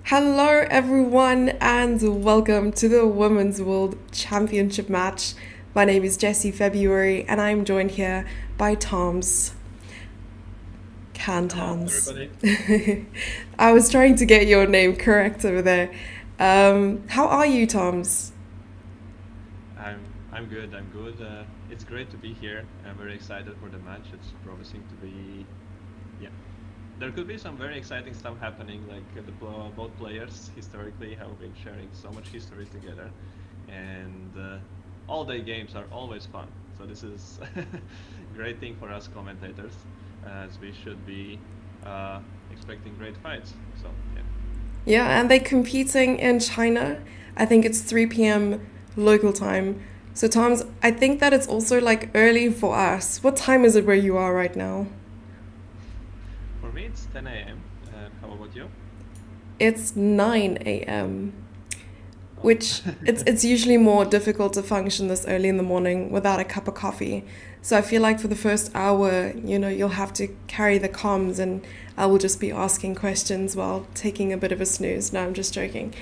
Hello, everyone, and welcome to the Women's World Championship match. My name is Jessie February, and I'm joined here by Tom's Hello, Kantāns. everybody. I was trying to get your name correct over there. How are you, Tom's? I'm good. I'm good. It's great to be here. I'm very excited for the match. It's promising to be, yeah. There could be some very exciting stuff happening. Like both players historically have been sharing so much history together, and all-day games are always fun. So this is a great thing for us commentators, as we should be expecting great fights. So yeah. Yeah, and they're competing in China. I think it's 3 p.m. local time. So, Tom's, I think that it's also like early for us. What time is it where you are right now? For me, it's 10 a.m. How about you? It's 9 a.m., Oh. which it's usually more difficult to function this early in the morning without a cup of coffee. So I feel like for the first hour, you'll have to carry the comms and I will just be asking questions while taking a bit of a snooze. No, I'm just joking.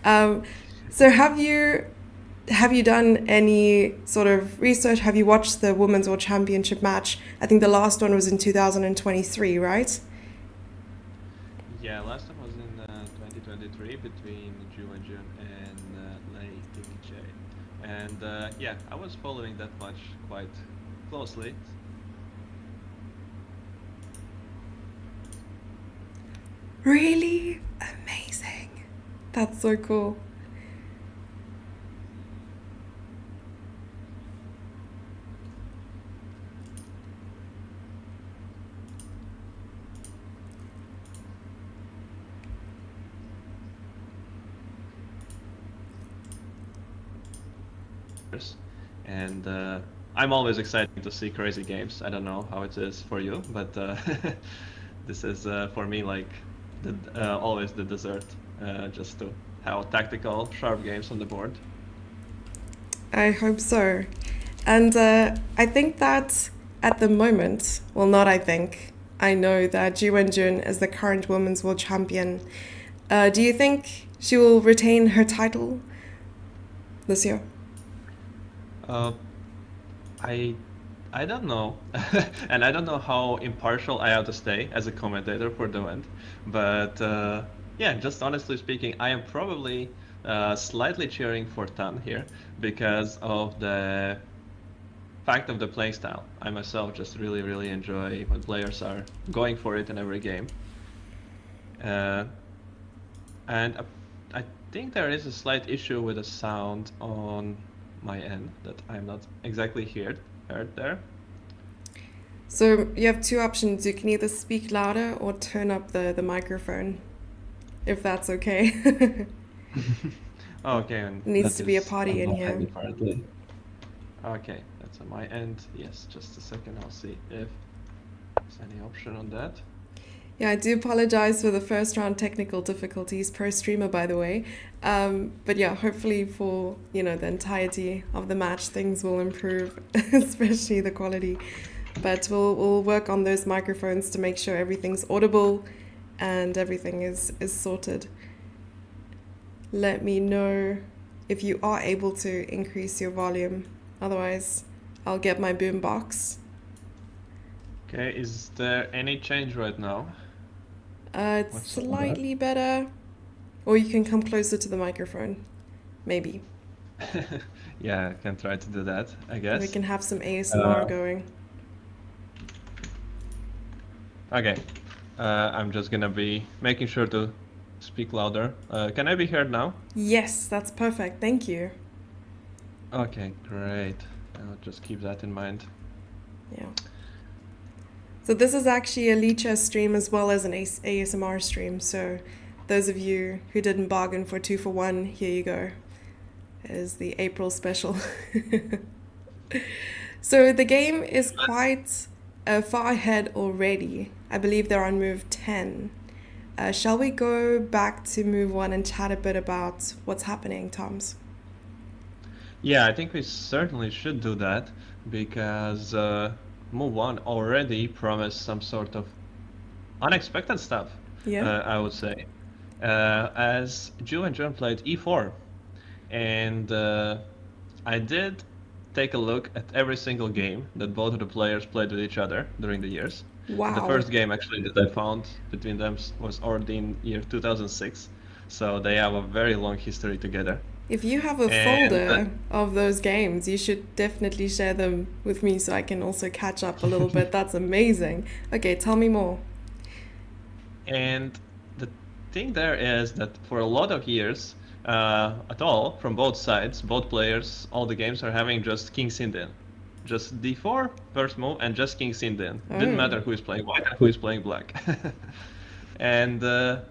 Um, so have you done any sort of research? Have you watched the Women's World Championship match? I think the last one was in 2023, right? Yeah, last time was in 2023 between Ju and Jun and Lichess. And yeah, I was following that match quite closely. Really? Amazing. That's so cool. And I'm always excited to see crazy games. I don't know how it is for you, but this is for me like always the dessert, just to have tactical, sharp games on the board. I hope so. And I think that at the moment, well, not I think, I know that Ji Wen-jun is the current Women's World Champion. Do you think she will retain her title this year? Uh, I I don't know, and I don't know how impartial I have to stay as a commentator for the event. But yeah, just honestly speaking, I am probably slightly cheering for Tan here because of the fact of the playing style. I myself just really enjoy when players are going for it in every game. Uh, and I think there is a slight issue with the sound on my end that I'm not exactly heard there. So you have two options. You can either speak louder or turn up the microphone, if that's okay. It Okay, and needs that to be a is party on in my here. end apparently. Okay, that's on my end. Yes, just a second. I'll see if there's any option on that. Yeah, I do apologize for the first round technical difficulties per streamer, by the way. But yeah, hopefully for the entirety of the match, things will improve, especially the quality. But we'll work on those microphones to make sure everything's audible and everything is sorted. Let me know if you are able to increase your volume. Otherwise, I'll get my boom box. Okay, is there any change right now? It's What's on that? slightly better. Or you can come closer to the microphone. Maybe. Yeah, I can try to do that, I We guess. can have some ASMR Uh, going. okay, I'm just gonna be making sure to speak louder. Can I be heard now? Yes, that's perfect. Thank you. Okay, great. I'll just keep that in mind. Yeah. So this is actually a Lichess stream as well as an ASMR stream. So those of you who didn't bargain for 2 for 1, here you go. It is the April special. So the game is quite far ahead already. I believe they're on move 10. Shall we go back to move 1 and chat a bit about what's happening, Toms? Yeah, I think we certainly should do that because Move On already promised some sort of unexpected stuff, Yeah? I would say. as Ju and John played e4, and I did take a look at every single game that both of the players played with each other during the years. The Wow. first game actually that I found between them was already in year 2006, so they have a very long history together. If you have a And folder of those games, you should definitely share them with me so I can also catch up a little bit. That's amazing. Okay, tell me more. and the thing there is that for a lot of years, at all, from both sides, both players, all the games are having just King's Indian. Just d4, first move, and just King's Indian. Didn't Oh. matter who is playing white and who is playing black. and uh,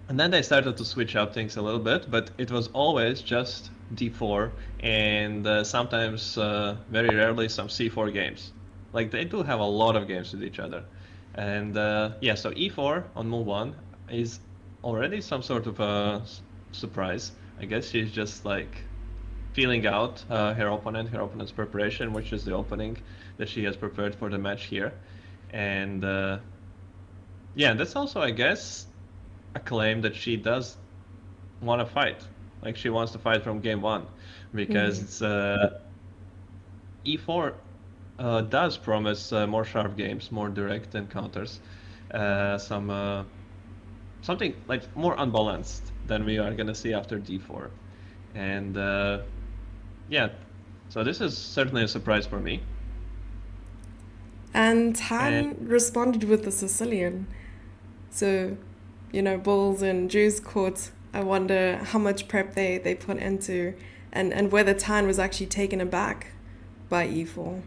and then they started to switch up things a little bit, but it was always just d4 and sometimes, very rarely, some c4 games. Like they do have a lot of games with each other. And yeah, so e4 on move one is already some sort of a surprise. I guess she's just like feeling out her opponent's preparation, which is the opening that she has prepared for the match here. And yeah, that's also, I guess, a claim that she does want to fight. Like she wants to fight from game one, because Mm. it's, e4 does promise more sharp games, more direct encounters, something like more unbalanced than we are gonna see after d4. And yeah, so this is certainly a surprise for me. And And Han responded with the Sicilian. So, Bulls and Jews court. I wonder how much prep they put into, and whether Tan was actually taken aback by E4.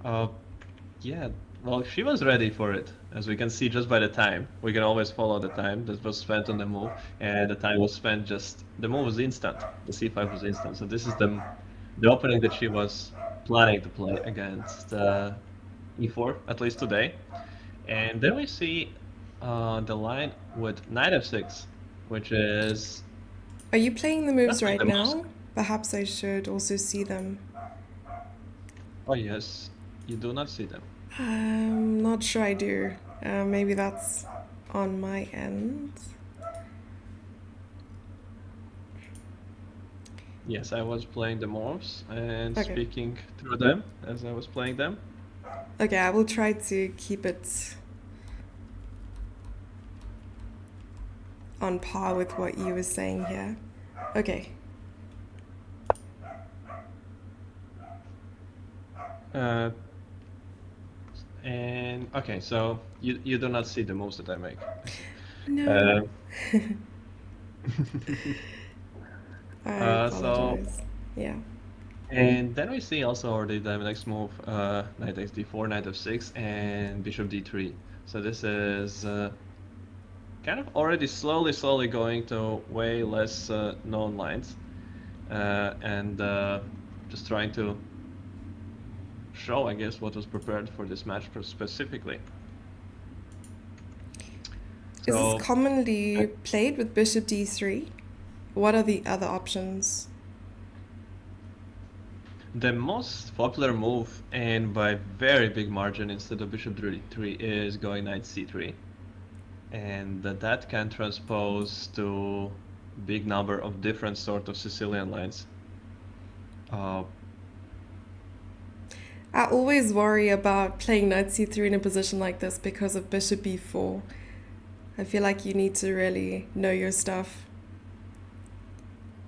uh, yeah, well, she was ready for it, as we can see just by the time. We can always follow the time that was spent on the move, and the time was spent just the move was instant. The c5 was instant. So this is the opening that she was planning to play against e4, at least today. And then we see the line with knight f6, which is Are you playing the moves not like right the most. now? Perhaps I should also see them. Oh yes, you do not see them. Not sure I do. Maybe that's on my end. Yes, I was playing the moves and Okay. speaking through them as I was playing them. Okay, I will try to keep it on par with what you were saying here. Okay. Uh, and okay, so you do not see the moves that I make. I see. No. Uh, I so apologize. Yeah. and then we see also already the next move, knight takes d4, knight f6, and bishop d3. So this is kind of already slowly going to way less known lines, and just trying to show, I guess, what was prepared for this match specifically. Is this So commonly played with bishop d3? What are the other options? the most popular move, and by very big margin instead of bishop d3, is going knight c3. And that can transpose to big number of different sort of Sicilian lines. Uh, I always worry about playing knight c3 in a position like this because of bishop b4. I feel like you need to really know your stuff.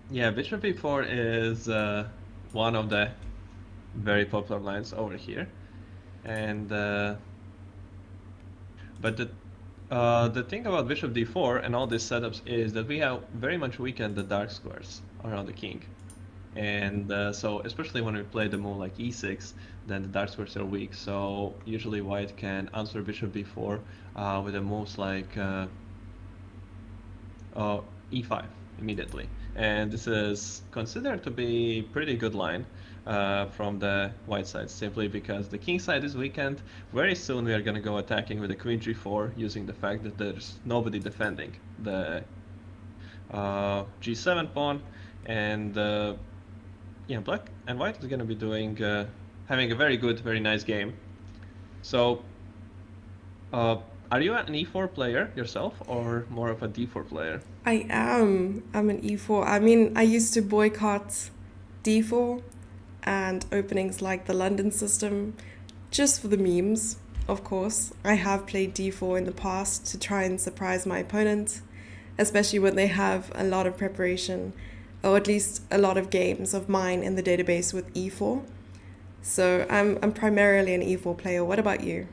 yeah, bishop b4 is one of the very popular lines over here. And but the thing about bishop d4 and all these setups is that we have very much weakened the dark squares around the king. And so especially when we play the move like e6, then the dark squares are weak. So usually white can answer bishop b4 with a moves like e5 immediately. And this is considered to be pretty good line from the white side, simply because the king side is weakened. Very soon we are going to go attacking with the queen g4, using the fact that there's nobody defending the g7 pawn. And yeah, black and white is going to be doing having a very good, very nice game. So Are you an e4 player yourself, or more of a d4 player? I am. I'm an E4. I mean, I used to boycott D4 and openings like the London system just for the memes, of course. I have played D4 in the past to try and surprise my opponent, especially when they have a lot of preparation, or at least a lot of games of mine in the database with E4. So I'm primarily an E4 player. What about you?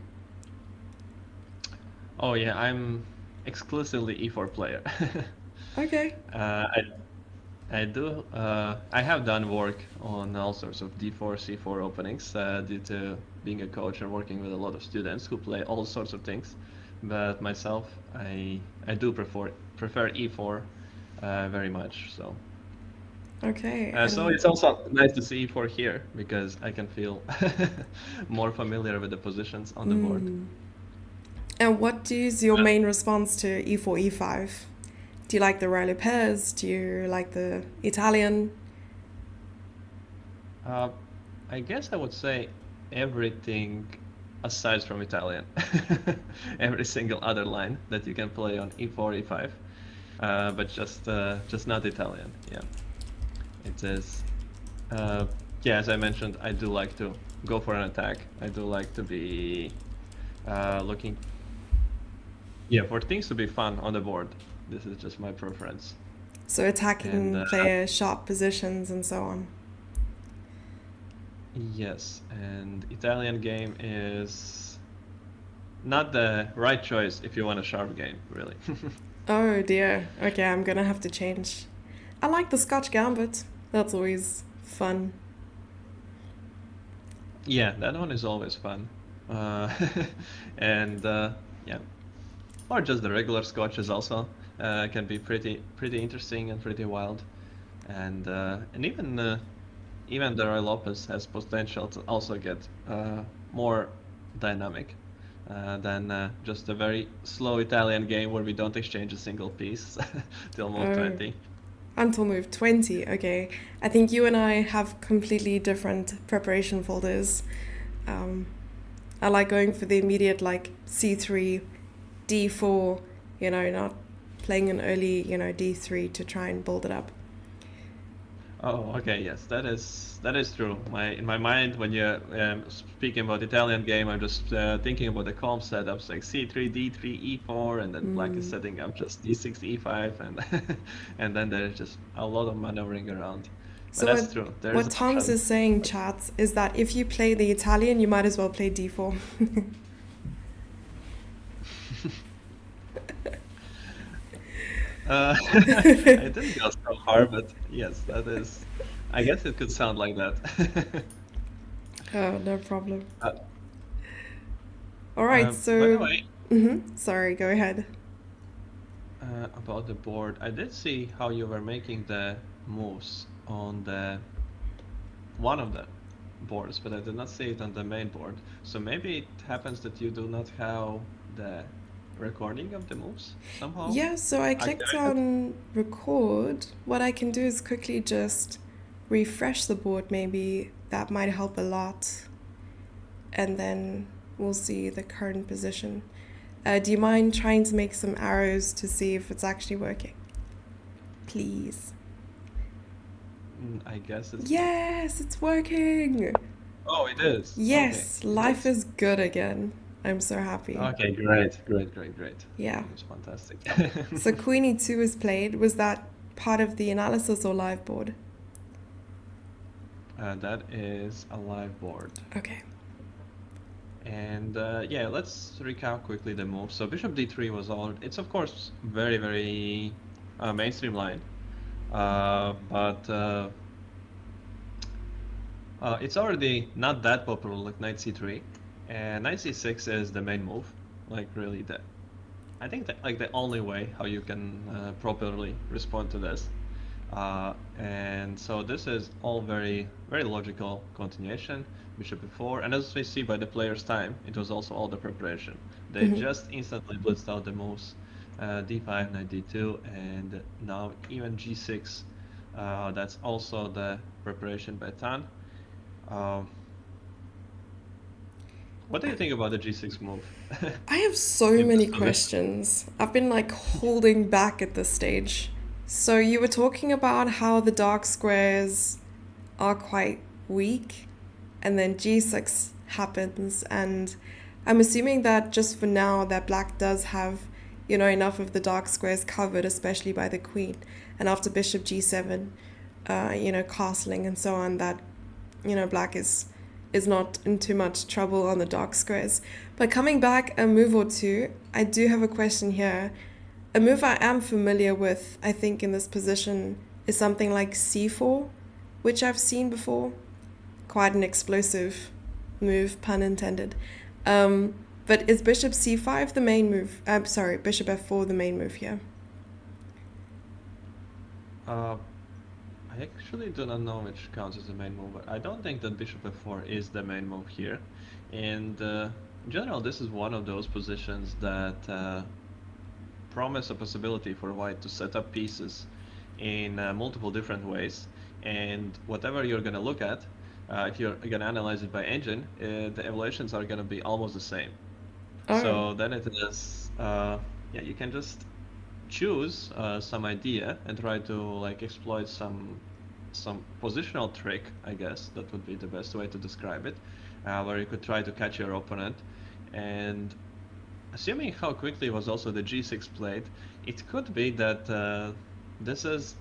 Oh yeah, I'm exclusively e4 player. Okay. I do. I have done work on all sorts of D4, C4 openings due to being a coach and working with a lot of students who play all sorts of things. But myself, I do prefer E4 very much. So Okay. so And it's also nice to see E4 here because I can feel more familiar with the positions on the board. and what is your main response to E4, E5? Do you like the royal pairs? Do you like the Italian? Uh, I guess I would say everything aside from Italian. Every single other line that you can play on E4, E5, but just not Italian. Yeah, it is. Uh, yeah, as I mentioned, I do like to go for an attack. I do like to be looking, yeah, for things to be fun on the board. This is just my preference. So And attacking player, sharp positions, and so on. yes, and Italian game is not the right choice if you want a sharp game, really. Oh dear. Okay, I'm gonna have to change. I like the Scotch Gambit. That's always fun. Yeah, that one is always fun. Uh, and yeah, or just the regular scotches also can be pretty interesting and pretty wild. And even the Roy Lopez has potential to also get more dynamic than just a very slow Italian game where we don't exchange a single piece till move Oh, 20. until move 20. Okay. I think you and I have completely different preparation folders. Um, I like going for the immediate, like C3, D4, not playing an early, D3 to try and build it up. Oh, okay, yes, that is true. In my mind, when you're speaking about Italian game, I'm just thinking about the calm setups like C3, D3, E4, and then Black is setting up just D6, E5, and and then there's just a lot of maneuvering around. But So that's true. There is what an Tom's option. is saying, chat, is that if you play the Italian, you might as well play D4. I didn't go so far, but yes, that is. I guess it could sound like that. Oh, no problem. Uh, All right, by the so, way, sorry, go ahead. about the board, I did see how you were making the moves on the one of the boards, but I did not see it on the main board. So maybe it happens that you do not have the recording of the moves somehow Yeah, so I clicked activated. on record. What I can do is quickly just refresh the board, maybe that might help a lot. And then we'll see the current position. Do you mind trying to make some arrows to see if it's actually working? Please. I guess it's not. Yes, it's working. Oh, it is. Okay, Yes, it life is. is good again. I'm so happy. Okay, great. Yeah. That's fantastic. So Queenie 2 is played. Was that part of the analysis or live board? That is a live board. Okay. And yeah, let's recap quickly the move. So Bishop d3 was all. It's of course very mainstream line, but it's already not that popular like knight c3, and knight c6 is the main move. Like really, I think that like the only way how you can properly respond to this. And so this is all very logical continuation. Bishop e4, and as we see by the player's time, it was also all the preparation. They just instantly blitzed out the moves, d5, knight d2, and now even g6. That's also the preparation by Tan. Um, What do you think about the g6 move I have so in this many position? questions. I've been like holding back at this stage. So you were talking about how the dark squares are quite weak, and then g6 happens, and I'm assuming that just for now that black does have, enough of the dark squares covered, especially by the queen. And after bishop g7, castling and so on, that black is not in too much trouble on the dark squares. But coming back a move or two, I do have a question here. A move I am familiar with, I think, in this position is something like c4, which I've seen before. Quite an explosive move, pun intended. Um, but is bishop c5 the main move? I'm sorry, bishop f4 the main move here? Uh, I actually do not know which counts as the main move, but I don't think that bishop f4 is the main move here. And in general, this is one of those positions that promise a possibility for white to set up pieces in multiple different ways. And whatever you're going to look at, if you're going to analyze it by engine, the evaluations are going to be almost the same. Oh, So then it is, yeah, you can just choose some idea and try to like exploit some positional trick, I guess that would be the best way to describe it, where you could try to catch your opponent. And assuming how quickly was also the g6 played, it could be that this is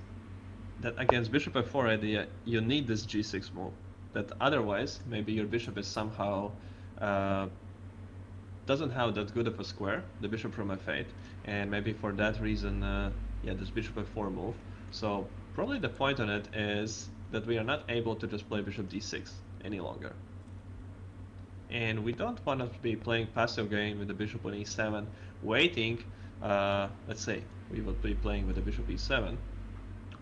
that against bishop f4 idea you need this g6 move. That otherwise maybe your bishop is somehow doesn't have that good of a square, the bishop from f8, and maybe for that reason, yeah, this bishop f4 move. So probably the point on it is that we are not able to just play bishop d6 any longer. And we don't want to be playing passive game with the bishop on e7, waiting, let's say we would be playing with the bishop e7.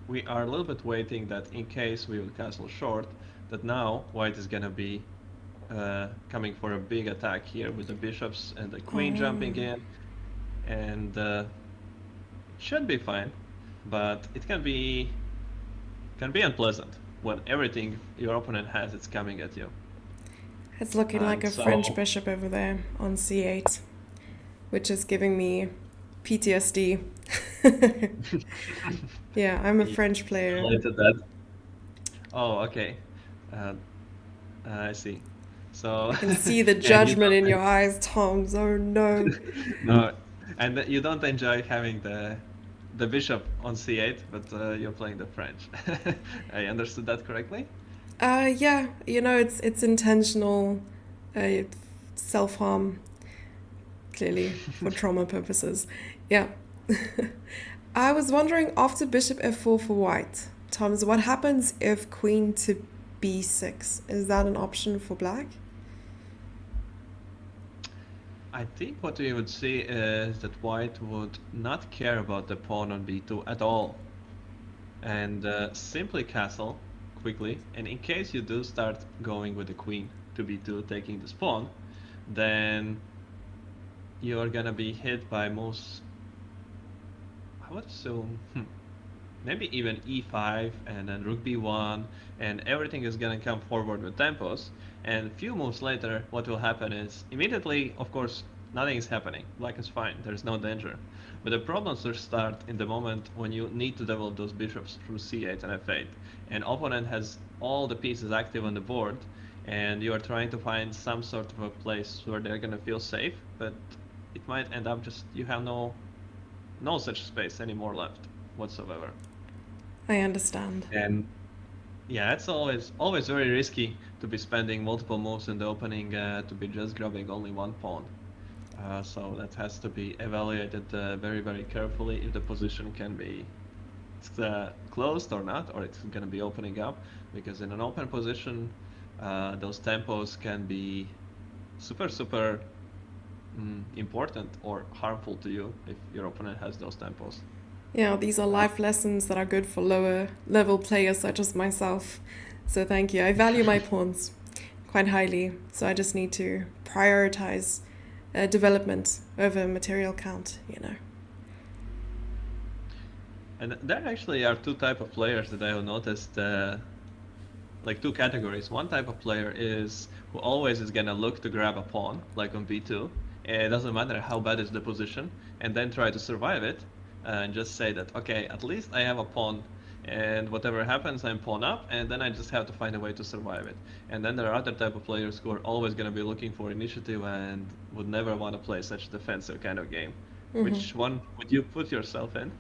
We are a little bit waiting that in case we would castle short, that now white is gonna be coming for a big attack here with the bishops and the queen jumping in, and it should be fine, but it can be unpleasant when everything your opponent has is coming at you. it's looking like And a French bishop over there on c8, which is giving me PTSD. Yeah, I'm a you French player. related that. Oh, okay. Uh, I see. So I can see the yeah, you judgment in your eyes, Tom. Oh no. don't no, and you don't enjoy having the bishop on c8, but you're playing the French. I understood that correctly? Yeah, it's intentional, uh, self harm, clearly for trauma purposes. Yeah. I was wondering after bishop f4 for white, Thomas, what happens if queen to b6? Is that an option for black? I think what we would see is that white would not care about the pawn on b2 at all, and simply castle quickly. And in case you do start going with the queen to b2, taking this pawn, then you are gonna be hit by most, I would assume, maybe even e5 and then rook b1, and everything is gonna come forward with tempos. And a few moves later, what will happen is immediately, of course, nothing is happening. Black is fine, there's no danger. But the problems will start in the moment when you need to develop those bishops through c8 and f8, and opponent has all the pieces active on the board, and you are trying to find some sort of a place where they're gonna feel safe, but it might end up just you have no such space anymore left whatsoever. I understand. And yeah, it's always very risky to be spending multiple moves in the opening to be just grabbing only one pawn. So that has to be evaluated very, very carefully if the position can be closed or not, or it's going to be opening up. Because in an open position, those tempos can be super, super important or harmful to you if your opponent has those tempos. Yeah, these are life lessons that are good for lower level players such as myself. So thank you. I value my pawns quite highly, so I just need to prioritize development over material count. And there actually are two type of players that I have noticed like two categories. One type of player is who always is gonna look to grab a pawn, like on b2. It doesn't matter how bad is the position, and then try to survive it, and just say that, okay, at least I have a pawn, and whatever happens, I'm pawn up, and then I just have to find a way to survive it. And then there are other type of players who are always gonna be looking for initiative and would never want to play such a defensive kind of game. Which one would you put yourself in?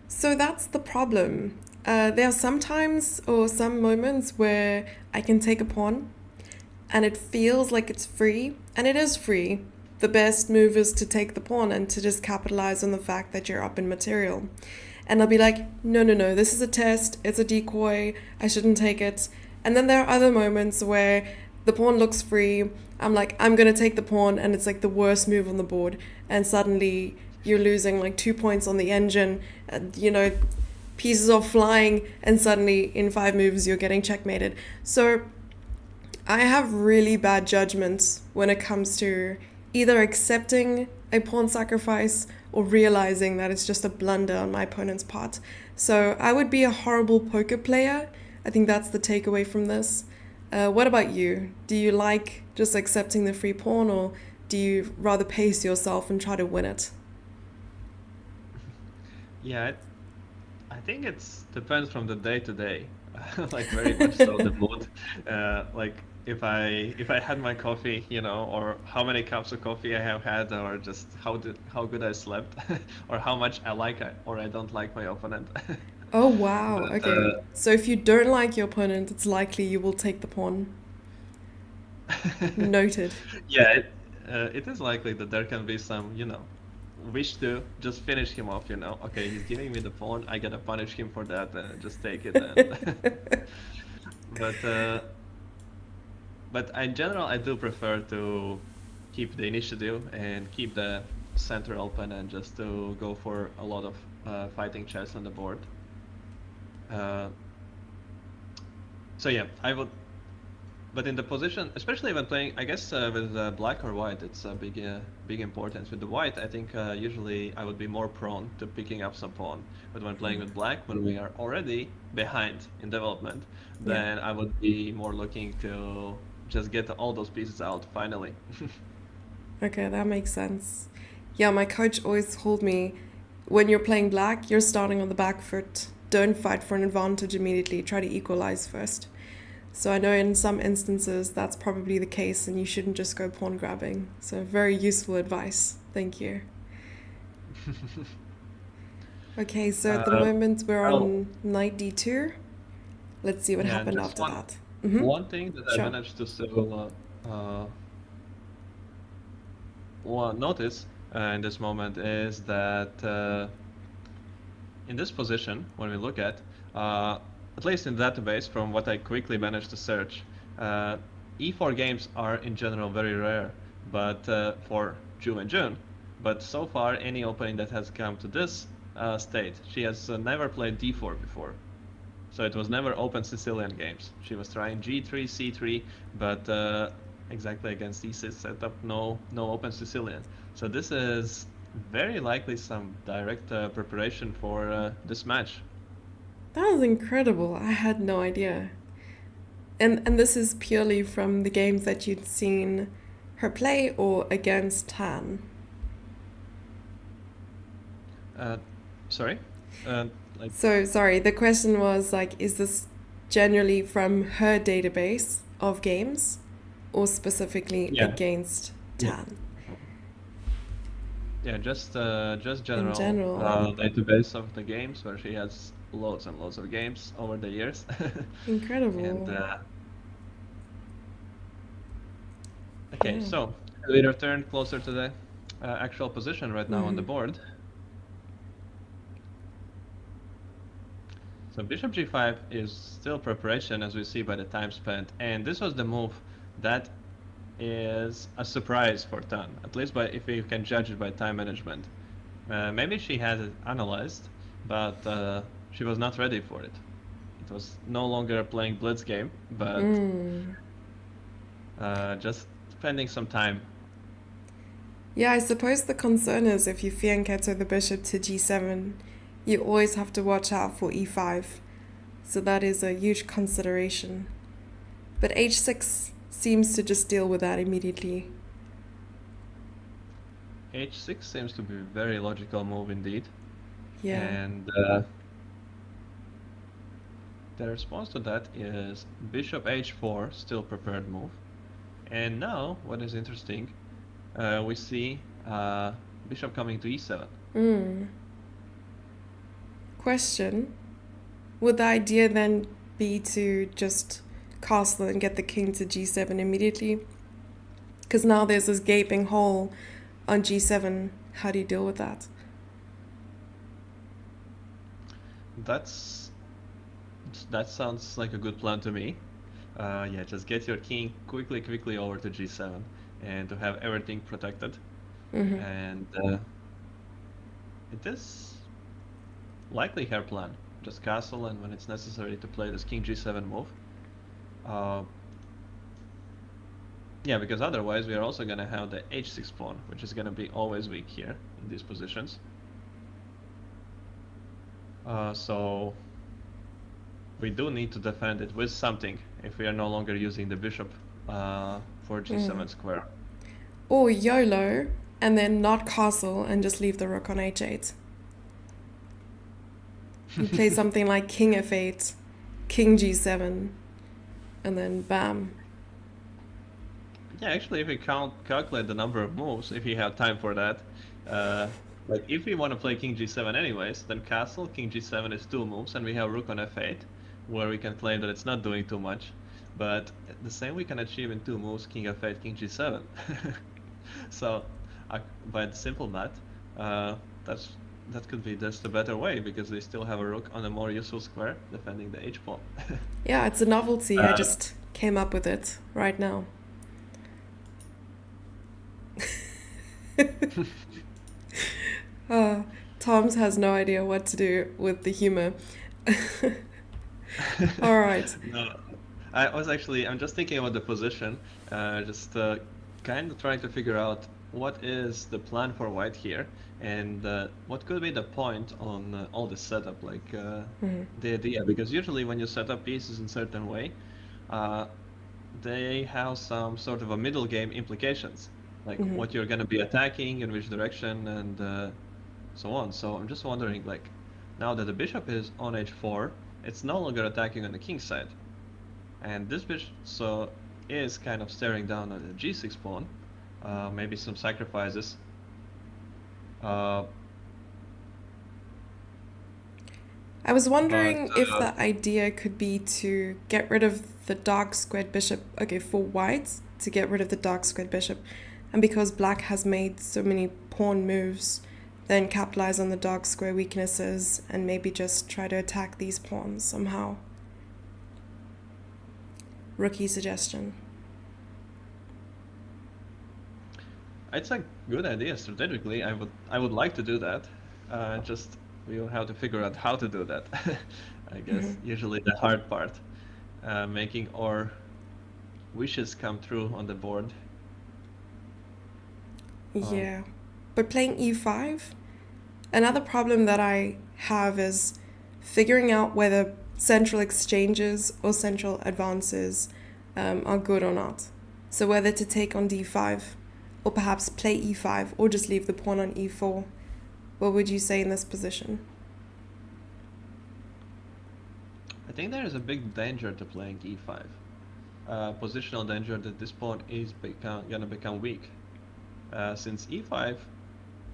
So that's the problem. There are some times or some moments where I can take a pawn and it feels like it's free, and it is free. The best move is to take the pawn and to just capitalize on the fact that you're up in material. And I'll be like, no, no, no, this is a test, it's a decoy, I shouldn't take it. And then there are other moments where the pawn looks free, I'm like, I'm gonna take the pawn, and it's like the worst move on the board, and suddenly you're losing like 2 points on the engine, and pieces are flying, and suddenly in 5 moves you're getting checkmated. So I have really bad judgments when it comes to either accepting a pawn sacrifice or realizing that it's just a blunder on my opponent's part. So I would be a horrible poker player. I think that's the takeaway from this. What about you? Do you like just accepting the free pawn, or do you rather pace yourself and try to win it? Yeah, I think it's depends from the day to day, like very much so the mood. Like if I had my coffee, or how many cups of coffee I have had, or just how good I slept, or how much I like or I don't like my opponent. Oh, wow. But Okay. So if you don't like your opponent, it's likely you will take the pawn. Noted. yeah, it is likely that there can be some, wish to just finish him off. Okay, he's giving me the pawn, I gotta punish him for that, and just take it. But in general, I do prefer to keep the initiative and keep the center open, and just to go for a lot of fighting chess on the board. Uh, so yeah, I would. But in the position, especially when playing, I guess with black or white, it's a big importance. With the white, I think usually I would be more prone to picking up some pawn. But when playing with black, when we are already behind in development, Yeah. then I would be more looking to just get all those pieces out finally. Okay, that makes sense. Yeah, my coach always told me, when you're playing black, you're starting on the back foot. Don't fight for an advantage immediately. Try to equalize first. So I know in some instances that's probably the case, and you shouldn't just go pawn grabbing. So very useful advice. Thank you. Okay, so at the moment we're well, on knight d2. Let's see what yeah, happened just after one that. one thing that I Sure. managed to still notice in this moment is that in this position, when we look at least in the database, from what I quickly managed to search, e4 games are in general very rare, but for Ju and June. But so far, any opening that has come to this state, she has never played d4 before. So it was never open Sicilian games. She was trying g3, c3, but exactly against e6 setup, no open Sicilian. So this is very likely some direct preparation for this match. That was incredible. I had no idea. And this is purely from the games that you'd seen her play, or against Tan? Sorry? Like, So sorry, the question was like, is this generally from her database of games, or specifically yeah, against yeah, Tan? yeah. Just In general general. database of the games, where she has loads and loads of games over the years. And Incredible. okay, Yeah. so we return closer to the actual position right now on the board. So bishop g5 is still preparation, as we see by the time spent, and this was the move that is a surprise for Tan, at least if you can judge it by time management. Maybe she had it analyzed, but she was not ready for it. It was no longer playing blitz game, but just spending some time. Yeah, I suppose the concern is if you fianchetto the bishop to g7, you always have to watch out for e5. So that is a huge consideration. But h6 seems to just deal with that immediately. H6 seems to be a very logical move indeed. Yeah. And the response to that is bishop h4, still preferred move. And now, what is interesting, we see bishop coming to e7. Question. Would the idea then be to just castle and get the king to g7 immediately? Because now there's this gaping hole on g7. How do you deal with that? That sounds like a good plan to me. Yeah, just get your king quickly over to g7 and to have everything protected. And it is likely her plan. Just castle, and when it's necessary to play this king g7 move. Yeah, because otherwise we are also going to have the h6 pawn, which is going to be always weak here in these positions. So we do need to defend it with something if we are no longer using the bishop for g7 square. Or YOLO and then not castle and just leave the rook on h8. You play something like king f8, king g7, and then bam. Yeah, actually, if we calculate the number of moves, if you have time for that, like if we want to play king g7 anyways, then castle, king g7 is 2 moves, and we have rook on f8, where we can claim that it's not doing too much. But the same we can achieve in 2 moves, king f8, king g7. So, by the simple math, that could be just a better way, because we still have a rook on a more useful square defending the h-pawn. Yeah, it's a novelty. I just came up with it right now. Tom's has no idea what to do with the humor. All right. No, I'm just thinking about the position, just kind of trying to figure out what is the plan for white here, and what could be the point on all this setup, like the idea, because usually when you set up pieces in a certain way, they have some sort of a middle game implications, like what you're going to be attacking, in which direction, and so on. So I'm just wondering, like, now that the bishop is on h4, it's no longer attacking on the king side. And this bishop is kind of staring down at the g6 pawn, maybe some sacrifices. I was wondering if the idea could be to get rid of the dark squared bishop, okay, for white, to get rid of the dark squared bishop. And because black has made so many pawn moves, then capitalize on the dark square weaknesses and maybe just try to attack these pawns somehow. Rookie suggestion. It's a good idea strategically. I would like to do that. Just we will have to figure out how to do that. I guess usually the hard part, making our wishes come true on the board. Yeah, but playing e5, another problem that I have is figuring out whether central exchanges or central advances are good or not. So whether to take on d5 or perhaps play e5 or just leave the pawn on e4. What would you say in this position? I think there is a big danger to playing e5. Positional danger that this pawn is gonna become weak. Since e5,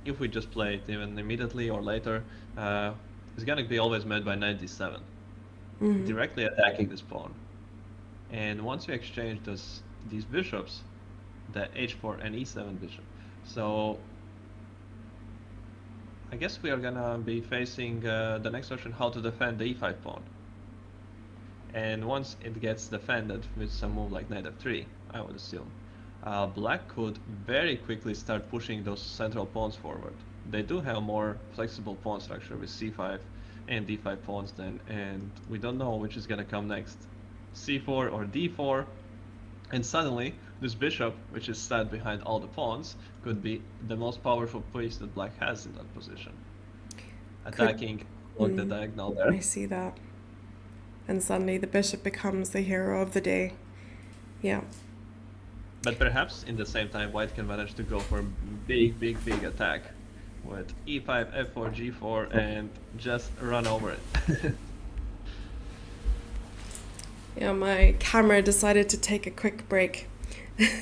if we just play it even immediately or later, is gonna be always met by knight d7, directly attacking this pawn. And once you exchange these bishops, the h4 and e7 bishop, so I guess we are gonna be facing the next option, how to defend the e5 pawn. And once it gets defended with some move like knight f3, I would assume, black could very quickly start pushing those central pawns forward. They do have more flexible pawn structure with c5 and d5 pawns then, and we don't know which is gonna come next, c4 or d4, and suddenly this bishop, which is sat behind all the pawns, could be the most powerful piece that black has in that position, attacking along the diagonal there. I see that. And suddenly the bishop becomes the hero of the day. Yeah. But perhaps in the same time, white can manage to go for a big, big, big attack with e5, f4, g4, and just run over it. Yeah, my camera decided to take a quick break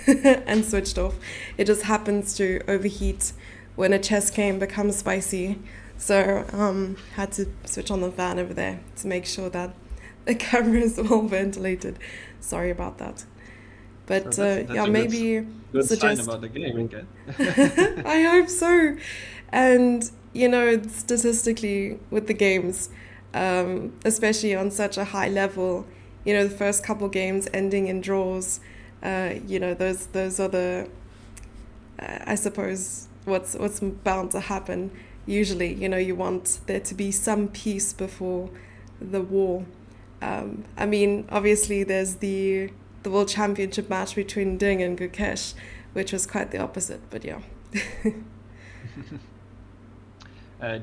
and switched off. It just happens to overheat when a chess game becomes spicy. So had to switch on the fan over there to make sure that the camera is well ventilated. Sorry about that. But So that's yeah, a maybe good sign suggest. about the game, okay? I hope so. And, you know, statistically with the games, especially on such a high level, you know, the first couple games ending in draws, you know, those are the, I suppose, what's bound to happen. Usually, you know, you want there to be some peace before the war. I mean, obviously, there's the World Championship match between Ding and Gukesh, which was quite the opposite. But yeah.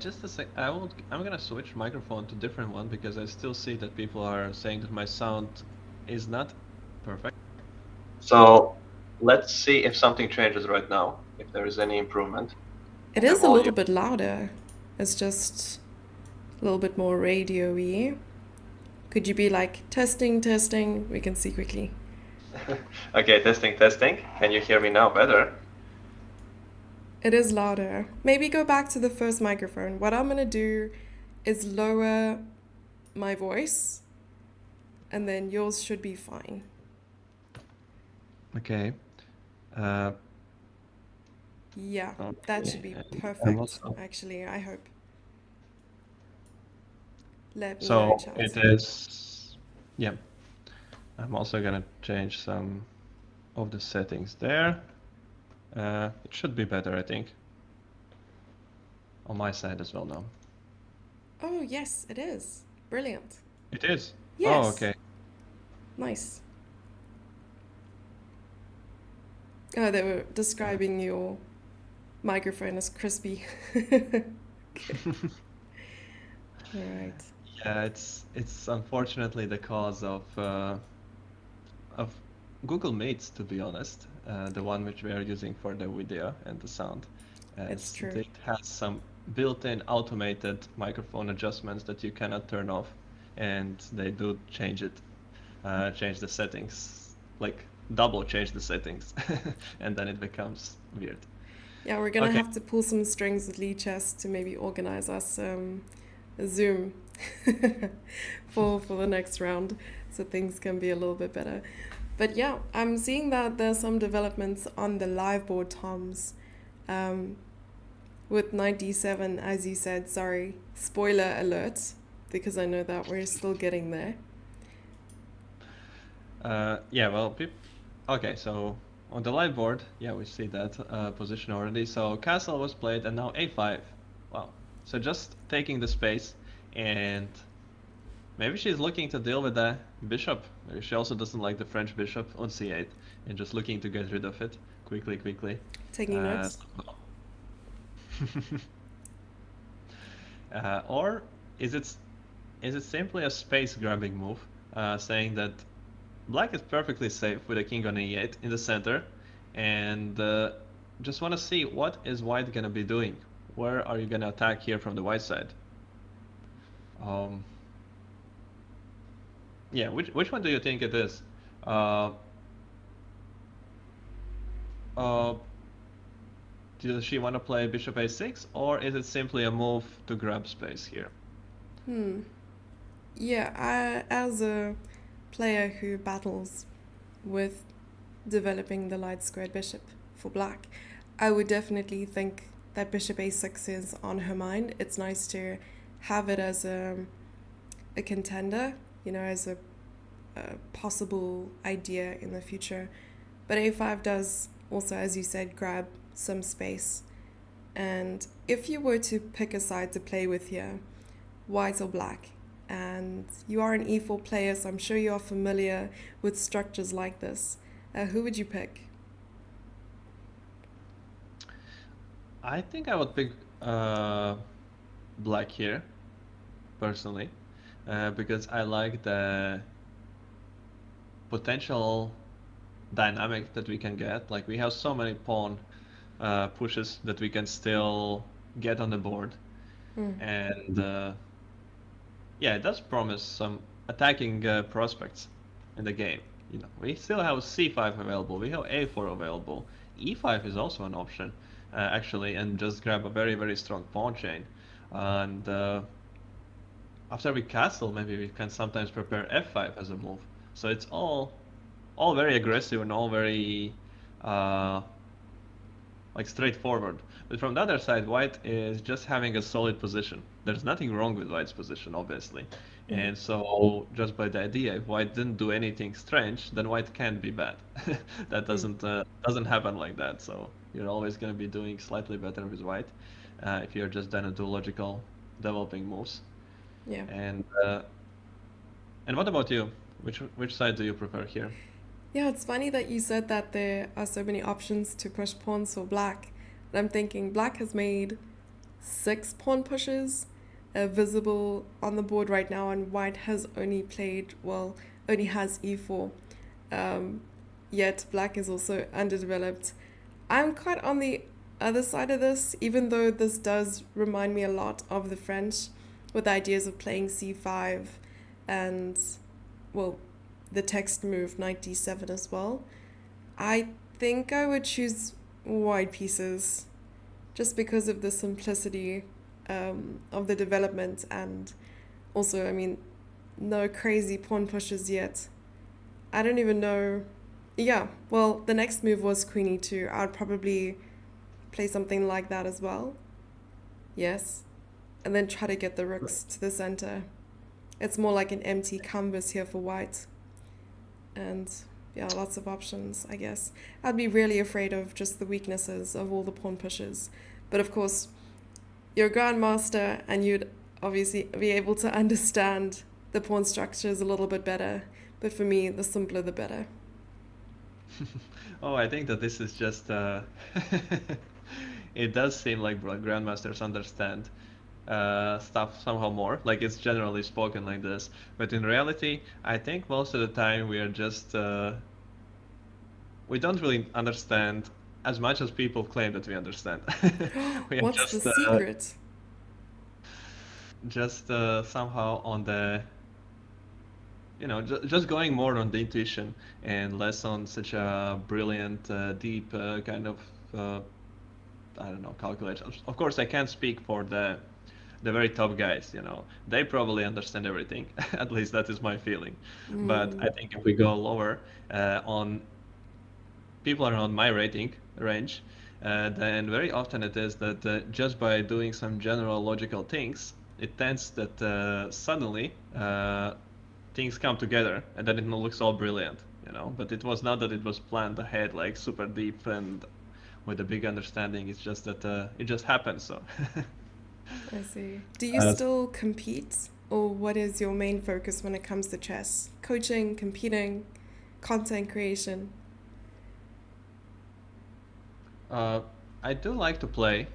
Just a sec. I'm gonna switch microphone to different one because I still see that people are saying that my sound is not perfect. So let's see if something changes right now, if there is any improvement. It is a little bit louder. It's just a little bit more radio-y. Could you be like, testing, testing? We can see quickly. Okay, testing, testing. Can you hear me now better? It is louder. Maybe go back to the first microphone. What I'm going to do is lower my voice, and then yours should be fine. Okay. Yeah, that should be Okay. perfect, actually, I hope. Let me So know, chat. it is, yeah. I'm also gonna change some of the settings there. It should be better, I think. On my side as well now. Oh, yes, it is. Brilliant. It is? Yes. Oh, okay. Nice. Oh, they were describing your microphone as crispy. Okay. All right. Yeah, it's unfortunately the cause of Google Meets, to be honest, the one which we are using for the video and the sound. It's true. It has some built-in automated microphone adjustments that you cannot turn off, and they do change the settings, like double change the settings, and then it becomes weird. Yeah, we're gonna Okay. have to pull some strings with Lichess to maybe organize us a Zoom for the next round, so things can be a little bit better. But yeah, I'm seeing that there's some developments on the live board, Toms. With knight d7, as you said, sorry, spoiler alert, because I know that we're still getting there. Yeah, well, okay, so on the live board, yeah, we see that position already. So castle was played and now a5. Wow. So just taking the space, and maybe she's looking to deal with the bishop. Maybe she also doesn't like the French bishop on c8 and just looking to get rid of it quickly. Taking notes. Or is it simply a space grabbing move, saying that black is perfectly safe with a king on e8 in the center, and just want to see what is white gonna be doing. Where are you gonna attack here from the white side? Yeah, which one do you think it is? Does she want to play bishop a6, or is it simply a move to grab space here? Yeah, as a player who battles with developing the light squared bishop for black, I would definitely think that bishop a6 is on her mind. It's nice to have it as a contender, you know, as a possible idea in the future. But a5 does also, as you said, grab some space. And if you were to pick a side to play with here, white or black, and you are an e4 player, so I'm sure you are familiar with structures like this, who would you pick? I think I would pick black here, personally, because I like the potential dynamic that we can get. Like we have so many pawn pushes that we can still get on the board, Mm. and yeah, it does promise some attacking prospects in the game. You know, we still have c5 available, we have a4 available, e5 is also an option, actually, and just grab a very, very strong pawn chain. And after we castle, maybe we can sometimes prepare f5 as a move. So it's all very aggressive and all very uh, like straightforward. But from the other side, white is just having a solid position. There's nothing wrong with white's position, obviously. Mm. And so just by the idea, if white didn't do anything strange, then white can't be bad. That Mm. doesn't happen like that. So you're always going to be doing slightly better with white if you're just gonna do logical developing moves. Yeah. And what about you? Which side do you prefer here? Yeah, it's funny that you said that there are so many options to push pawns for black. And I'm thinking black has made 6 pawn pushes visible on the board right now, and white has only played, well, only has e4. Um, Yet black is also underdeveloped. I'm quite on the other side of this, even though this does remind me a lot of the French with ideas of playing c5 and, well, the text move knight d7 as well. I think I would choose white pieces just because of the simplicity of the development, and also, I mean, no crazy pawn pushes yet. I don't even know. Yeah, well, the next move was queen e2. I would probably play something like that as well. Yes. And then try to get the rooks to the center. It's more like an empty canvas here for white. And yeah, lots of options, I guess. I'd be really afraid of just the weaknesses of all the pawn pushes. But of course, you're a grandmaster and you'd obviously be able to understand the pawn structures a little bit better. But for me, the simpler the better. Oh, I think that this is just it does seem like grandmasters understand stuff somehow more. Like it's generally spoken like this, but in reality, I think most of the time we are just we don't really understand as much as people claim that we understand. We are What's the uh, secret? just somehow on the just going more on the intuition and less on such a brilliant, deep kind of I don't know calculations. Of course, I can't speak for the very top guys. They probably understand everything. At least that is my feeling. But Mm. I think if we go lower on people around my rating range, then very often it is that just by doing some general logical things, it tends that suddenly things come together and then it looks all brilliant. But it was not that it was planned ahead, like super deep and with a big understanding. It's just that it just happened. So I see. Do you uh, still compete, or what is your main focus when it comes to chess? Coaching, competing, content creation? uh, I do like to play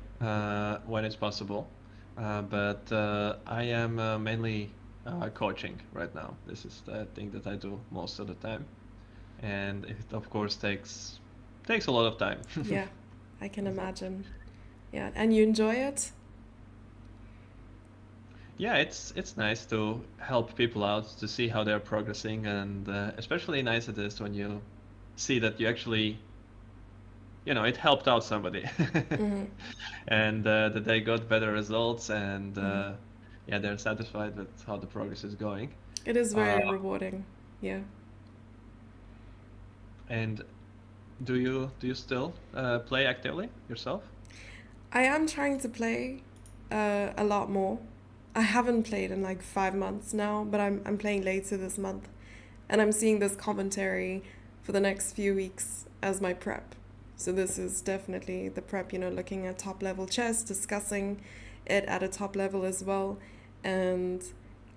when it's possible, but I am mainly coaching right now. This is the thing that I do most of the time, and it of course takes a lot of time. Yeah, I can imagine. Yeah, and you enjoy it? Yeah, it's nice to help people out to see how they're progressing, and especially nice it is when you see that you actually, it helped out somebody, Mm-hmm. and that they got better results, and Mm-hmm. yeah, they're satisfied with how the progress is going. It is Uh, very rewarding. Yeah. and do you still play actively yourself? I am trying to play a lot more. I haven't played in like 5 months now, but I'm playing later this month, and I'm seeing this commentary for the next few weeks as my prep. So this is definitely the prep, looking at top level chess, discussing it at a top level as well, and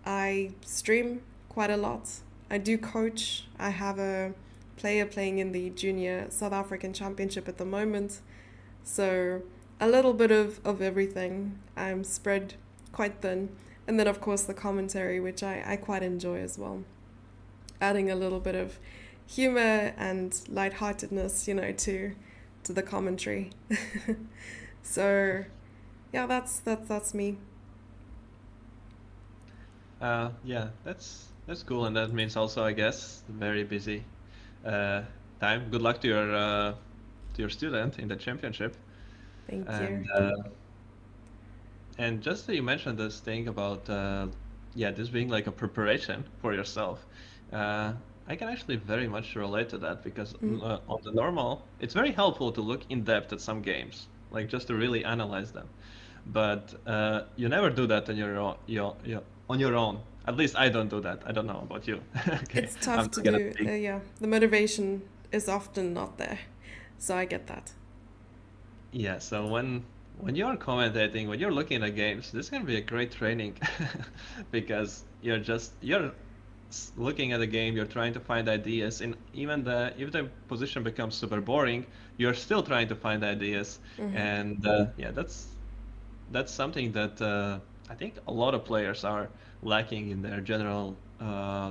I stream quite a lot. I do coach. I have a player playing in the junior South African championship at the moment. So a little bit of everything. I'm spread quite thin. And then, of course, the commentary, which I quite enjoy as well. Adding a little bit of humor and lightheartedness, to the commentary. So yeah, that's me. Yeah, that's cool, and that means also, I guess, very busy uh, time. Good luck to your student in the championship. Thank you. And just that you mentioned this thing about yeah, this being like a preparation for yourself. Uh, I can actually very much relate to that because Mm. on the normal, it's very helpful to look in depth at some games, like just to really analyze them. But you never do that on your own. On your own. At least I don't do that. I don't know about you. Okay, It's I'm tough to not gonna do. speak. Yeah, the motivation is often not there, so I get that. Yeah, so when you're commentating, when you're looking at games, this can be a great training because you're looking at a game, you're trying to find ideas, and even the if the position becomes super boring, you're still trying to find ideas, Hmm. and yeah, that's something that I think a lot of players are lacking in their general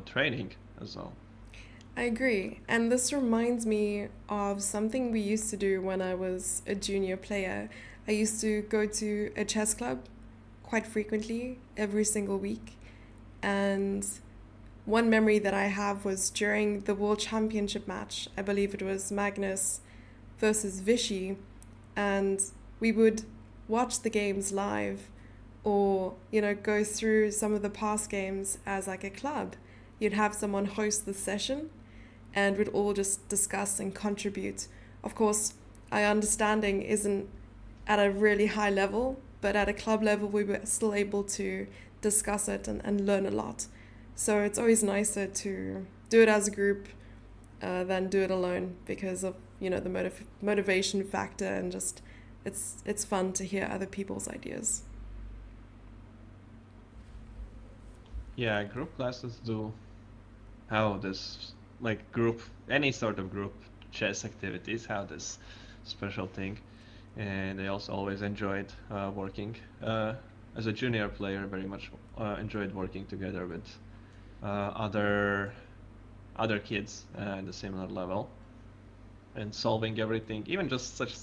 training as well. I agree. And this reminds me of something we used to do when I was a junior player. I used to go to a chess club quite frequently, every single week. And one memory that I have was during the World Championship match. I believe it was Magnus versus Vichy. And we would watch the games live or, go through some of the past games as like a club. You'd have someone host the session and we'd all just discuss and contribute. Of course, our understanding isn't at a really high level, but at a club level, we were still able to discuss it and learn a lot. So it's always nicer to do it as a group than do it alone because of the motivation factor and just it's fun to hear other people's ideas. Yeah, group classes do how this like group any sort of group chess activities have this special thing, and I also always enjoyed working as a junior player. Very much enjoyed working together with other kids at a similar level and solving everything, even just such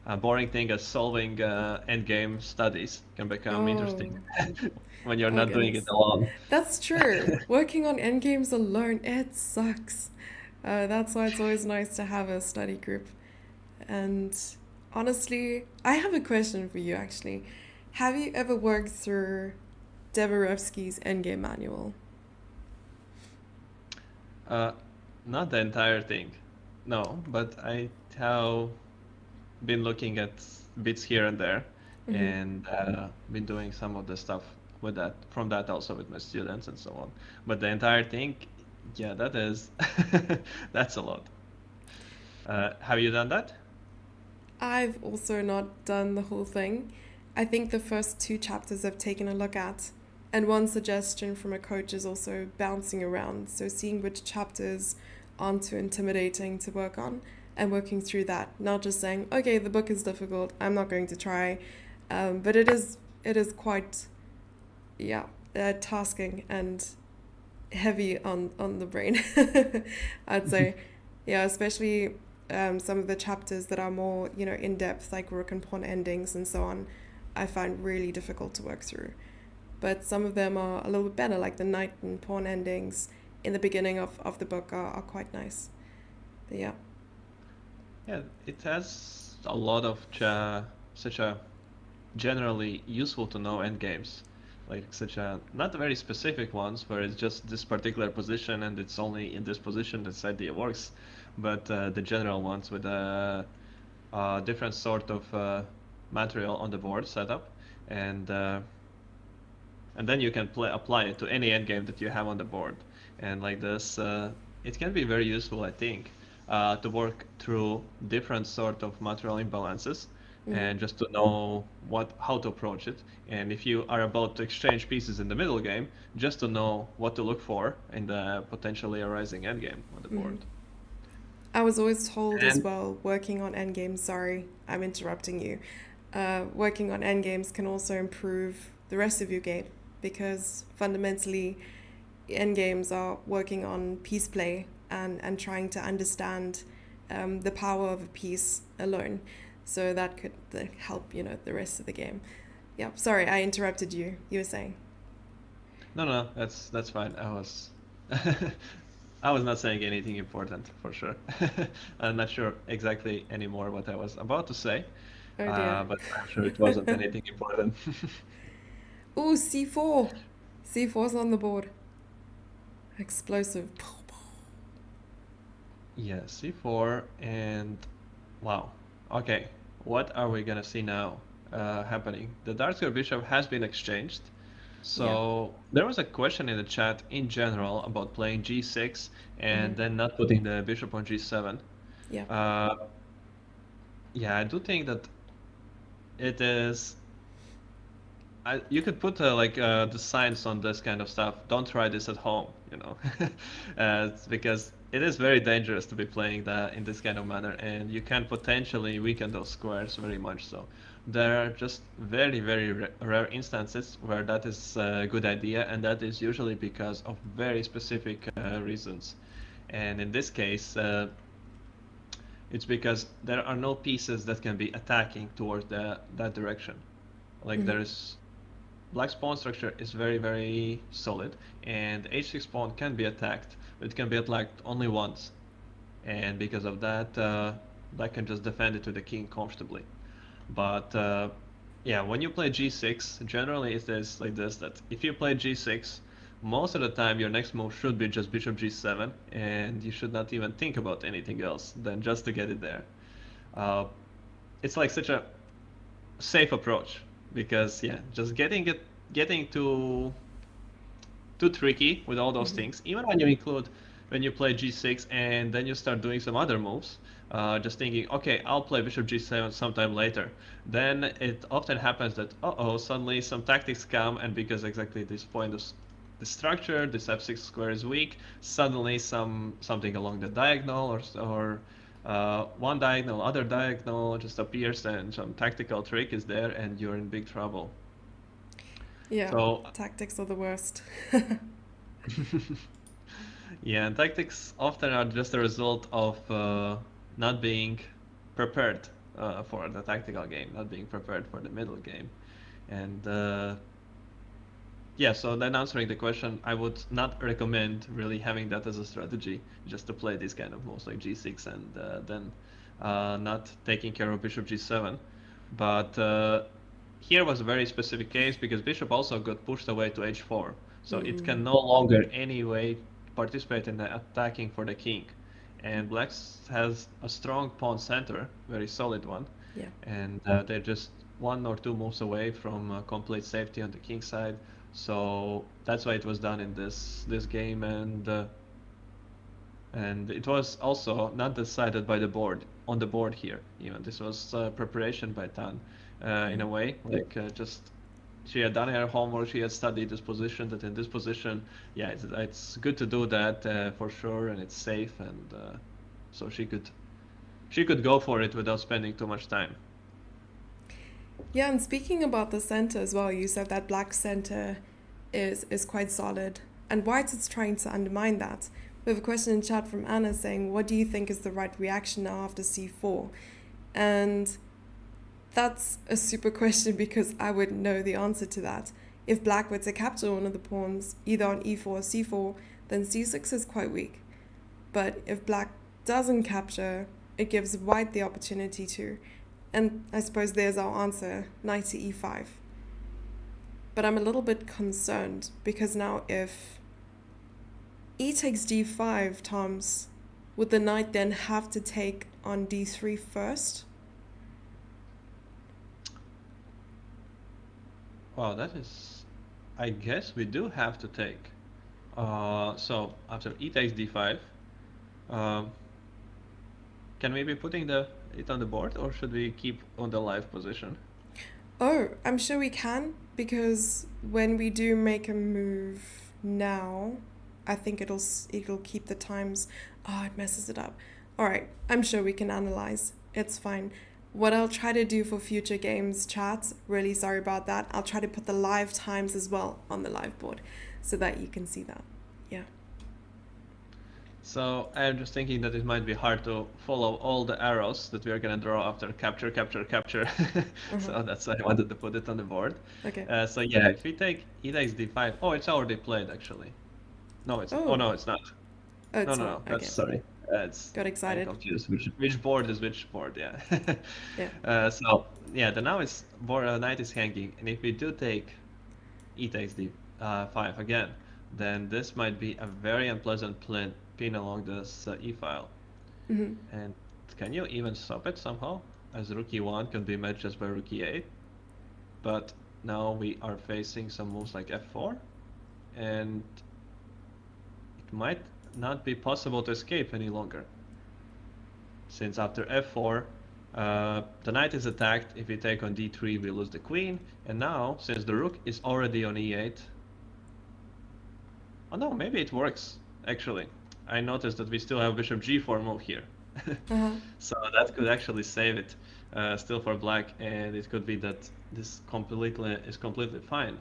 a boring thing as solving endgame studies can become interesting Oh, when you're oh not doing it goodness. alone. That's true. Working on endgames alone, it sucks. That's why it's always nice to have a study group. And honestly, I have a question for you actually. Have you ever worked through Devorevsky's endgame manual? Uh, Not the entire thing, no, but I have been looking at bits here and there, Hmm. and been doing some of the stuff with that, from that also with my students and so on. But the entire thing, yeah, that is that's a lot. Have you done that? I've also not done the whole thing. I think the first two chapters I've taken a look at, and one suggestion from a coach is also bouncing around. So seeing which chapters aren't too intimidating to work on and working through that, not just saying, okay, the book is difficult, I'm not going to try. But it is quite, yeah, tasking and heavy on the brain. I'd say, yeah, especially some of the chapters that are more in depth, like rook and pawn endings and so on. I find really difficult to work through. But some of them are a little bit better, like the knight and pawn endings in the beginning of the book are quite nice. But yeah. Yeah, it has a lot of such a generally useful to know endgames, like such a not very specific ones where it's just this particular position and it's only in this position this idea works, but the general ones with a different sort of material on the board setup, and then you can apply it to any endgame that you have on the board, and like this, it can be very useful, I think, to work through different sort of material imbalances Hmm. and just to know how to approach it. And if you are about to exchange pieces in the middle game, just to know what to look for in the potentially arising endgame on the Hmm. board. I was always told as And well, working on endgames, sorry, I'm interrupting you. Working on endgames can also improve the rest of your game because fundamentally endgames are working on piece play and trying to understand the power of a piece alone. So that could help, the rest of the game. Yeah, sorry, I interrupted you. You were saying. No, no, that's fine. I was not saying anything important for sure. I'm not sure exactly anymore what I was about to say, Oh dear. but I'm sure it wasn't anything important. Ooh, C4. C4's on the board. Explosive. Yeah, C4 and wow. Okay, what are we gonna see now happening? The dark square bishop has been exchanged. Yeah. So there was a question in the chat in general about playing g6 and then not putting the bishop on g7. Yeah. Uh, yeah, I do think that it is. You could put the signs on this kind of stuff. Don't try this at home, it's because it is very dangerous to be playing that in this kind of manner, and you can potentially weaken those squares very much. So there are just very, very rare instances where that is a good idea, and that is usually because of very specific reasons. And in this case, it's because there are no pieces that can be attacking towards that direction. Like there's Black's pawn structure is very, very solid, and h6 pawn can be attacked, but it can be attacked only once. And because of that, Black can just defend it to the king comfortably. But yeah, when you play g6, generally it is like this, that if you play g6, most of the time your next move should be just bishop g7, and you should not even think about anything else than just to get it there. It's like such a safe approach, because yeah, just getting too tricky with all those things. Even when you play g6 and then you start doing some other moves, just thinking, okay, I'll play bishop g7 sometime later. Then it often happens that suddenly some tactics come, and because exactly this point of the structure, this f6 square is weak, suddenly something along the diagonal or one diagonal, other diagonal just appears, and some tactical trick is there, and you're in big trouble. Yeah. So Tactics are the worst. yeah, and tactics often are just a result of not being prepared for the tactical game, not being prepared for the middle game, and yeah. So then, answering the question, I would not recommend really having that as a strategy, just to play these kind of moves like g6 and then not taking care of bishop g7. But here was a very specific case because bishop also got pushed away to h4, so it can no longer anyway participate in the attacking for the king. And Black has a strong pawn center, very solid one, Yeah. and they're just one or two moves away from complete safety on the king side. So that's why it was done in this game, and it was also not decided by the board on the board here. This was preparation by Tan in a way, like just she had done her homework, she had studied this position, that in this position, yeah, it's good to do that for sure, and it's safe, and so she could go for it without spending too much time. Yeah, and speaking about the center as well, you said that Black's center is quite solid, and White is trying to undermine that. We have a question in chat from Anna saying, what do you think is the right reaction now after c4? And that's a super question, because I would know the answer to that. If Black were to capture one of the pawns, either on e4 or c4, then c6 is quite weak. But if Black doesn't capture, it gives White the opportunity to. And I suppose there's our answer, knight to e5. But I'm a little bit concerned, because now if e takes d5, Toms, would the knight then have to take on d3 first? Wow, that is, I guess we do have to take. So after e takes d5, can we be putting it on the board, or should we keep on the live position? Oh, I'm sure we can, because when we do make a move now, I think it'll keep the times. Oh, it messes it up. All right, I'm sure we can analyze. It's fine. What I'll try to do for future games, chat, really sorry about that, I'll try to put the live times as well on the live board so that you can see that. Yeah. So I'm just thinking that it might be hard to follow all the arrows that we are gonna draw after capture, capture, capture. Uh-huh. So that's why I wanted to put it on the board. Okay. So yeah, if we take e takes d5, oh, it's already played actually. No, it's oh Oh, no, it's not. oh, No, it's no, not. no. That's Okay. sorry. It's Got I'm excited. confused. Which board is which board? Yeah. Yeah. So yeah, the now it's board knight is hanging, and if we do take e takes d5 again, then this might be a very unpleasant pin along this e file. Mm-hmm. And can you even stop it somehow? As rook e1 can be met just by rook e8, but now we are facing some moves like f4, and it might not be possible to escape any longer. Since after f4, the knight is attacked. If we take on d3, we lose the queen. And now, since the rook is already on e8, oh no, maybe it works, actually. I noticed that we still have bishop g4 move here. Uh-huh. So that could actually save it still for black, and it could be that this is completely fine.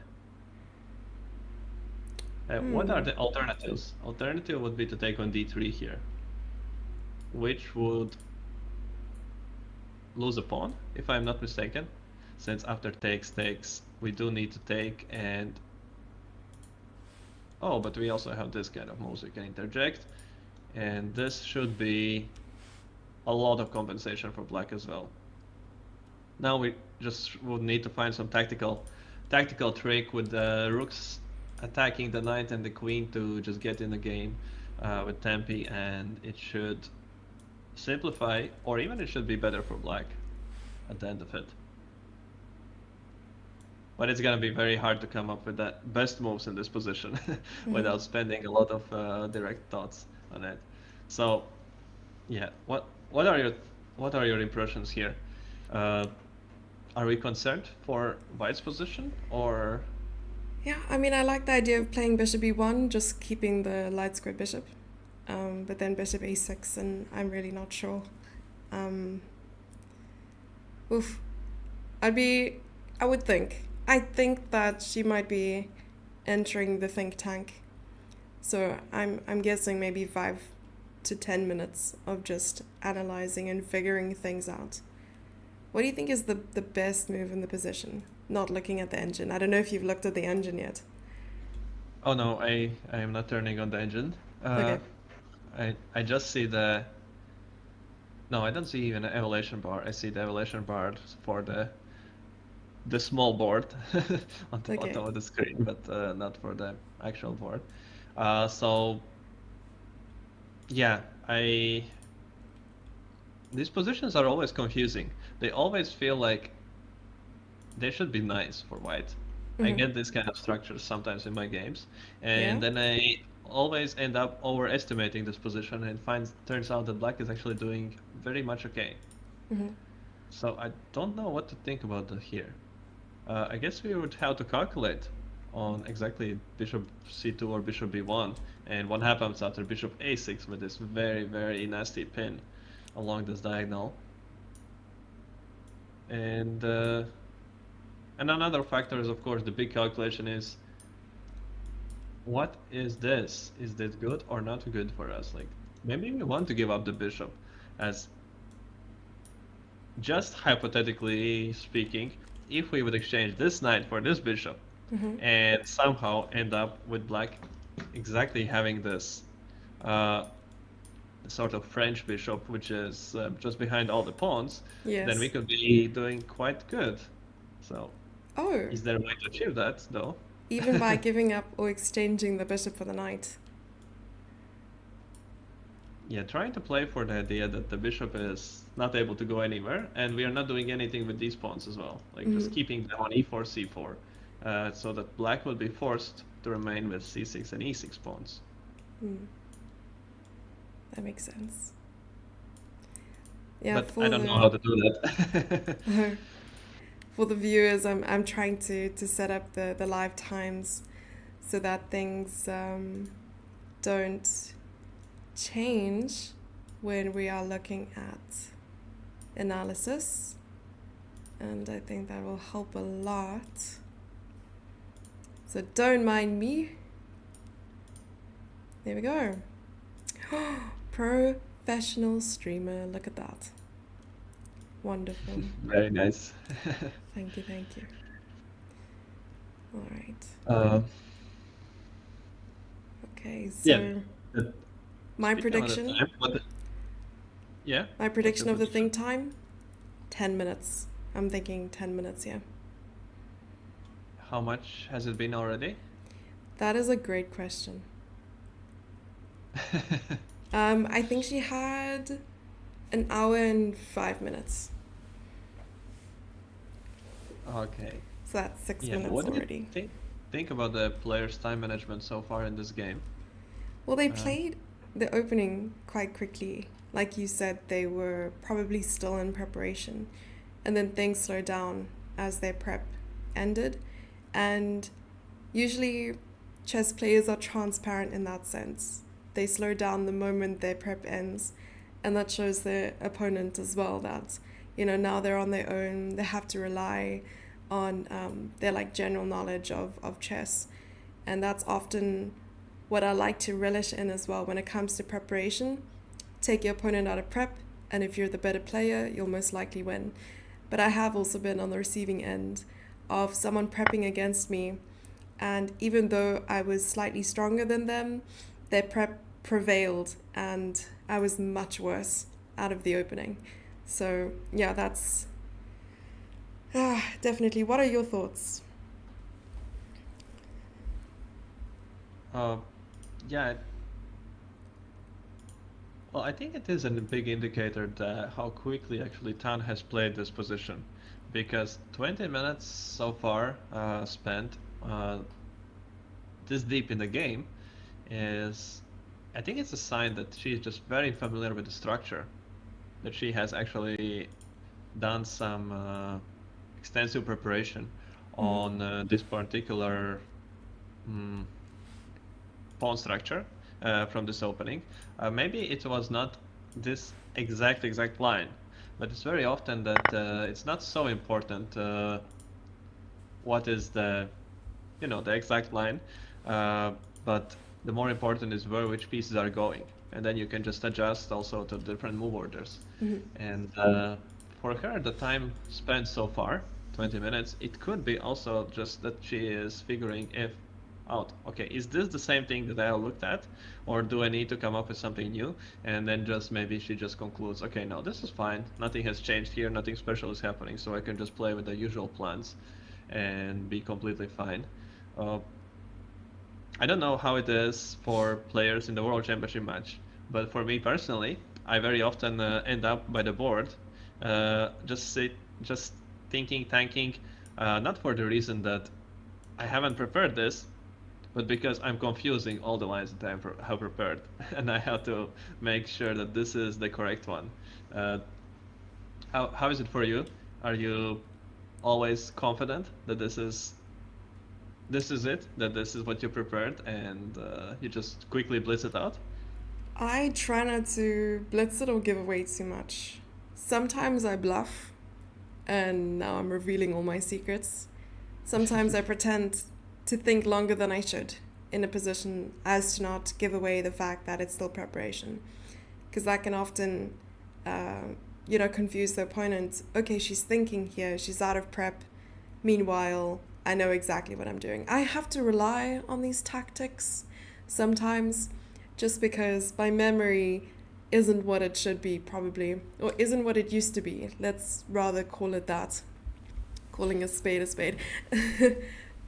What are the alternatives? Alternative would be to take on d3 here, which would lose a pawn, if I'm not mistaken, since after takes, we do need to take, and oh, but we also have this kind of moves we can interject, and this should be a lot of compensation for black as well. Now we just would need to find some tactical trick with the rooks attacking the knight and the queen to just get in the game with tempi, and it should simplify, or even it should be better for black at the end of it. But it's gonna be very hard to come up with the best moves in this position without spending a lot of direct thoughts on it. So, yeah, what are your impressions here? Are we concerned for White's position, or? Yeah, I mean, I like the idea of playing bishop e1, just keeping the light square bishop. But then bishop a6, and I'm really not sure. Oof. I think that she might be entering the think tank. So I'm guessing maybe 5 to 10 minutes of just analyzing and figuring things out. What do you think is the best move in the position? Not looking at the engine. I don't know if you've looked at the engine yet. Oh no, I am not turning on the engine. Okay. I just see the. No, I don't see even an evaluation bar. I see the evaluation bar for the small board on the Okay. bottom of the screen, but not for the actual board. So yeah, these positions are always confusing. They always feel like they should be nice for white. I get this kind of structures sometimes in my games, and Yeah? then I always end up overestimating this position, and turns out that black is actually doing very much okay. Mm-hmm. So I don't know what to think about that here. I guess we would have to calculate on exactly bishop c2 or bishop b1, and what happens after bishop a6 with this very, very nasty pin along this diagonal. And another factor is, of course, the big calculation is, what is this? Is this good or not good for us? Like, maybe we want to give up the bishop, as just hypothetically speaking, if we would exchange this knight for this bishop and somehow end up with black exactly having this sort of French bishop, which is just behind all the pawns, then we Yes. could be doing quite good. So, Oh, is there a way to achieve that, though? even by giving up or exchanging the bishop for the knight. Yeah, trying to play for the idea that the bishop is not able to go anywhere, and we are not doing anything with these pawns as well. Like, just keeping them on e4, c4, so that black will be forced to remain with c6 and e6 pawns. That makes sense. Yeah, But I don't know how to do that. for the viewers, I'm trying to set up the live times so that things don't change when we are looking at analysis, and I think that will help a lot. So don't mind me. There we go. Professional streamer. Look at that. Wonderful. Very nice. Thank you, thank you. All right. Uh, Okay, yeah. so but my Speaking of the prediction, time, yeah, my what's your prediction of the prediction? think time, 10 minutes. I'm thinking 10 minutes, yeah. How much has it been already? That is a great question. I think she had an hour and 5 minutes. Okay. So that's six Yeah. minutes What do you already. think about the players' time management so far in this game? Well, they Uh, played the opening quite quickly. Like you said, they were probably still in preparation. And then things slowed down as their prep ended. And usually, chess players are transparent in that sense. They slow down the moment their prep ends. And that shows their opponent as well that, now they're on their own. They have to rely on their like general knowledge of chess. And that's often what I like to relish in as well when it comes to preparation. Take your opponent out of prep, and if you're the better player, you'll most likely win. But I have also been on the receiving end of someone prepping against me, and even though I was slightly stronger than them, their prep prevailed, and I was much worse out of the opening. So, yeah, that's definitely. What are your thoughts? uh, yeah. Well, I think it is a big indicator that how quickly actually Tan has played this position, because 20 minutes so far spent this deep in the game is, I think it's a sign that she's just very familiar with the structure, that she has actually done some extensive preparation Mm-hmm. on this particular mm, pawn structure from this opening. Maybe it was not this exact line, but it's very often that it's not so important what is the exact line, uh, but the more important is where which pieces are going, and then you can just adjust also to different move orders. Mm-hmm. And for her, the time spent so far, 20 minutes, it could be also just that she is figuring if out, okay, is this the same thing that I looked at, or do I need to come up with something new? And then just maybe she just concludes, okay, no, this is fine. Nothing has changed here. Nothing special is happening, so I can just play with the usual plans and be completely fine. Uh, I don't know how it is for players in the World Championship match, but for me personally, I very often end up by the board, just thinking, tanking, not for the reason that I haven't prepared this, but because I'm confusing all the lines that have prepared, and I have to make sure that this is the correct one. Uh, how is it for you? Are you always confident that this is it, that this is what you prepared, and you just quickly blitz it out? I try not to blitz it or give away too much. Sometimes I bluff, and now I'm revealing all my secrets. Sometimes I pretend to think longer than I should in a position as to not give away the fact that it's still preparation. Because that can often, confuse the opponent. Okay, she's thinking here, she's out of prep. Meanwhile, I know exactly what I'm doing. I have to rely on these tactics sometimes just because my memory isn't what it should be, probably, or isn't what it used to be. Let's rather call it that, calling a spade a spade.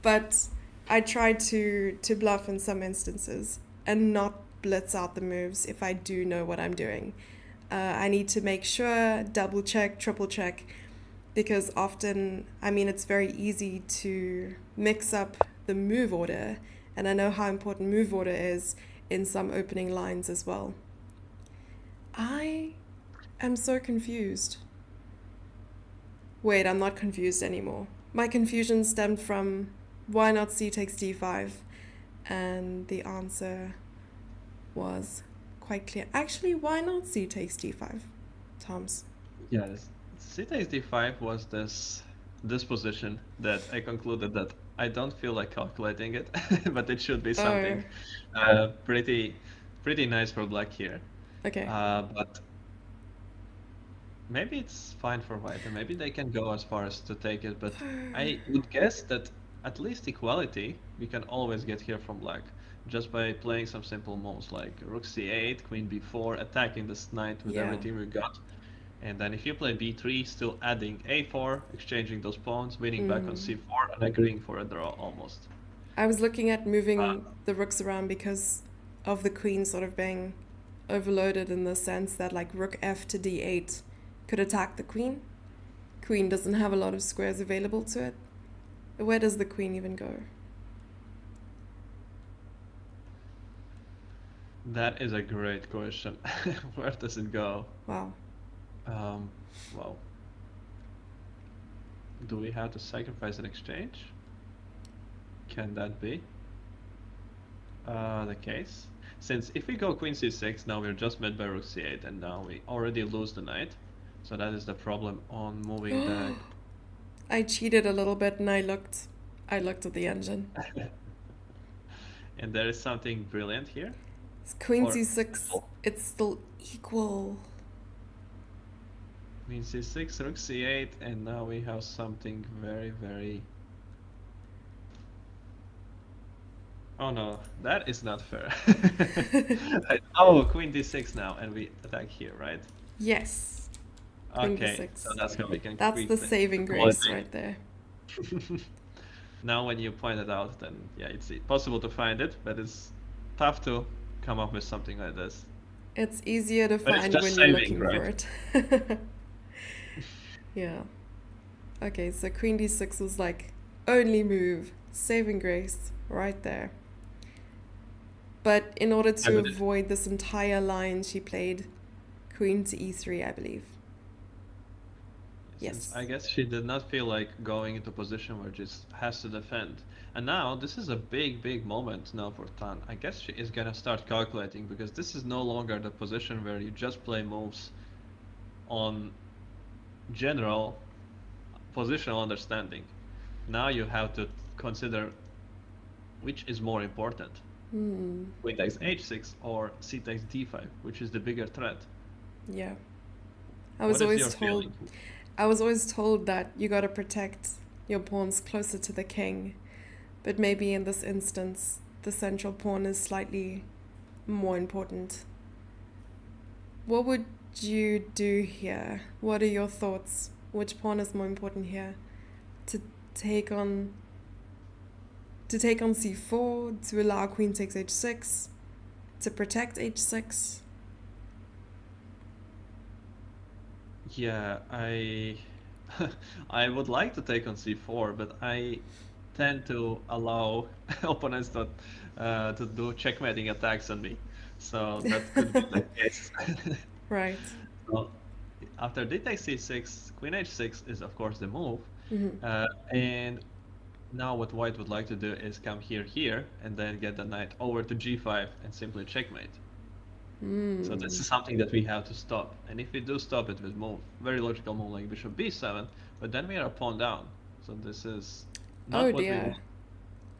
But I try to bluff in some instances and not blitz out the moves if I do know what I'm doing. I need to make sure, double check, triple check, because often, it's very easy to mix up the move order, and I know how important move order is in some opening lines as well. I am so confused. Wait, I'm not confused anymore. My confusion stemmed from why not c takes d5, and the answer was quite clear. Actually, why not c takes d5, Tom's? Yes. C takes d5 was this position that I concluded that I don't feel like calculating it, but it should be Oh, something pretty. pretty nice for black here. Okay. But maybe it's fine for white, and maybe they can go as far as to take it. But I would guess that at least equality we can always get here from black, just by playing some simple moves like rook c8, queen b4, attacking this knight with Yeah. everything we got. And then if you play b3, still adding a4, exchanging those pawns, winning back on c4, and agreeing for a draw almost. I was looking at Uh, moving the rooks around because of the queen sort of being overloaded in the sense that like rook f to d8 could attack the queen. Queen doesn't have a lot of squares available to it. Where does the queen even go? that is a great question. Where does it go? Wow. Um, well, do we have to sacrifice an exchange? Can that be the case? Since if we go queen c6, now we're just met by rook c8, and now we already lose the knight. So that is the problem on moving the. I cheated a little bit and I looked at the engine. And there is something brilliant here. It's queen Or c6. It's still equal. queen c6, rook c8, and now we have something very, very. Oh no, that is not fair. Oh, queen d6 now, and we attack here, right? Yes. Queen Okay, d6. so that's how we can That's tweak the saving grace quality. right there. Now, when you point it out, then yeah, it's possible to find it, but it's tough to come up with something like this. It's easier to But it's find just when you're saving, looking right? for it. Yeah. Okay, so queen d6 was like only move, saving grace right there. But in order Yeah, to but avoid this entire line, she played queen to e3, I believe. since Yes. I guess she did not feel like going into position where just has to defend. And now this is a big, big moment now for Tan. I guess she is gonna start calculating because this is no longer the position where you just play moves on general positional understanding. Now you have to consider which is more important. Queen takes h6 or c takes d5, which is the bigger threat. Yeah. I What was is always your told feeling? I was always told that you got to protect your pawns closer to the king, but maybe in this instance, the central pawn is slightly more important. What would you do here? What are your thoughts? Which pawn is more important here? To take on c4, to allow queen takes h6, to protect h6? Yeah, I would like to take on c4, but I tend to allow opponents to do checkmating attacks on me. So that could be the case. Right. So after d takes c6, queen h6 is of course the move. Mm-hmm. And now what white would like to do is come here, and then get the knight over to g5 and simply checkmate. So this is something that we have to stop. And if we do stop it with move, very logical move like bishop b7, but then we are a pawn down. So this is not Oh what we dear. want.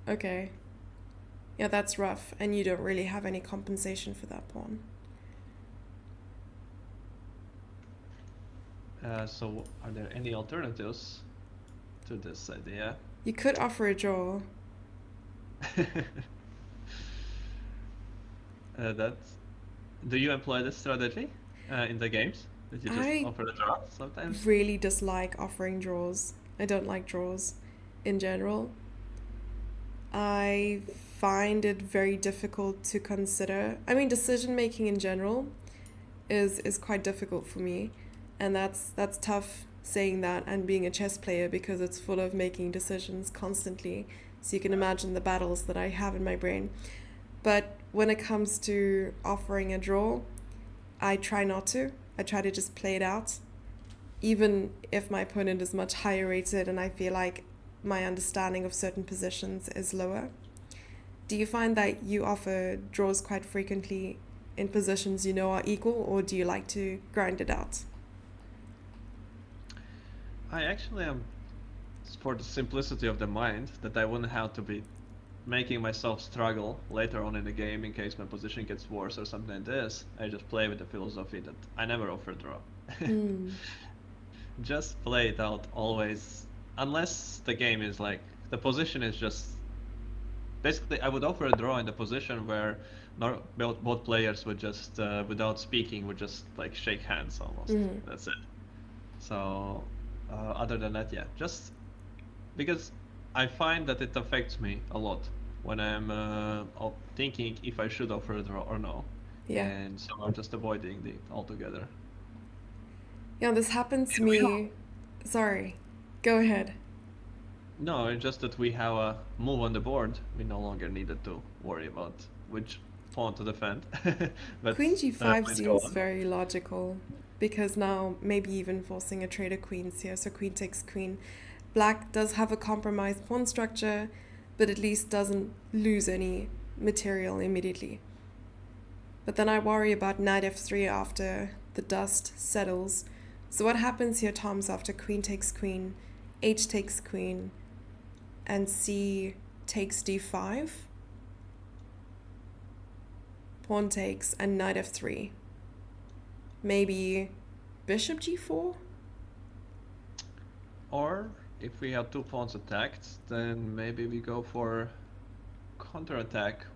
Okay. Yeah, that's rough, and you don't really have any compensation for that pawn. So are there any alternatives to this idea? You could offer a draw. That's. Do you employ this strategy in the games? That you just I offer a draw sometimes? really dislike offering draws. I don't like draws in general. I find it very difficult to consider. I mean, decision making in general is quite difficult for me, and that's tough saying that and being a chess player because it's full of making decisions constantly. So you can imagine the battles that I have in my brain. But when it comes to offering a draw, I try not to. I try to just play it out, even if my opponent is much higher rated and I feel like my understanding of certain positions is lower. Do you find that you offer draws quite frequently in positions you know are equal, or do you like to grind it out? I actually am for the simplicity of the mind that I wouldn't have to be making myself struggle later on in the game in case my position gets worse or something like this, I just play with the philosophy that I never offer draw. Mm. Just play it out always, unless the game is like the position is just basically I would offer a draw in the position where both players would just without speaking would just like shake hands almost. Mm. That's it. So other than that, yeah, just because I find that it affects me a lot when I'm thinking if I should offer a draw or no, Yeah. and so I'm just avoiding it altogether. Yeah, this happens to And we have me. Sorry. Go ahead. no, it's just that we have a move on the board. We no longer needed to worry about which pawn to defend. But Queen g5 please go seems on. very logical because now maybe even forcing a trade of queens here. So queen takes queen. Black does have a compromised pawn structure, but at least doesn't lose any material immediately. But then I worry about knight f3 after the dust settles. So what happens here, Tom's, after queen takes queen, h takes queen, and c takes d5? Pawn takes and knight f3. Maybe bishop g4? Or if we have two pawns attacked, then maybe we go for counterattack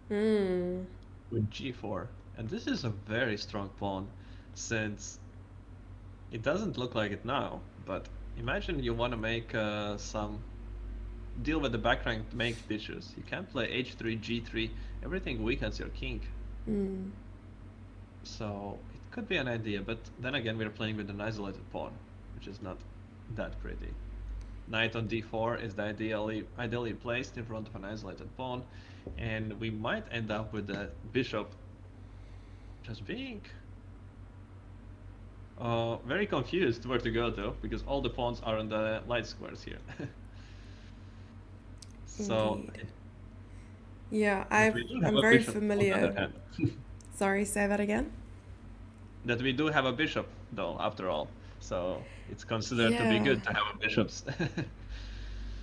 Hmm. with g4. And this is a very strong pawn, since it doesn't look like it now, but imagine you want to make some deal with the back rank, make dishes. You can't play h3, g3, everything weakens your king. Hmm. So it could be an idea, but then again we're playing with an isolated pawn, which is not that pretty. Knight on d4 is the ideally placed in front of an isolated pawn, and we might end up with the bishop just being very confused where to go though, because all the pawns are on the light squares here. So, Indeed. Yeah, but we do have I'm a very bishop on the other familiar. hand. Sorry, say that again? That we do have a bishop though, after all. So it's considered to be Yeah. good to have a bishops.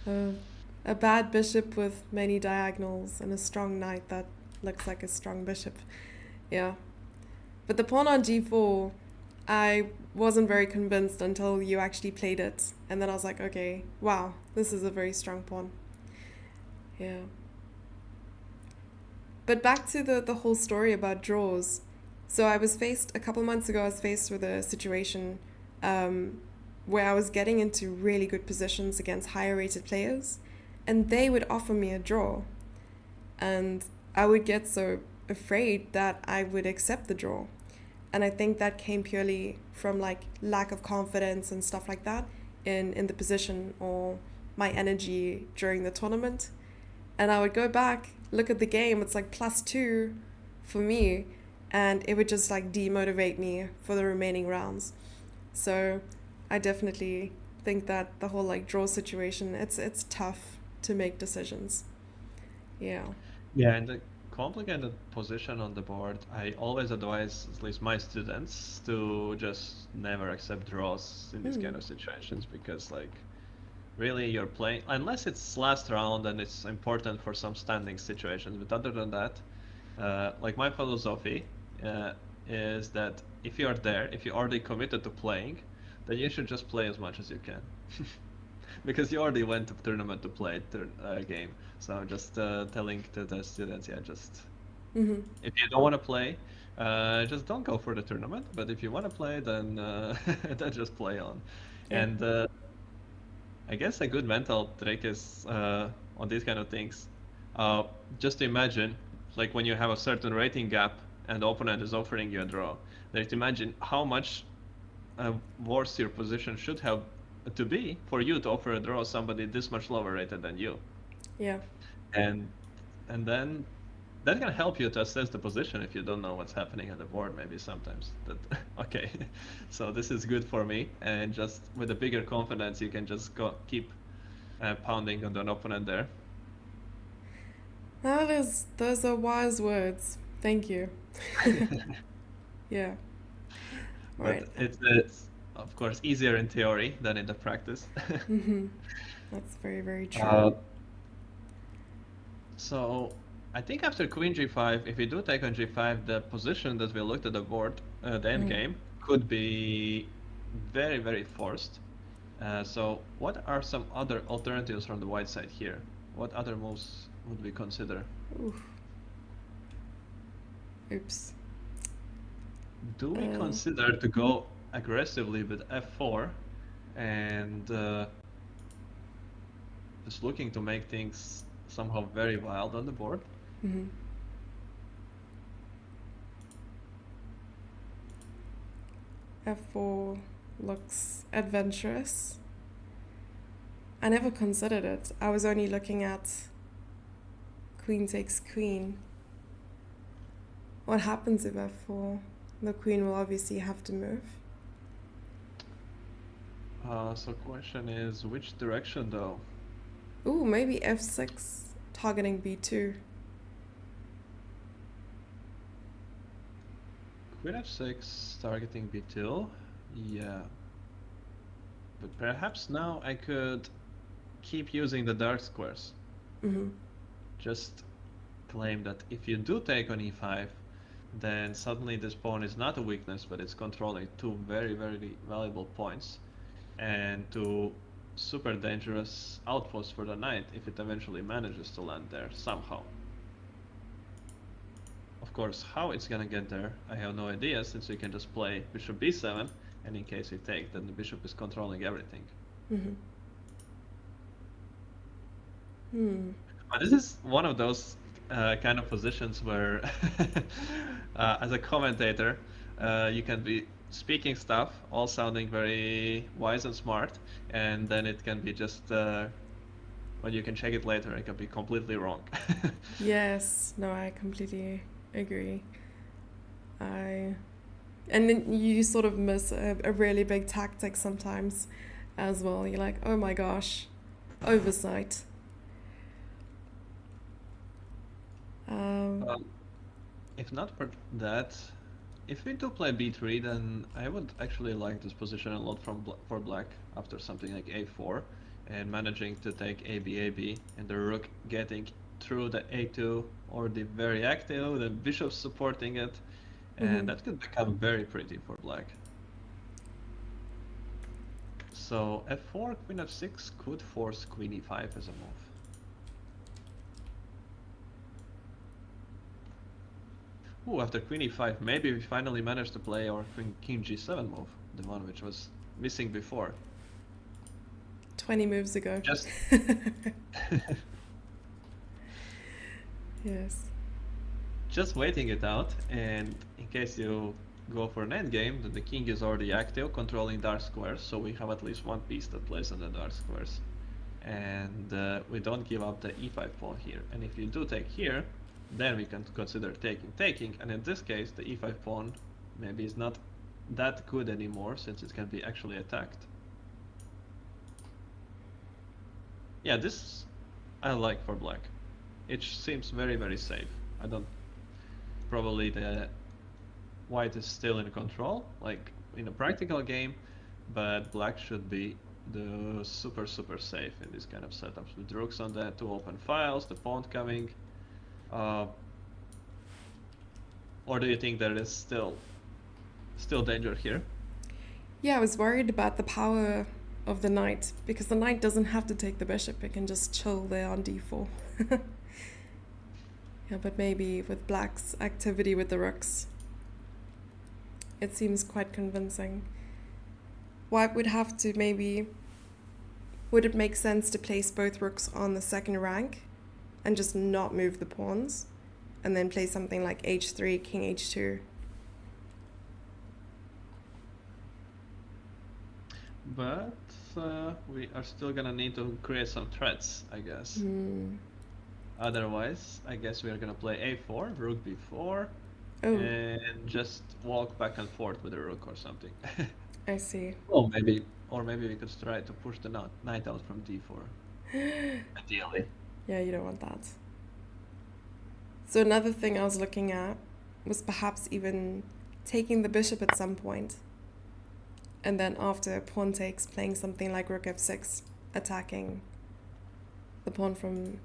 Uh, a bad bishop with many diagonals and a strong knight that looks like a strong bishop. Yeah. But the pawn on g4, I wasn't very convinced until you actually played it. And then I was like, okay, wow, this is a very strong pawn. Yeah. But back to the whole story about draws. So a couple months ago, I was faced with a situation where I was getting into really good positions against higher rated players, and they would offer me a draw. And I would get so afraid that I would accept the draw. And I think that came purely from like lack of confidence and stuff like that in the position or my energy during the tournament. And I would go back, look at the game, it's like +2 for me, and it would just like demotivate me for the remaining rounds. So I definitely think that the whole like draw situation, it's tough to make decisions. Yeah. Yeah, in the complicated position on the board, I always advise at least my students to just never accept draws in these kind Mm. of situations, because like really you're playing unless it's last round and it's important for some standing situations, but other than that, like my philosophy is that if you're there, if you're already committed to playing, then you should just play as much as you can. Because you already went to tournament to play a game. So I'm just telling to the students, yeah, just Hmm. if you don't want to play, just don't go for the tournament. But if you want to play, then then just play on. Yeah. And I guess a good mental trick is on these kind of things. Just to imagine, like when you have a certain rating gap and the opponent is offering you a draw, then imagine how much worse your position should have to be for you to offer a draw somebody this much lower rated than you. Yeah. And and then that can help you to assess the position if you don't know what's happening on the board maybe sometimes. That okay, so this is good for me, and just with a bigger confidence you can just keep pounding on an opponent there. Those are wise words. Thank you. Yeah. All right. But it's of course easier in theory than in the practice. Mm-hmm. That's very, very true. Uh, So I think after queen g5, if we do take on g5, the position that we looked at the board, the end game, could be very, very forced. So what are some other alternatives from the white side here? What other moves would we consider? Oof. Oops. Do we consider to go aggressively with f4 and just looking to make things somehow very wild on the board? F4 looks adventurous. I never considered it. I was only looking at queen takes queen. What happens if f4? The queen will obviously have to move. So question is, which direction though? Ooh, maybe f6, targeting b2. Queen f6, targeting b2. Yeah. But perhaps now I could keep using the dark squares. Just claim that if you do take on e5, then suddenly this pawn is not a weakness, but it's controlling two very, very valuable points and two super dangerous outposts for the knight if it eventually manages to land there somehow. Of course, how it's gonna get there, I have no idea, since we can just play bishop b7, and in case we take, then the bishop is controlling everything. But this is one of those kind of positions where, as a commentator, you can be speaking stuff, all sounding very wise and smart, and then it can be just, when you can check it later, it can be completely wrong. Yes, no, I completely agree. And then you sort of miss a really big tactic sometimes as well. You're like, oh my gosh, oversight. If not for that, if we do play b3, then I would actually like this position a lot for black after something like a4 and managing to take ab and the rook getting through the a2 or the very active, the bishop supporting it, and that could become very pretty for black. So f4, queen f6 could force queen e5 as a move. Ooh, after queen e5, maybe we finally managed to play our king g7 move, the one which was missing before. 20 moves ago. Just Yes. Just waiting it out, and in case you go for an endgame, then the king is already active, controlling dark squares, so we have at least one piece that plays on the dark squares. And we don't give up the e5 pawn here. And if you do take here, then we can consider taking, and in this case, the e5 pawn maybe is not that good anymore, since it can be actually attacked. Yeah, this I like for black. It seems very, very safe. I don't... Probably the white is still in control, like in a practical game, but black should be the super, super safe in this kind of setups, with rooks on the two open files, the pawn coming. Or do you think there is still danger here? Yeah, I was worried about the power of the knight, because the knight doesn't have to take the bishop, it can just chill there on d4. Yeah, but maybe with black's activity with the rooks, it seems quite convincing. White would have to maybe... Would it make sense to place both rooks on the second rank and just not move the pawns, and then play something like h3, king h2? But we are still gonna need to create some threats, I guess. Otherwise, I guess we are gonna play a4, rook b4, and just walk back and forth with the rook or something. I see. Or maybe we could try to push the knight out from d4. Ideally. Yeah, you don't want that. So another thing I was looking at was perhaps even taking the bishop at some point, and then after pawn takes, playing something like rook f6, attacking the pawn from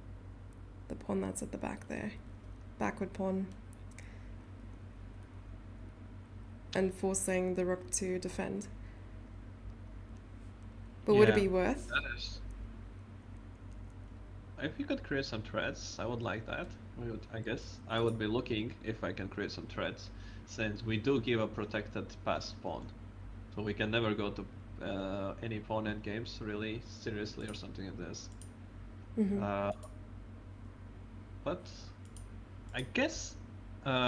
the pawn that's at the back there. Backward pawn. And forcing the rook to defend. But would it Yeah, be worth? that is. If you could create some threads, I would like that. I guess I would be looking if I can create some threads, since we do give a protected pass pawn, so we can never go to any pawn end games really seriously or something like this. Mm-hmm. But I guess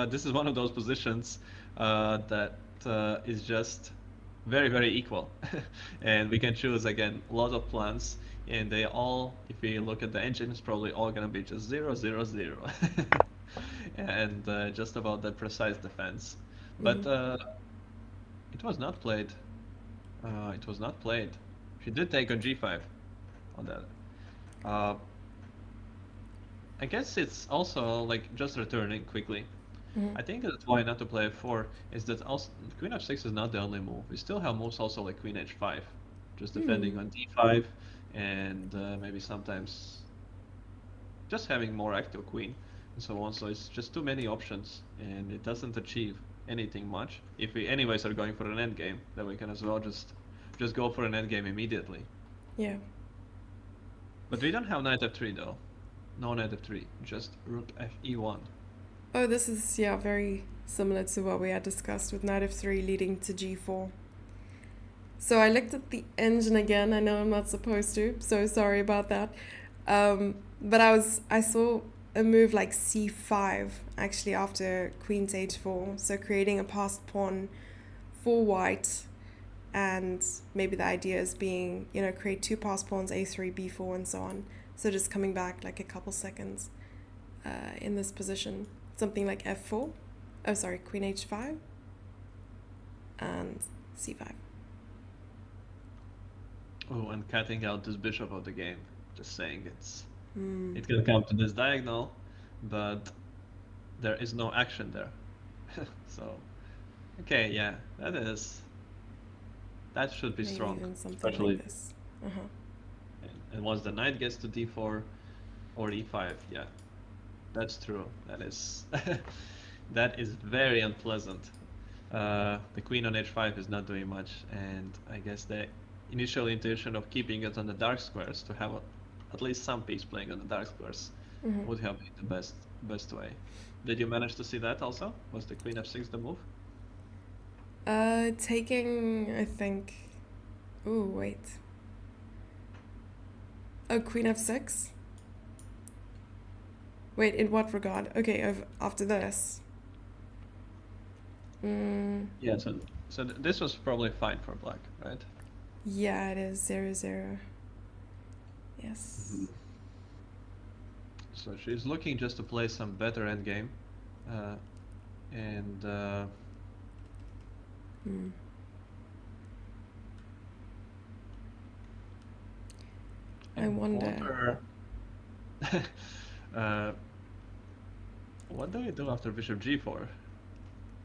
this is one of those positions that is just very, very equal. And we can choose again a lot of plans, and they all, if we look at the engine, it's probably all gonna be just 0, 0, 0. And just about that precise defense. But it was not played. It was not played. She did take on g5 on that. I guess it's also like just returning quickly. Mm-hmm. I think that's why not to play f4 is that also queen f6 is not the only move. We still have moves also like queen h5, just defending on d5 and maybe sometimes just having more active queen and so on. So it's just too many options and it doesn't achieve anything much. If we anyways are going for an endgame, then we can as well just go for an endgame immediately. Yeah. But we don't have knight f3 though. No knight f3, just rook fe1. Oh, this is, yeah, very similar to what we had discussed with knight f3 leading to g4. So I looked at the engine again. I know I'm not supposed to, so sorry about that. But I saw a move like c5 actually after queen to h4, so creating a passed pawn for white, and maybe the idea is being, create two passed pawns, a3, b4, and so on. So just coming back like a couple seconds in this position. Something like f4. Oh, sorry, queen h5 and c5. Oh, and cutting out this bishop of the game. Just saying it can come to this diagonal, but there is no action there. So, okay, yeah, that should be Maybe strong, even something especially. like this. And once the knight gets to d4 or e5, yeah, that's true. That is very unpleasant. The queen on h5 is not doing much, and I guess the initial intention of keeping it on the dark squares to have at least some piece playing on the dark squares would have been the best way. Did you manage to see that also? Was the queen f6 the move? Taking, I think. Ooh, wait. Oh, queen f6? Wait, in what regard? Okay, after this. Yeah, so this was probably fine for black, right? Yeah, it is 0-0. Yes. So she's looking just to play some better endgame, and I wonder. What do we do after bishop g4?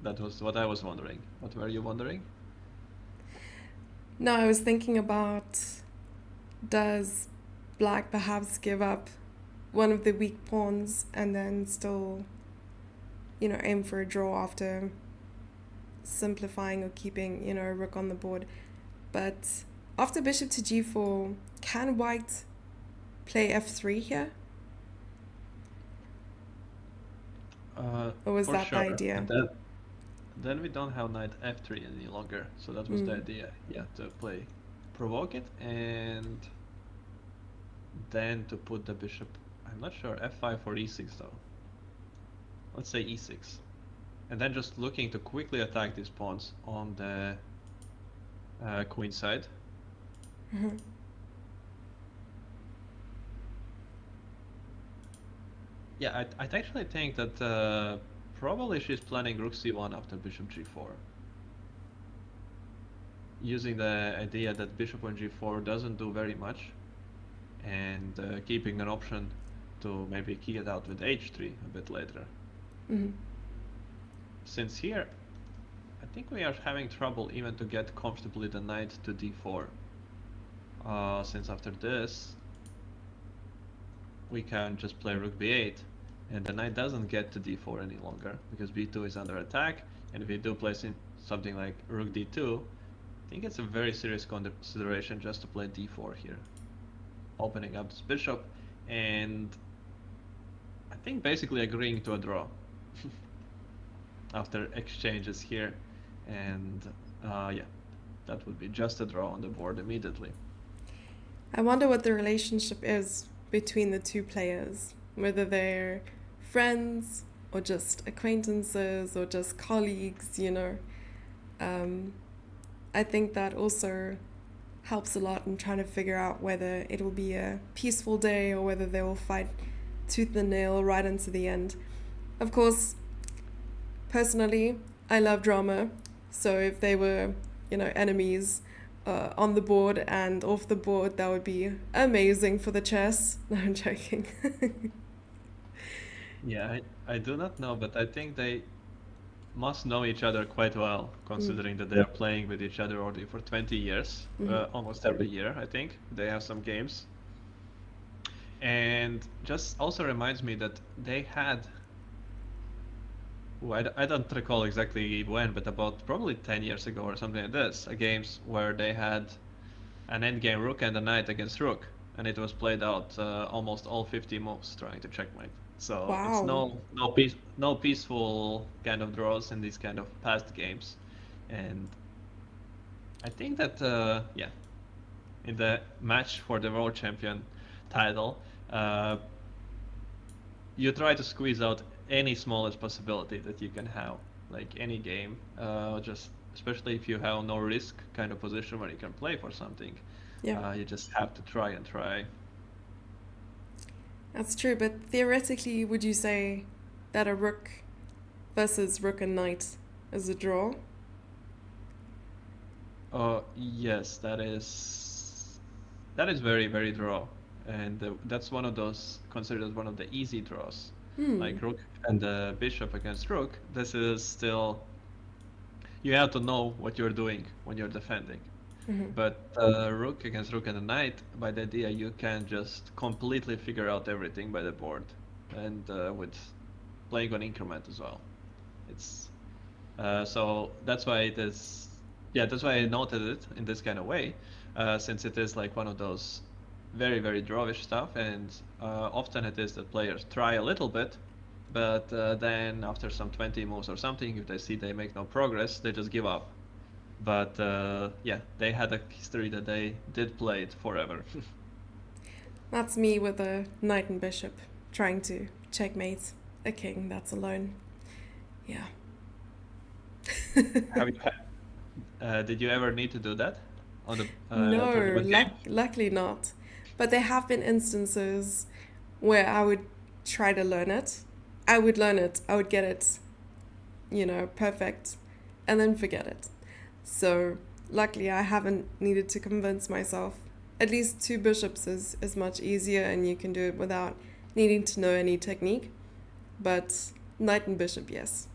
That was what I was wondering. What were you wondering? No, I was thinking about, does black perhaps give up one of the weak pawns and then still, aim for a draw after simplifying or keeping, a rook on the board. But after bishop to g4, can white play f3 here? Or was that the idea? Then we don't have knight f3 any longer. So that was the idea. Yeah, to play, provoke it, and then to put the bishop. I'm not sure, f5 or e6 though. Let's say e6. And then just looking to quickly attack these pawns on the queen side. Yeah, I'd actually think that probably she's planning rook c1 after bishop g4. Using the idea that bishop on g4 doesn't do very much, and keeping an option to maybe key it out with h3 a bit later. Since here, I think we are having trouble even to get comfortably the knight to d4. Since after this, we can just play rook b8, and the knight doesn't get to d4 any longer because b2 is under attack. And if we do play something like rook d2, I think it's a very serious consideration just to play d4 here, opening up this bishop, and I think basically agreeing to a draw after exchanges here, and yeah, that would be just a draw on the board immediately. I wonder what the relationship is between the two players, whether they're friends or just acquaintances or just colleagues, you know. I think that also helps a lot in trying to figure out whether it'll be a peaceful day or whether they will fight tooth and nail right into the end. Of course, personally, I love drama, so if they were, you know, enemies on the board and off the board, that would be amazing for the chess. No, I'm joking. Yeah, I do not know, but I think they must know each other quite well, considering that they are playing with each other already for 20 years, almost every year, I think. They have some games. And just also reminds me that they had, I don't recall exactly when, but about probably 10 years ago or something like this, games where they had an endgame rook and a knight against rook, and it was played out almost all 50 moves trying to checkmate. So it's Wow. no peaceful kind of draws in these kind of past games, and I think that yeah, in the match for the world champion title, you try to squeeze out any smallest possibility that you can have, like any game, just especially if you have no risk kind of position where you can play for something. Yeah, You just have to try and try. that's true. But theoretically, would you say that a rook versus rook and knight is a draw? Yes, that is very, very draw, and that's one of those considered one of the easy draws, like rook and the bishop against rook. This is still, you have to know what you're doing when you're defending. But rook against rook and a knight, by the idea you can just completely figure out everything by the board, and with playing on increment as well. It's so that's why it is. Yeah, that's why I noted it in this kind of way, since it is like one of those very, very drawish stuff, and often it is that players try a little bit, but then after some 20 moves or something, if they see they make no progress, they just give up. But yeah, they had a history that they did play it forever. That's me with a knight and bishop trying to checkmate a king that's alone. Yeah. Have you did you ever need to do that on the No, tournament game? luckily not. But there have been instances where I would try to learn it. I would learn it, I would get it, you know, perfect, and then forget it. So, luckily, I haven't needed to convince myself. At least two bishops is much easier, and you can do it without needing to know any technique. But knight and bishop, yes.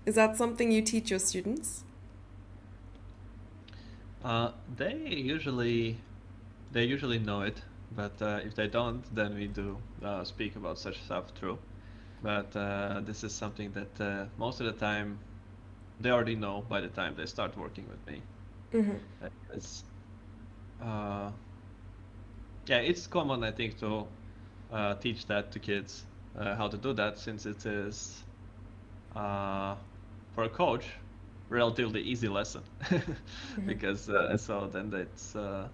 Is that something you teach your students? They usually they usually know it, but if they don't, then we do speak about such stuff too. But this is something that most of the time they already know by the time they start working with me. It's uh, yeah, it's common I think to teach that to kids how to do that, since it is for a coach relatively easy lesson because so then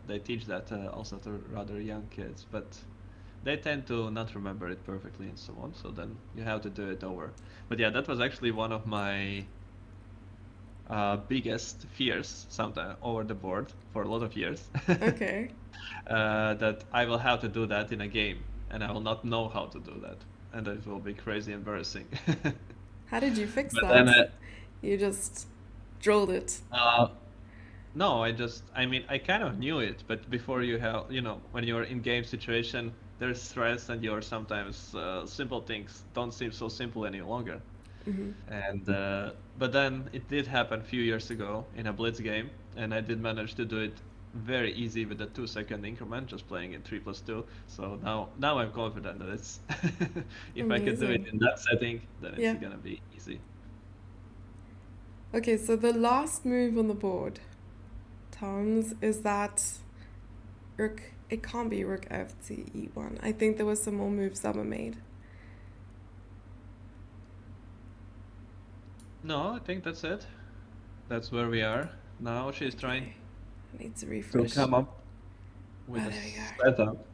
they teach that also to rather young kids, but they tend to not remember it perfectly and so on, so then you have to do it over. But yeah, that was actually one of my biggest fears sometime over the board for a lot of years. Okay. That I will have to do that in a game and I will not know how to do that, and it will be crazy embarrassing. How did you fix But that? then You just drilled it. no, I mean, I kind of knew it, but before you have, when you're in game situation, there's stress and you're sometimes simple things don't seem so simple any longer. And but then it did happen a few years ago in a blitz game, and I did manage to do it very easy with the 2-second increment, just playing in 3+2. So now I'm confident that it's if I could do it Amazing. in that setting, then it's Yeah. gonna be easy. Okay, so the last move on the board, Tom's, is that rook. It can't be rook f to e1. I think there were some more moves that were made. No, I think that's it. That's where we are. Now she's trying Okay. I need to to refresh. come up with Oh, a there we go. setup.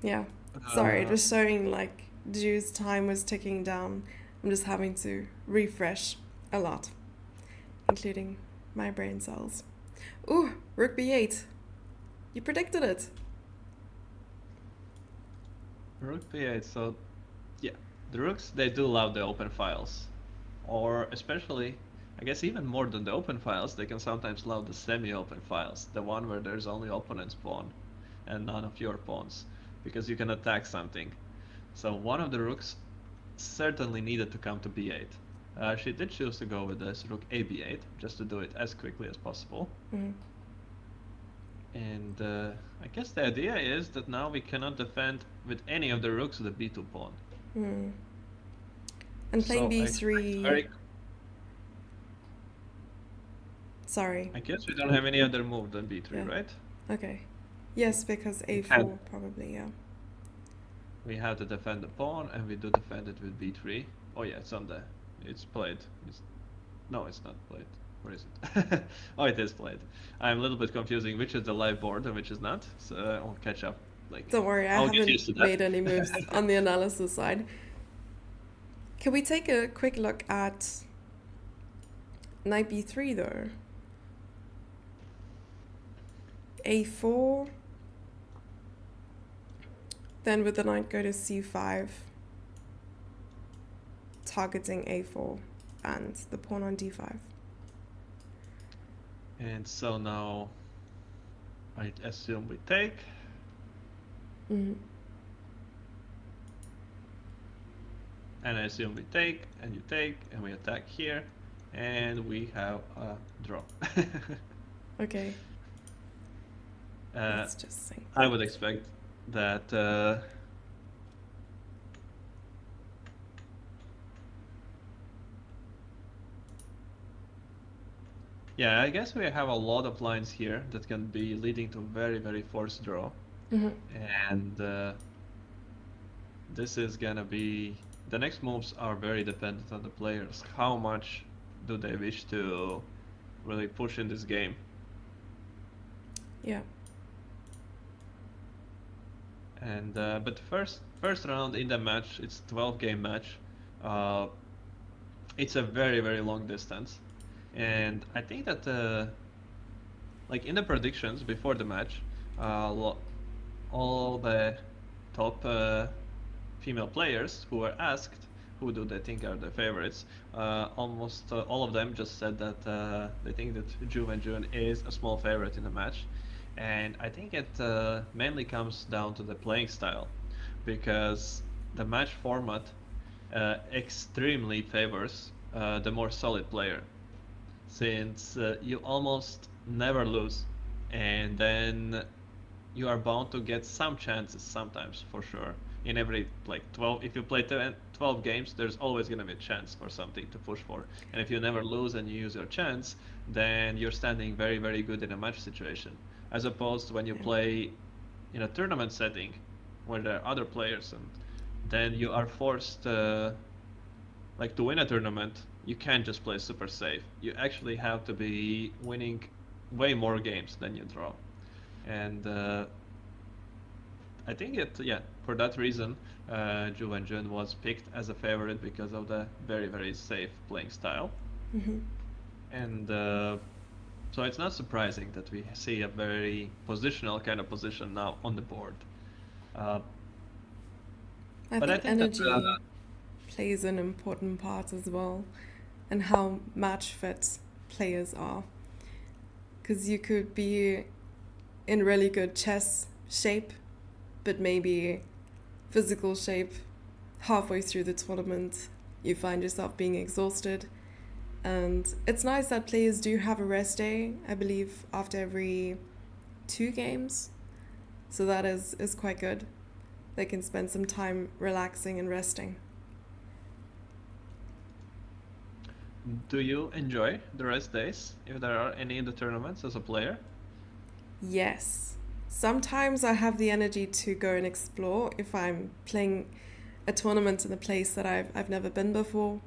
Yeah. Sorry, Uh, just showing like Drew's time was ticking down. I'm just having to refresh a lot, including my brain cells. Ooh, rook b8. You predicted it. Rook b8. So yeah, the rooks, they do love the open files, or especially, I guess even more than the open files, they can sometimes love the semi-open files, the one where there's only opponent's pawn and none of your pawns, because you can attack something. So one of the rooks certainly needed to come to b8. She did choose to go with this rook a b8 just to do it as quickly as possible. Mm. And I guess the idea is that now we cannot defend with any of the rooks the b2 pawn. Mm. And playing So I expect b3. very. Sorry. I guess we don't have any other move than b3, Yeah. right? Okay. Yes, because We a4 can't. probably, yeah. We have to defend the pawn, and we do defend it with b3. Oh yeah, it's on the. It's played. No, it's not played. Where is it? Oh, it is played. I'm a little bit confusing which is the live board and which is not. So I'll catch up. Like, Don't worry, I I'll get used to haven't that. made any moves on the analysis side. Can we take a quick look at knight b3 though? a4. Then with the knight go to c5, targeting a4 and the pawn on d5. And so now I assume we take. Mm-hmm. And I assume we take, and you take, and we attack here, and we have a draw. Okay. Let's just sync. I would expect that yeah, I guess we have a lot of lines here that can be leading to very, very forced draw. Mm-hmm. And this is gonna be, the next moves are very dependent on the players. How much do they wish to really push in this game? Yeah. And but first round in the match, it's 12-game match. It's a very, very long distance, and I think that like in the predictions before the match, all the top female players who were asked who do they think are the favorites, almost all of them just said that they think that Ju and Jun is a small favorite in the match. And I think it mainly comes down to the playing style, because the match format extremely favors the more solid player, since you almost never lose, and then you are bound to get some chances sometimes, for sure. In every, like 12, if you play 12 games, there's always going to be a chance for something to push for. And if you never lose and you use your chance, then you're standing very, very good in a match situation. As opposed to when you play in a tournament setting where there are other players, and then you are forced like to win a tournament, you can't just play super safe. You actually have to be winning way more games than you draw. And I think for that reason, Ju Wenjun was picked as a favorite because of the very, very safe playing style. Mm-hmm. And so it's not surprising that we see a very positional kind of position now on the board. I But I think think energy that plays an important part as well, and how match fit players are. Because you could be in really good chess shape, but maybe physical shape halfway through the tournament, you find yourself being exhausted. And it's nice that players do have a rest day, I believe, after every 2 games. So that is quite good. They can spend some time relaxing and resting. Do you enjoy the rest days, if there are any in the tournaments as a player? Yes. Sometimes I have the energy to go and explore if I'm playing a tournament in a place that I've never been before.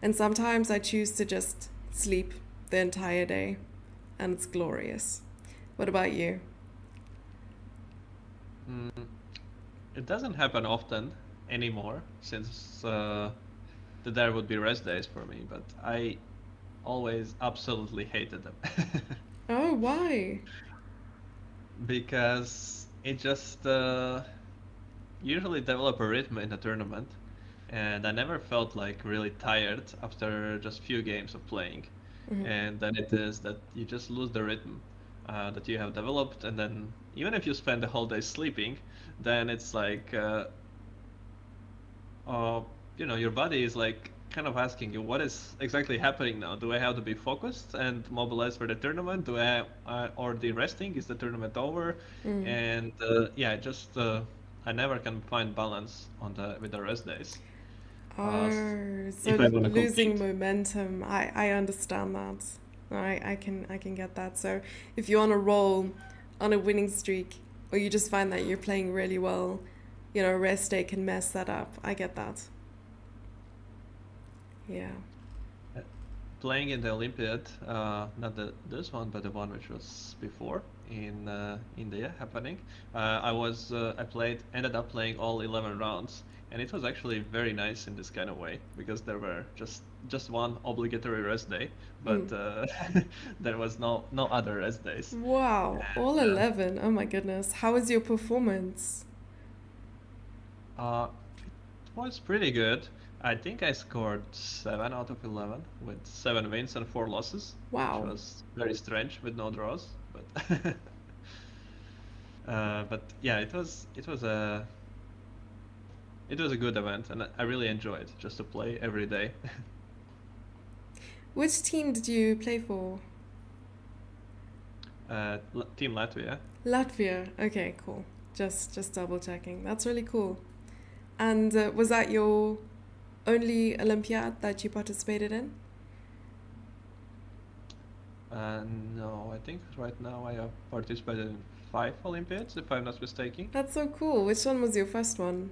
And sometimes I choose to just sleep the entire day, and it's glorious. What about you? Mm, it doesn't happen often anymore since there would be rest days for me, but I always absolutely hated them. Oh, why? Because it just usually develop a rhythm in a tournament, and I never felt like really tired after just few games of playing. Mhm. And then it is that you just lose the rhythm that you have developed, and then even if you spend the whole day sleeping, then it's like uh, your body is like kind of asking you what is exactly happening now. Do I have to be focused and mobilized for the tournament? Do I or the resting? Is the tournament over? Mm. And yeah, just I never can find balance on the with the rest days. Oh, If so I want to losing compete. momentum. I understand that. I can get that. So if you're on a roll, on a winning streak, or you just find that you're playing really well, rest day can mess that up. I get that. Yeah. Uh, Playing in the Olympiad, not this one, but the one which was before in India happening. Ended up playing all 11 rounds, and it was actually very nice in this kind of way because there were just one obligatory rest day, Mm. but there was no other rest days. Wow, all And, 11. Oh my goodness. How was your performance? it was pretty good. I think I scored 7 out of 11 with 7 wins and 4 losses, which Wow. was very strange with no draws. But but yeah, it was a good event, and I really enjoyed just to play every day. Which team did you play for? Team Latvia. Latvia. Okay, cool. Just double checking. That's really cool. And was that your only Olympiad that you participated in? No, I think right now I have participated in 5 Olympiads, if I'm not mistaken. That's so cool. Which one was your first one?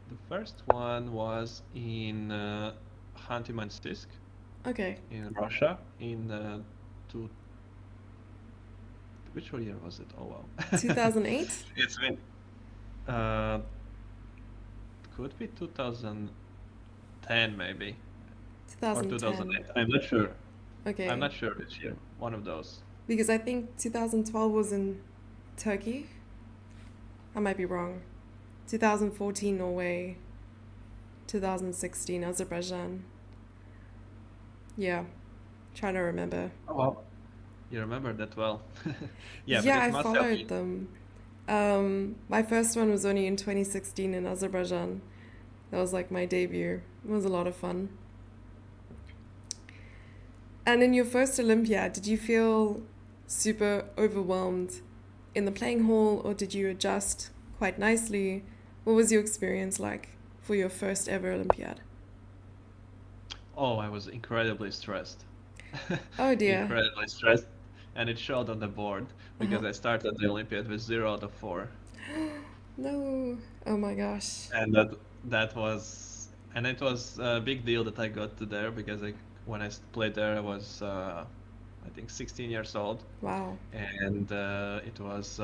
The first one was in Khanty-Mansiysk Okay. in Russia in two, which year was it? Oh wow. 2008? It's been uh could be 2010 maybe or 2010. 2008. I'm not sure. I'm Okay. not sure which year. One of those. Because I think 2012 was in Turkey. I might be wrong. 2014 Norway. 2016 Azerbaijan. Yeah. Trying to remember. Oh wow. You remember that well. Yeah, but Yeah, it I must have followed been. them. My first one was only in 2016 in Azerbaijan. That was like my debut. It was a lot of fun. And in your first Olympiad, did you feel super overwhelmed in the playing hall or did you adjust quite nicely? What was your experience like for your first ever Olympiad? Oh, I was incredibly stressed. Oh dear. Incredibly stressed. And it showed on the board Uh-huh. because I started the Olympiad with 0 out of 4. No. Oh my gosh. And it was a big deal that I got to there because when I played there, I was, I think 16 years old. Wow. And it was,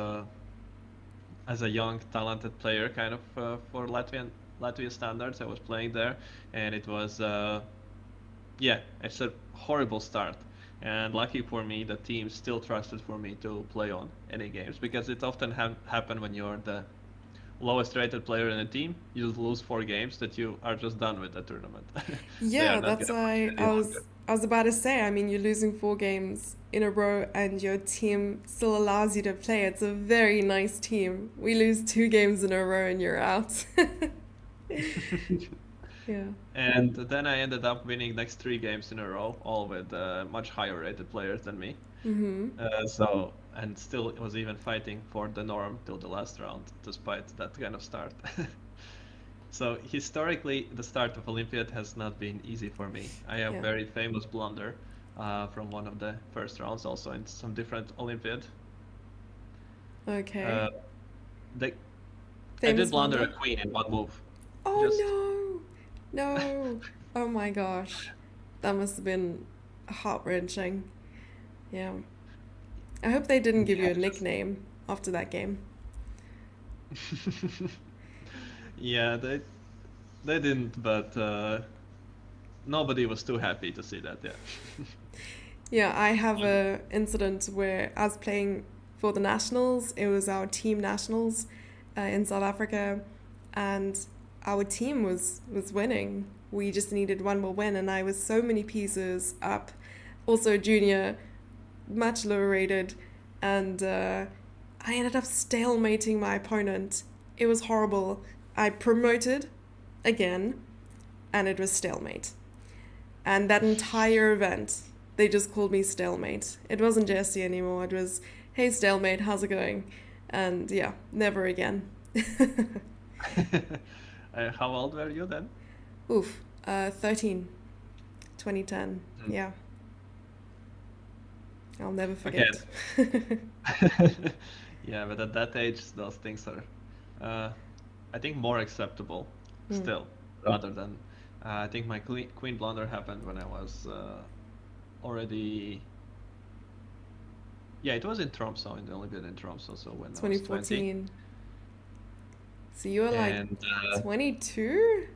as a young, talented player, kind of for Latvia standards, I was playing there. And it was, yeah, it's a horrible start. And lucky for me, the team still trusted for me to play on any games because it often happen when you're the lowest rated player in a team, you lose 4 games that you are just done with the tournament. They are Yeah, not that's gonna push why you any I longer. was I was about to say, I mean, you're losing 4 games in a row and your team still allows you to play. It's a very nice team. We lose 2 games in a row and you're out. Yeah. And then I ended up winning next 3 games in a row, all with much higher rated players than me. Mm-hmm. So and still was even fighting for the norm till the last round, despite that kind of start. So historically, the start of Olympiad has not been easy for me. I have Yeah. very famous blunder from one of the first rounds, also in some different Olympiad. Okay. Uh, the, I did Famous blunder a blunder? queen in one move. Just Oh no! No! Oh my gosh. That must have been heart-wrenching. Yeah. I hope they didn't give you yeah, a nickname after that game. just yeah, they didn't, but nobody was too happy to see that. Yeah. Yeah, I have a incident where I was playing for the nationals. It was our team nationals in South Africa, and our team was winning. We just needed one more win, and I was so many pieces up. Also, junior, much lower rated, and I ended up stalemating my opponent. It was horrible. I promoted again, and it was stalemate. And that entire event, they just called me Stalemate. It wasn't Jesse anymore. It was, hey, Stalemate, how's it going? And yeah, never again. How old were you then? Oof, 13, 2010. Mm. Yeah, I'll never Okay. forget. Yeah, but at that age, those things are, I think, more acceptable Mm. still, rather than. I think my queen blunder happened when I was already. Yeah, it was in Tromsø, in the Olympiad in Tromsø, so when I was 20. 2014. So you were like And 22?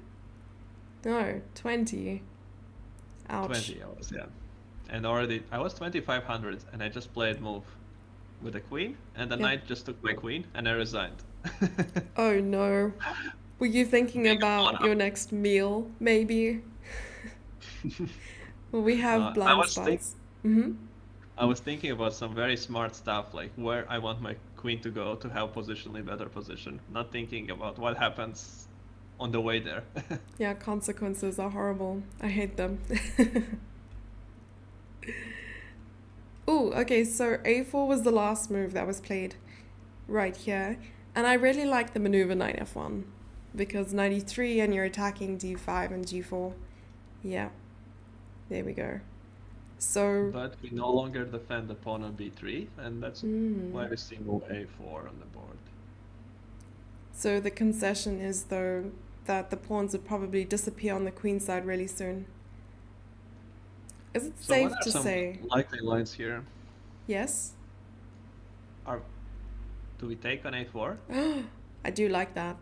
No, 20. Ouch. 20 I was, yeah. And already, I was 2500, and I just played move with the queen, and the Yeah. knight just took my queen, and I resigned. Oh no. Were you thinking Being a about pawn your up. next meal, maybe? Well, we have No, I blind was spots. Mm-hmm. I was thinking about some very smart stuff, like where I want my queen to go to have positionally better position, not thinking about what happens on the way there. Yeah, consequences are horrible. I hate them. Oh, okay, so a4 was the last move that was played right here. And I really like the maneuver knight f1 because knight e3 and you're attacking d5 and g4. Yeah, there we go. So, But we no longer defend the pawn on b3, and that's why we see move a4 on the board. so the concession is though that the pawns would probably disappear on the queen side really soon. Is it So what safe are to some say likely lines here? yes? Are Do we take on a4? I do like that.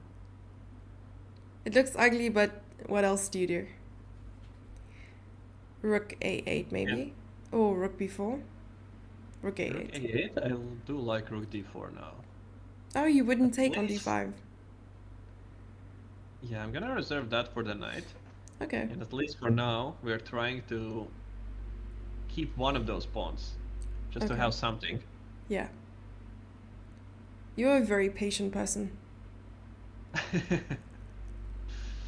It looks ugly, but what else do you do? Rook a8 maybe? Or rook b4? Rook Rook a8. a8. I do like rook d4 now. Oh, you wouldn't At take on least- d5. Yeah, I'm gonna reserve that for the knight. Okay. And at least for now, we're trying to keep one of those pawns, just to Okay. have something. Yeah. You're a very patient person.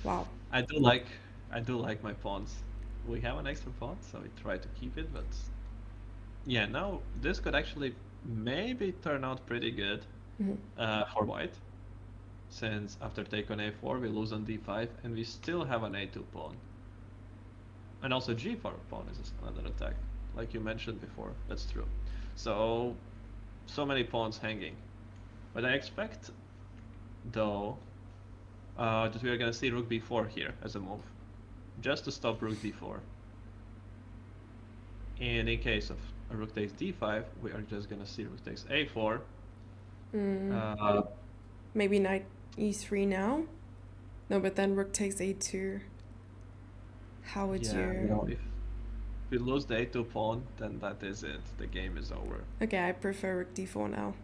Wow. I do like my pawns. We have an extra pawn, so we try to keep it, but yeah, now this could actually maybe turn out pretty good for white, since after take on a4 we lose on d5 and we still have an a2 pawn. And also g4 pawn is another attack, like you mentioned before. That's true. So many pawns hanging. But I expect, though, that we are going to see rook b4 here as a move, just to stop rook d4. And in case of a rook takes d5, we are just going to see rook takes a4. Maybe knight e3 now? No, but then rook takes a2. How would you... if we lose the a2 pawn, then that is it. The game is over. Okay, I prefer rook d4 now.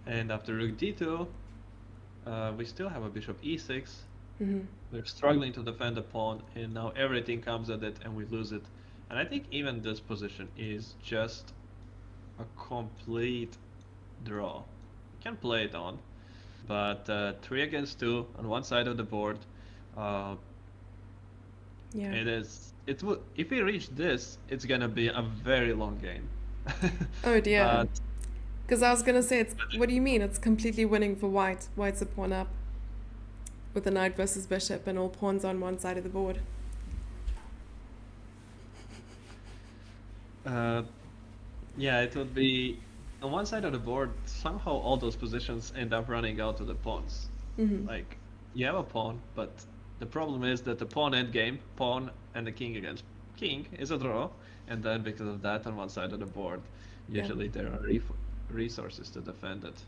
And after rook d2, we still have a bishop e6. Mm-hmm. We're struggling to defend the pawn, and now everything comes at it, and we lose it. And I think even this position is just a complete draw. You can play it on, but 3 against 2 on one side of the board. Yeah. It is. It would. If we reach this, it's gonna be a very long game. Oh dear. But Because I was gonna say it's. What do you mean? It's completely winning for white. White's a pawn up with the knight versus bishop and all pawns on one side of the board. uh, yeah, it would be on one side of the board. Somehow, all those positions end up running out to the pawns. Mm-hmm. Like you have a pawn, but the problem is that the pawn endgame, pawn and the king against king is a draw, and then because of that, on one side of the board, Yeah. usually there are resources to defend it.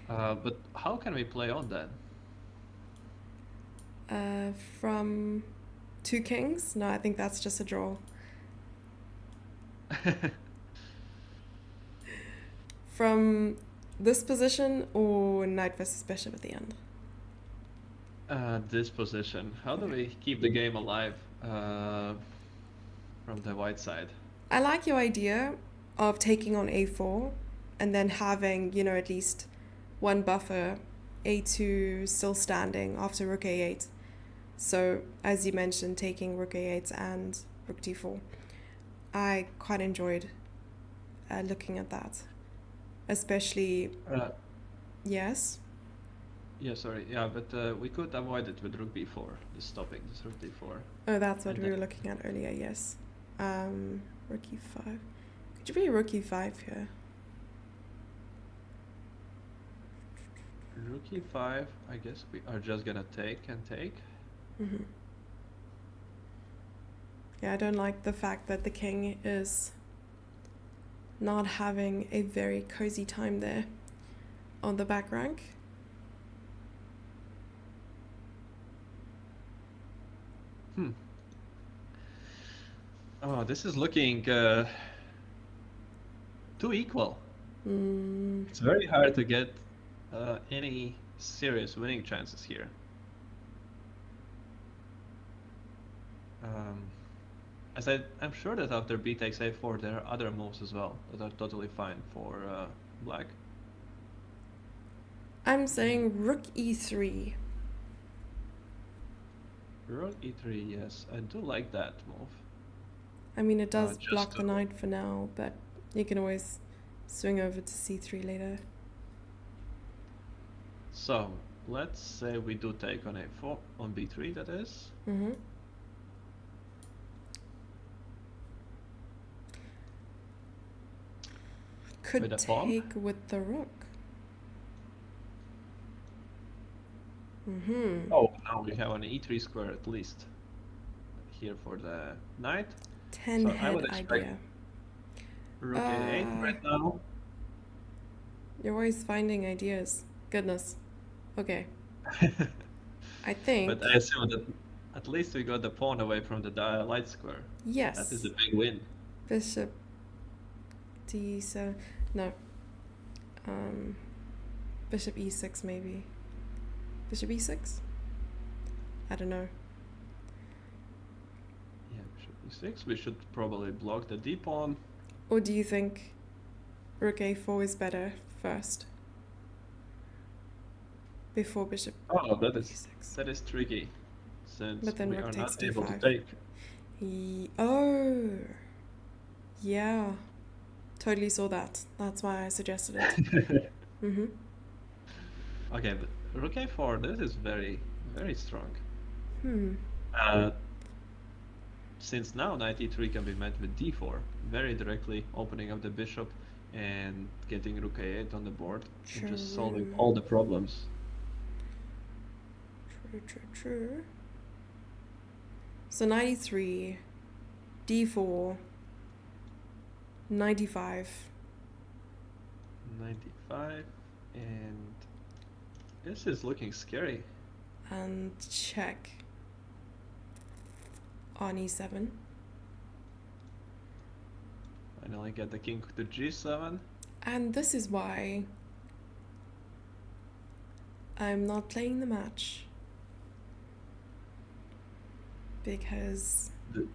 But how can we play on that? From two kings? No, I think that's just a draw. From this position or knight versus bishop at the end? This position. How do Okay. we keep the game alive from the white side? I like your idea of taking on a4 and then having, at least one buffer, a2 still standing after rook a8. So, as you mentioned, taking rook a8 and rook d4. I quite enjoyed looking at that. Especially, Uh, yes. yeah, sorry. Yeah, but we could avoid it with rook b4, just stopping this rook d4. Oh, that's what And we were then looking at earlier, yes. Rook e5. Could you be rook e5 here? rook e5, I guess we are just gonna take and take. Hmm. Yeah, I don't like the fact that the king is not having a very cozy time there on the back rank. Hmm. Oh, this is looking too equal. Mm, It's very hard to get any serious winning chances here. Um, I'm sure that after b takes a4, there are other moves as well that are totally fine for black. I'm saying rook e3. Rook e3, yes, I do like that move. I mean, it does Just block the to knight for now, but you can always swing over to c3 later. So let's say we do take on a4 on b3, that is. Mm-hmm. Could With a pawn. take with the rook. Mm-hmm. Oh, now we have an e3 square at least here for the knight. 10 So I head would expect idea. rook a8 right now. You're always finding ideas. Goodness. Okay. I think, But I assume that at least we got the pawn away from the light square. That is a yes, big win. bishop d7. No. Bishop e6 maybe. Bishop e6? I don't know. Yeah, bishop e6. We should probably block the d pawn. Or do you think rook a4 is better first before bishop Oh, e6? that is tricky, since But then we rook are takes not able to d5. take. Oh, yeah. Totally saw that. That's why I suggested it. Mm-hmm. Okay, but rook a4. This is very, very strong. Hmm. Uh, since now knight e3 can be met with d4, very directly opening up the bishop and getting rook a8 on the board and just solving True. all the problems. True. So 93, d4, 95. 95, and this is looking scary. And check on e7. Finally get the king to g7. And this is why I'm not playing the match. Because The-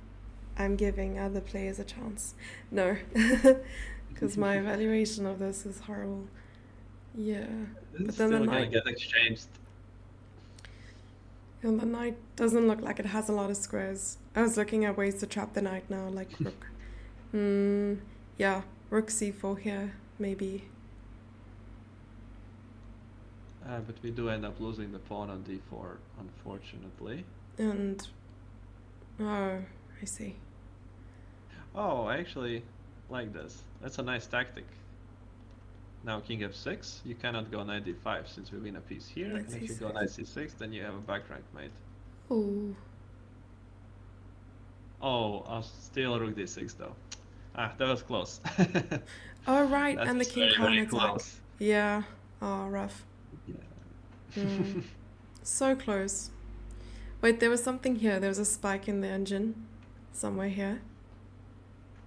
I'm giving other players a chance. No, because my evaluation of this is horrible. Yeah, This but is then the still gonna knight. get exchanged. And the knight doesn't look like it has a lot of squares. I was looking at ways to trap the knight now, like rook. Yeah, rook c4 here, maybe. But we do end up losing the pawn on d4, unfortunately. And, oh, I see. Oh, I actually like this. That's a nice tactic. Now king f6, you cannot go knight d5 since we win a piece here. Knight And if you c6. go knight c6, then you have a back rank mate. Oh, Oh, I'll still rook d6 though. Ah, that was close. oh right, That and the was king very, can't very attack. close. Yeah, oh, rough. Yeah. So close. Wait, there was something here. There was a spike in the engine somewhere here.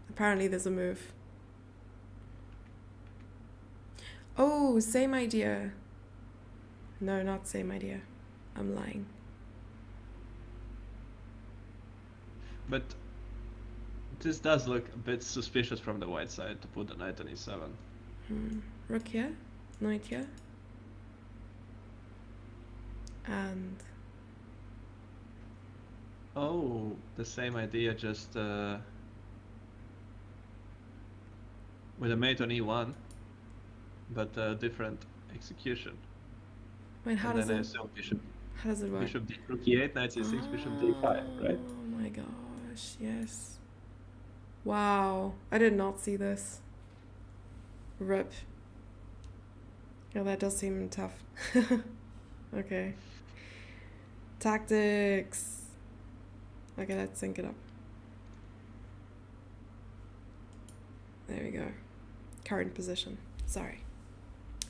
Apparently there's a move. Oh, same idea. No, not same idea. I'm lying. But this does look a bit suspicious from the white side to put the knight on e7. Rook here, knight here. And Oh, the same idea, just with a mate on e1, but a different execution. wait, how And does then I it assume how does it work? bishop d, rook e8, knight c6, bishop d5, right? Oh my gosh, yes. Wow, I did not see this. Rip. Yeah, that does seem tough. Okay. Tactics. Okay, let's sync it up. There we go. Current position. Sorry.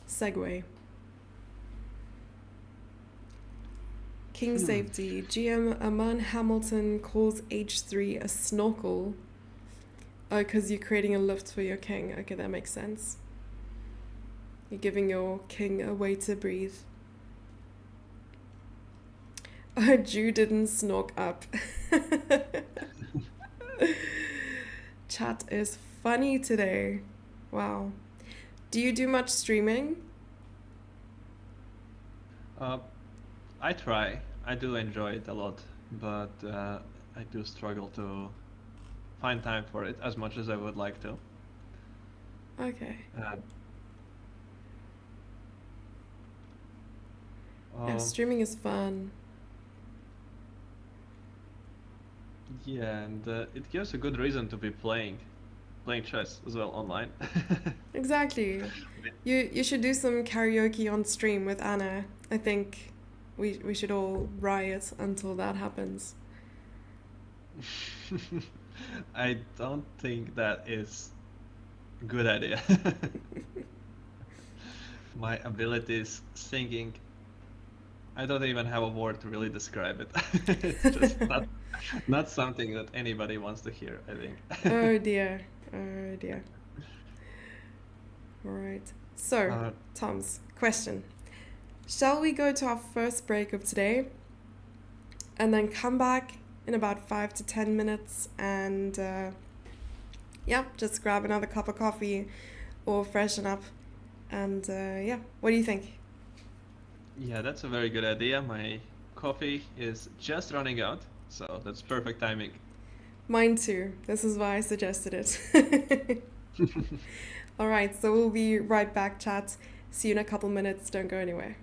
Segue. King safety. GM Aman Hamilton calls H3 a snorkel. Oh, because you're creating a lift for your king. Okay, that makes sense. You're giving your king a way to breathe. Oh, Jew didn't snork up. Chat is funny today. Wow. Do you do much streaming? I try. I do enjoy it a lot, but I do struggle to find time for it as much as I would like to. Okay. Uh, Yeah, um, streaming is fun. yeah, and it gives a good reason to be playing chess as well online. Exactly. You should do some karaoke on stream with Anna. I think we should all riot until that happens. I don't think that is a good idea. My abilities singing, I don't even have a word to really describe it. It's just not something that anybody wants to hear, I think. Oh dear. Oh dear. All right. So, Tom's question. Shall we go to our first break of today and then come back in about 5 to 10 minutes and yeah, just grab another cup of coffee or freshen up and yeah, what do you think? Yeah, that's a very good idea. My coffee is just running out, so that's perfect timing. Mine too. This is why I suggested it. All right, so we'll be right back, chat. See you in a couple minutes. Don't go anywhere.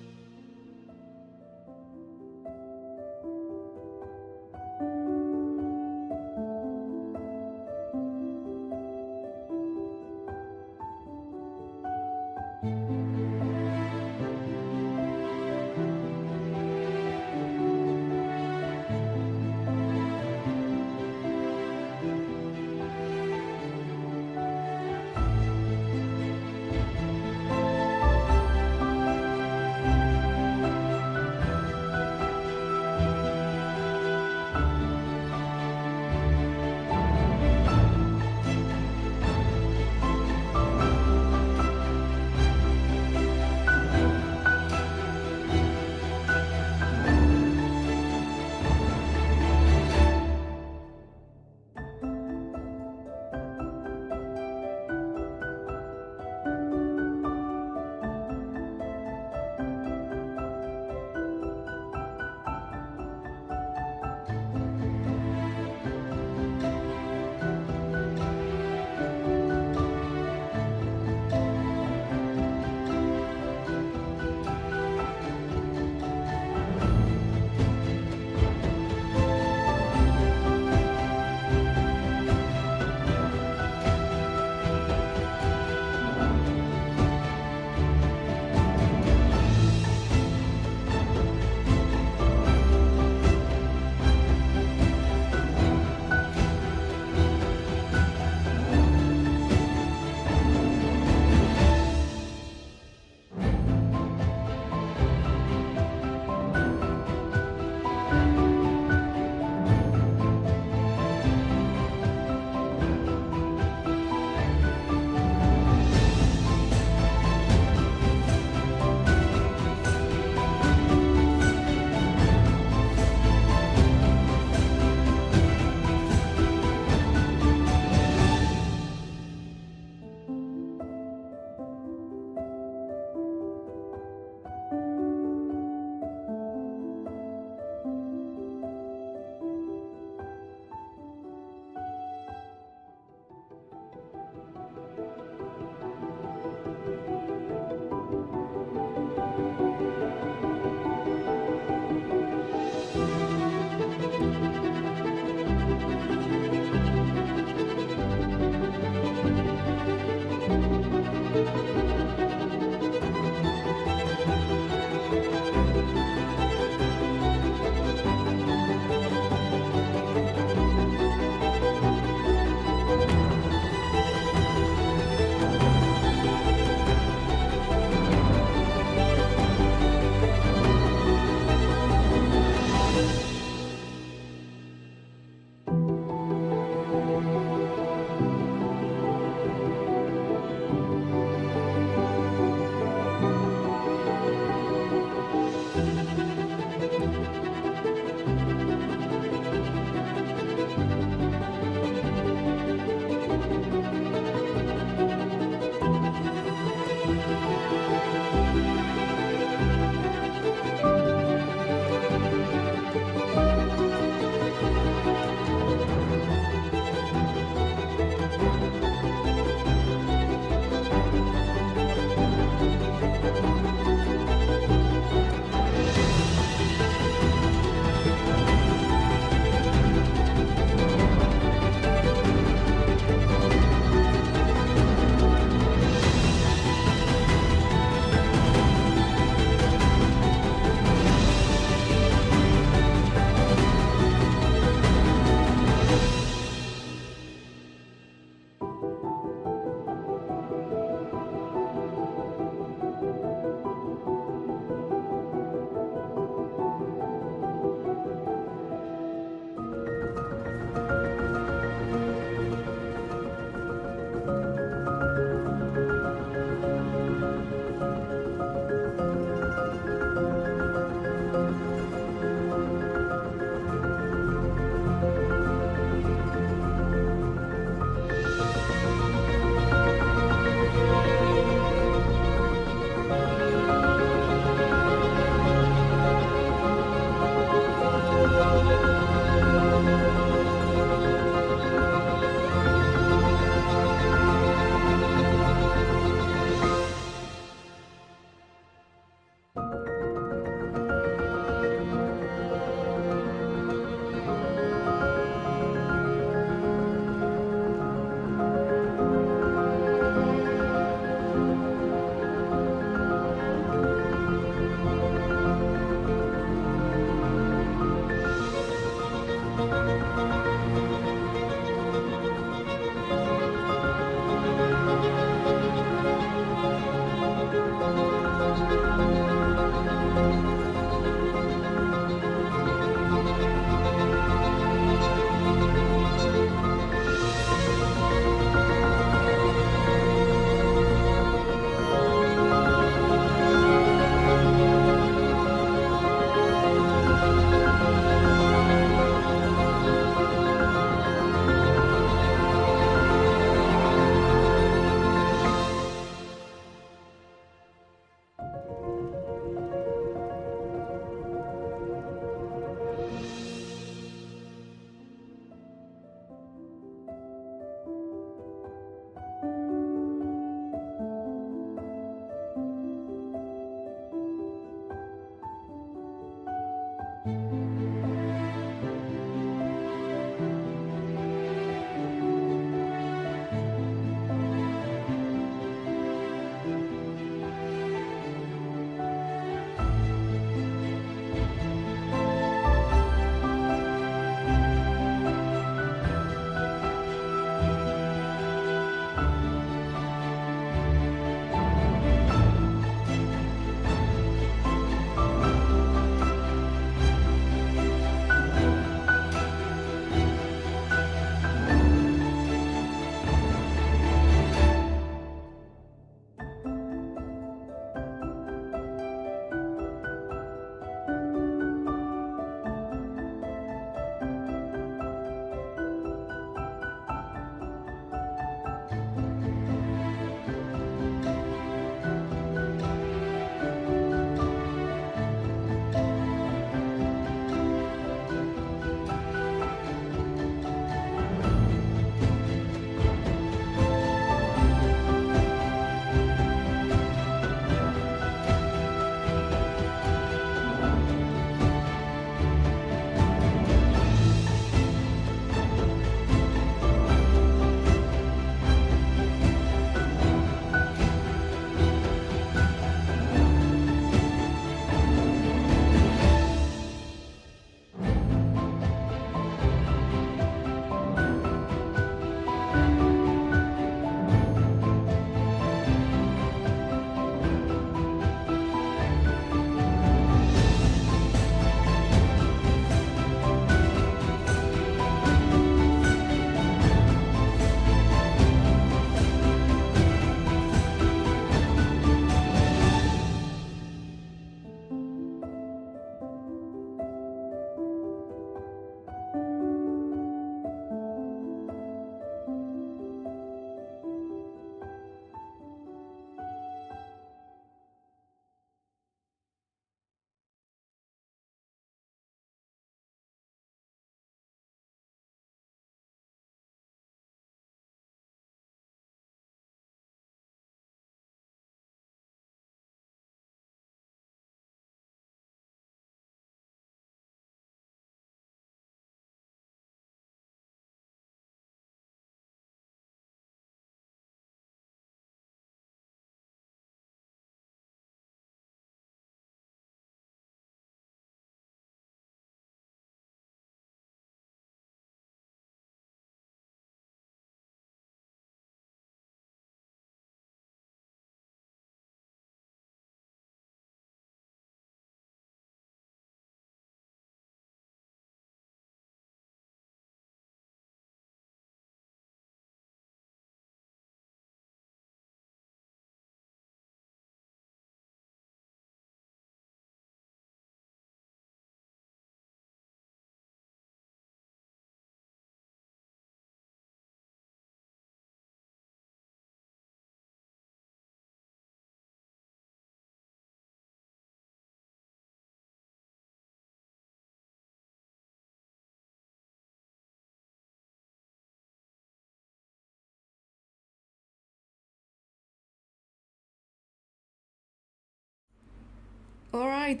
All right,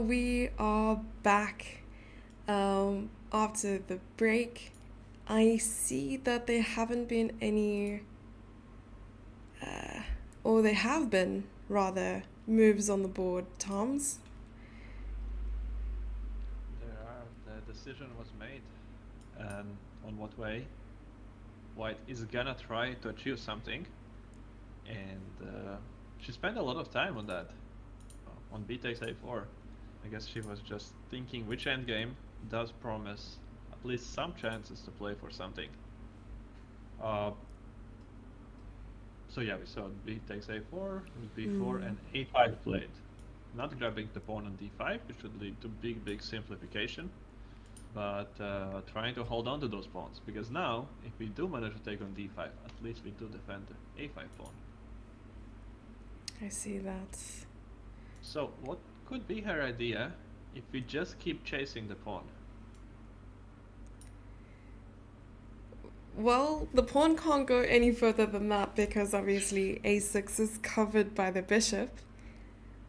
we are back after the break. I see that there haven't been any, or there have been rather, moves on the board, Tom's. The decision was made, and on what way White is gonna try to achieve something, and she spent a lot of time on that, on b takes a4. I guess she was just thinking which endgame does promise at least some chances to play for something. So yeah, we saw b takes a4, with b4 and a5 played. Not grabbing the pawn on d5, which would lead to big simplification, but trying to hold on to those pawns, because now, if we do manage to take on d5, at least we do defend the a5 pawn. I see that. So what could be her idea if we just keep chasing the pawn? Well, the pawn can't go any further than that because obviously a6 is covered by the bishop.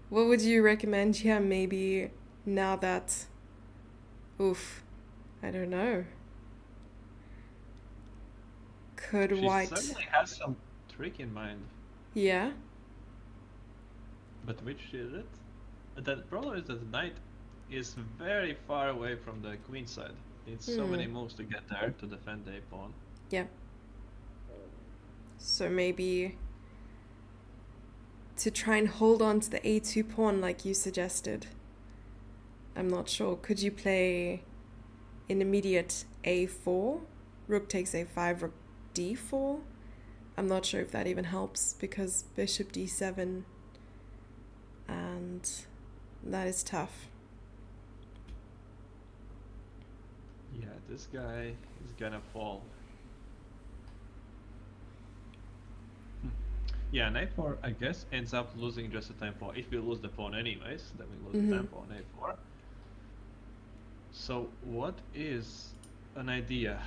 What would you recommend here, maybe now that... Oof, I don't know. Could She white... certainly has some trick in mind, Yeah? but which is it? The problem is that the knight is very far away from the queen side. It's so many moves to get there to defend the a pawn. Yeah. So maybe to try and hold on to the a2 pawn like you suggested. I'm not sure. Could you play an immediate a4? Rook takes a5, rook d4? I'm not sure if that even helps because bishop d7, and that is tough. Yeah, this guy is gonna fall. Yeah, and a4, I guess, ends up losing just a tempo. If we lose the pawn anyways, then we lose the tempo on a4. So what is an idea?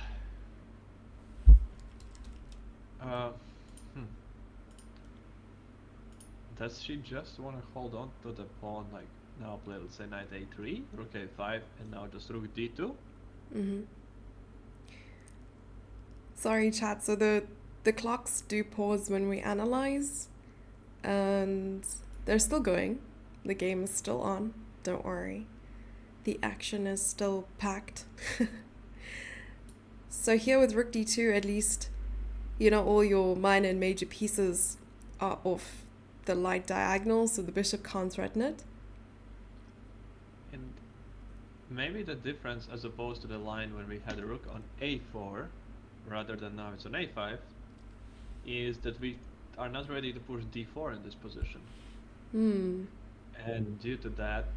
Does she just want to hold on to the pawn, like now play, let's say, knight a3, rook a5, and now just rook d2? Sorry, chat. So the clocks do pause when we analyze, and they're still going. The game is still on. Don't worry. The action is still packed. So here with rook d2, at least, you know, all your minor and major pieces are off the light diagonal, so the bishop can't threaten it. And maybe the difference, as opposed to the line when we had a rook on a4, rather than now it's on a5, is that we are not ready to push d4 in this position. And due to that,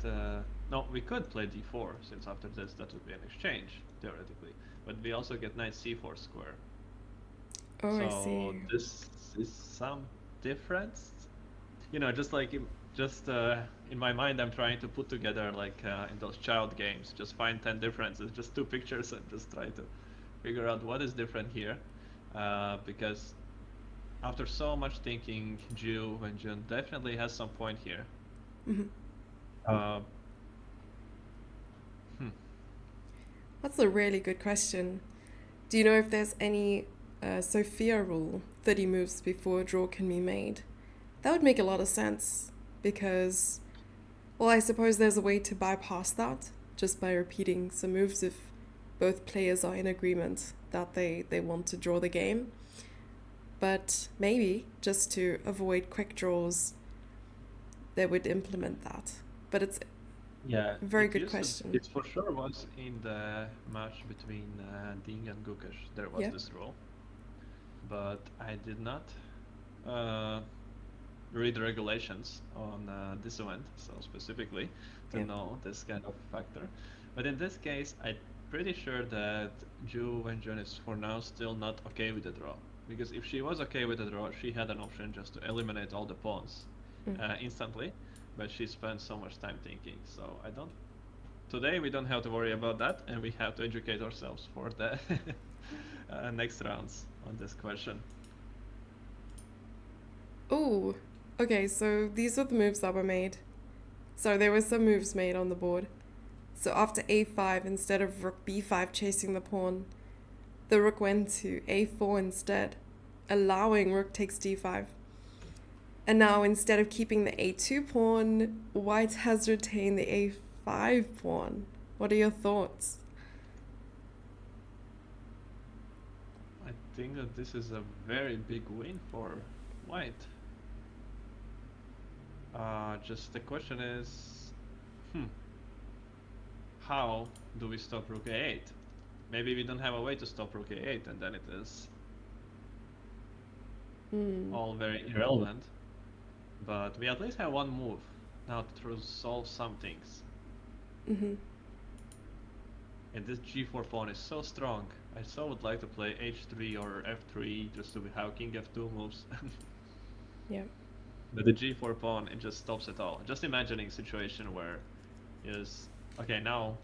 no, we could play d4, since after this that would be an exchange, theoretically. But we also get knight c4 square. Oh, So I see. this is some difference. You know, just like in my mind, I'm trying to put together, like in those child games, just find 10 differences, just 2 pictures, and just try to figure out what is different here. Because after so much thinking, Ju Wenjun definitely has some point here. That's a really good question. Do you know if there's any Sophia rule, 30 moves before a draw can be made? That would make a lot of sense because, well, I suppose there's a way to bypass that just by repeating some moves if both players are in agreement that they want to draw the game. But maybe just to avoid quick draws, they would implement that. But it's Yeah, a very it good used to- question. It for sure was in the match between Ding and Gukesh. There was Yeah. this rule, but I did not read the regulations on this event so specifically to Yeah. know this kind of factor. But in this case, I'm pretty sure that Ju Wenjun is for now still not okay with the draw, because if she was okay with the draw, she had an option just to eliminate all the pawns instantly. But she spent so much time thinking, so I don't. Today we don't have to worry about that, and we have to educate ourselves for the next rounds on this question. Oh, okay, so these are the moves that were made. So there were some moves made on the board. So after a5, instead of rook b5 chasing the pawn, the rook went to a4 instead, allowing rook takes d5. And now instead of keeping the a2 pawn, white has retained the a5 pawn. What are your thoughts? I think that this is a very big win for white. Just the question is, how do we stop rook a8? Maybe we don't have a way to stop rook a8, and then it is all very irrelevant. But we at least have one move now to resolve some things. Mm-hmm. And this g4 pawn is so strong. I so would like to play h3 or f3 just to have king f2 moves. Yeah. But the g4 pawn, it just stops it all. Just imagining a situation where is okay, now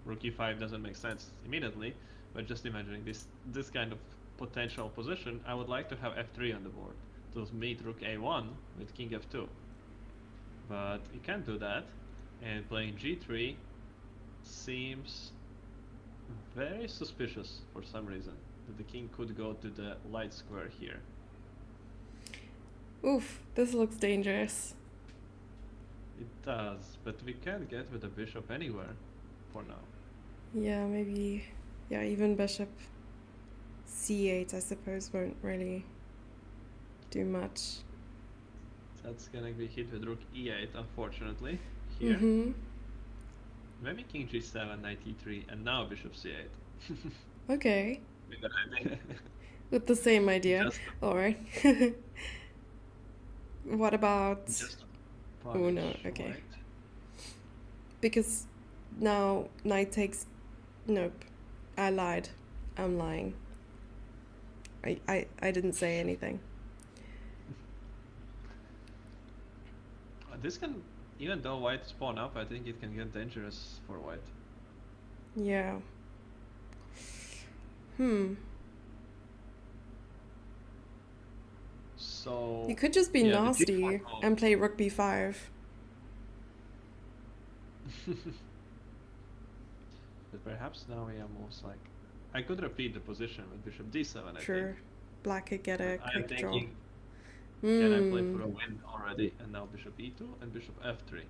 rook e5 doesn't make sense immediately, but just imagining this kind of potential position, I would like to have f3 on the board to meet rook a1 with king f2. But you can't do that, and playing g3 seems very suspicious for some reason, that the king could go to the light square here. Oof, this looks dangerous. It does, but we can't get with the bishop anywhere for now. Yeah, maybe. Yeah, even bishop c8, I suppose, won't really do much. That's gonna be hit with rook e8, unfortunately, here. Mm-hmm. Maybe king g7, knight e3, and now bishop c8. Okay. With that idea. With the same idea. Just- All right. What about... Just Oh, no, punish okay. white. Because now knight takes... Nope. I lied. I'm lying. I didn't say anything. This can, even though white spawn up, I think it can get dangerous for white. Yeah. So You could just be yeah, the nasty g4 pawn- and play rook b5. But perhaps now we are most like, I could repeat the position with bishop d7. I Sure. think. Black could get a I'm quick draw. thinking, can I play for a win already? And now bishop e2 and bishop f3.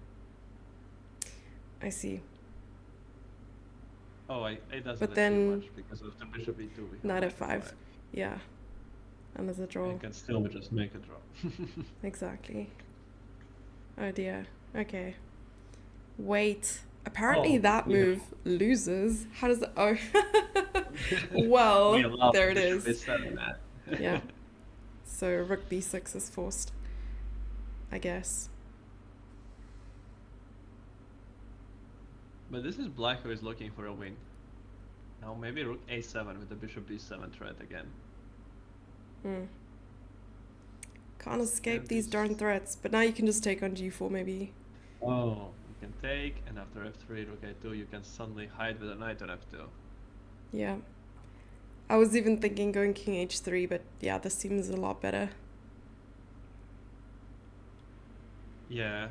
I see. Oh, it doesn't But let then- you much because of the bishop e2. We have Knight knight f5. Yeah. And there's a draw. You can still just make a draw. Exactly. Oh dear. Okay. Wait. Apparently Oh, that yeah. move loses. How does it... Oh. Well, We allow there it bishop is. b7 that. Yeah. So rook b6 is forced, I guess. But this is black who is looking for a win. Now maybe rook a7 with the bishop b7 threat again. Can't escape And these this- darn threats, but now you can just take on g4 maybe. Oh, you can take, and after f3, rook a2, you can suddenly hide with a knight on f2. Yeah. I was even thinking going king h3, but yeah, this seems a lot better. Yeah,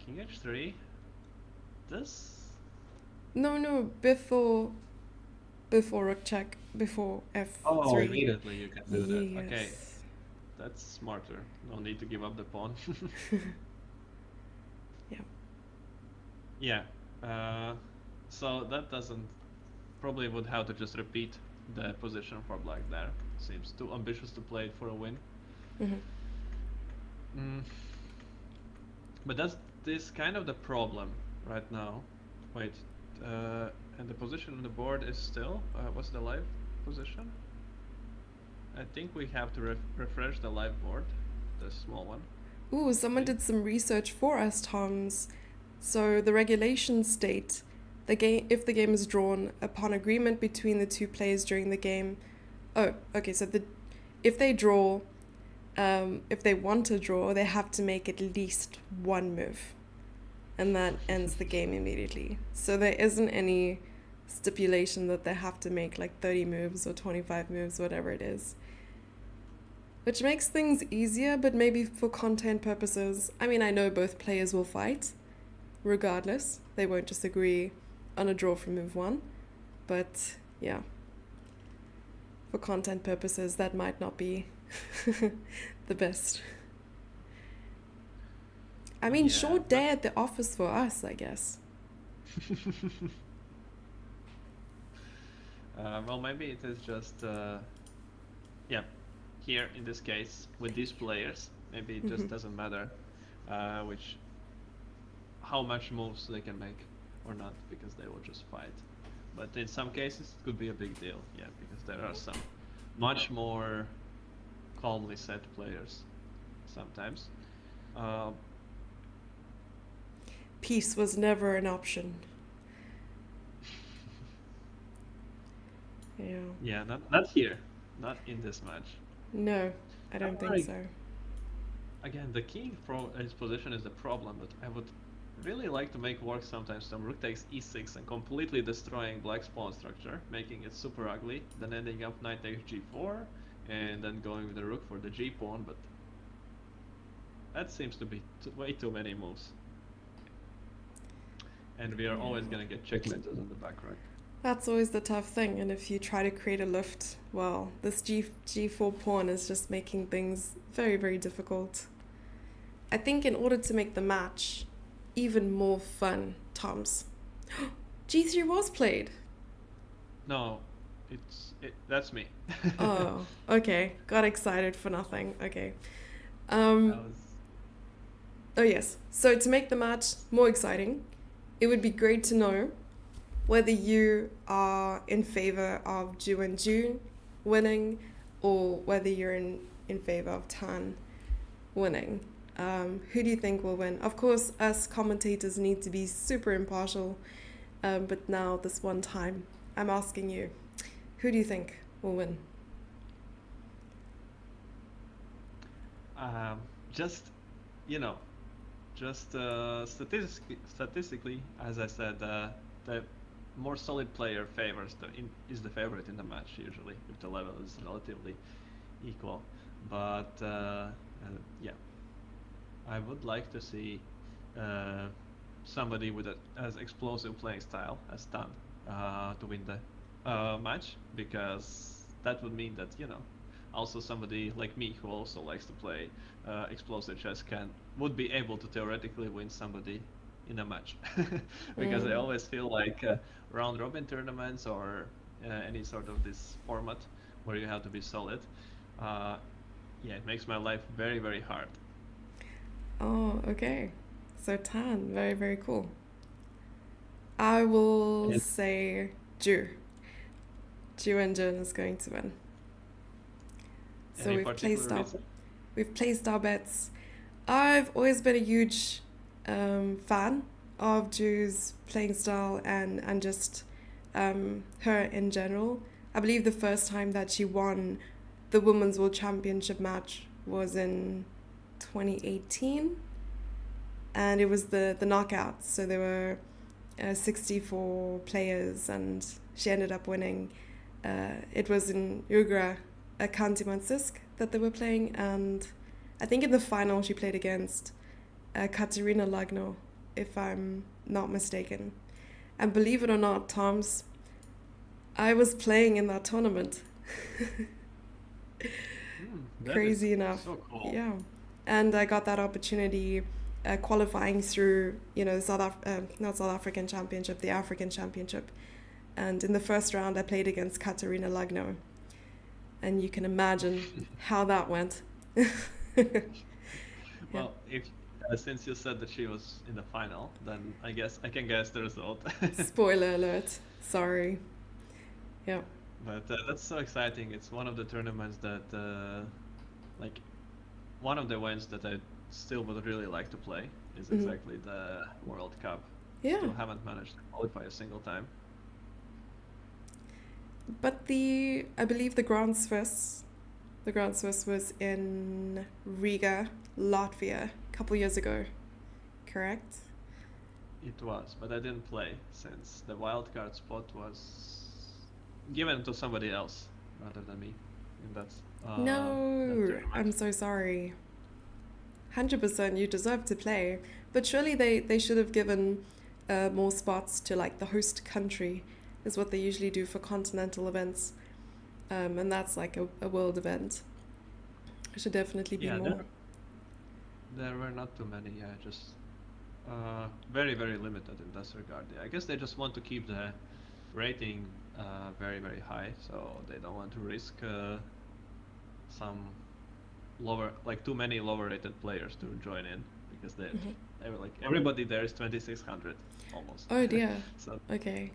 king h3. This. No, before rook check, before f3. Oh, immediately you can do that. Okay, Yes. that's smarter. No need to give up the pawn. Yeah. Yeah. So that doesn't. Probably would have to just repeat the position for black there. Seems too ambitious to play it for a win. But that's this kind of the problem right now. Wait, and the position on the board is still, what's the live position? I think we have to refresh the live board, the small one. Ooh, someone did some research for us, Toms. So the regulations state the game if the game is drawn upon agreement between the two players during the game. Oh, okay. So if they draw, if they want to draw, they have to make at least one move, and that ends the game immediately. So there isn't any stipulation that they have to make like 30 moves or 25 moves, whatever it is. Which makes things easier, but maybe for content purposes. I mean, I know both players will fight, regardless. They won't just agree on a draw from move one. But yeah, for content purposes, that might not be the best. I mean, Yeah, short but day at the office for us, I guess. well, maybe it is just yeah. Here in this case, with these players, maybe it just doesn't matter which how much moves they can make or not, because they will just fight. But in some cases, it could be a big deal, yeah, because there are some much more calmly set players sometimes. Uh, Peace was never an option. Yeah. yeah, not here, not in this match. No, I don't think Like, so. again, the king from his position is the problem, but I would really like to make work sometimes some rook takes e6 and completely destroying black's pawn structure, making it super ugly, then ending up knight takes g4, and then going with the rook for the g pawn, but that seems to be way too many moves. And we are always gonna get checkmated on the back right. That's always the tough thing, and if you try to create a lift, well, this G4 pawn is just making things very, very difficult. I think in order to make the match even more fun, Tom's, G3 was played. No, that's me. Oh, okay. Got excited for nothing. Okay. That Um, was oh, yes. So to make the match more exciting, it would be great to know whether you are in favor of Ju and Ju winning or whether you're in favor of Tan winning. Who do you think will win? Of course, us commentators need to be super impartial, but now, this one time, I'm asking you, who do you think will win? just, you know, just statistically, as I said, the more solid player is the favorite in the match usually, if the level is relatively equal. But yeah, I would like to see somebody with as explosive playing style as Tan to win the match, because that would mean that, also somebody like me who also likes to play explosive chess would be able to theoretically win somebody in a match. Because I always feel like round robin tournaments or any sort of this format where you have to be solid, yeah, it makes my life very, very hard. Oh, okay. So Tan, very, very cool. I will And say Ju. Ju and Jin is going to win. So any particular reason? we've placed our bets. I've always been a huge fan of Ju's playing style and just her in general. I believe the first time that she won the Women's World Championship match was in 2018, and it was the knockout. So there were 64 players, and she ended up winning. It was in Ugra, Kantāns that they were playing, and I think in the final she played against Katerina Lagno, if I'm not mistaken. And believe it or not, Tom's, I was playing in that tournament. That Crazy is enough. so cool. Yeah. And I got that opportunity qualifying through, the not South African Championship, the African Championship. And in the first round, I played against Katerina Lagno. And you can imagine how that went. Yeah. Well, if since you said that she was in the final, then I guess I can guess the result. Spoiler alert. Sorry. Yeah. But that's so exciting. It's one of the tournaments that, like, one of the events that I still would really like to play is Mhm. exactly the World Cup. Yeah. Still haven't managed to qualify a single time. But I believe the Grand Swiss was in Riga, Latvia, a couple years ago, correct? It was, but I didn't play since the wildcard spot was given to somebody else rather than me in that No, I'm tournament. so sorry. 100% you deserve to play. But surely they should have given more spots to like the host country, is what they usually do for continental events. And that's like a world event. There should definitely be Yeah, more. there were not too many. Yeah, just very, very limited in this regard. Yeah, I guess they just want to keep the rating very, very high, so they don't want to risk some lower, like too many lower rated players to join in because they were like everybody there is 2600 almost. Oh dear. So Okay.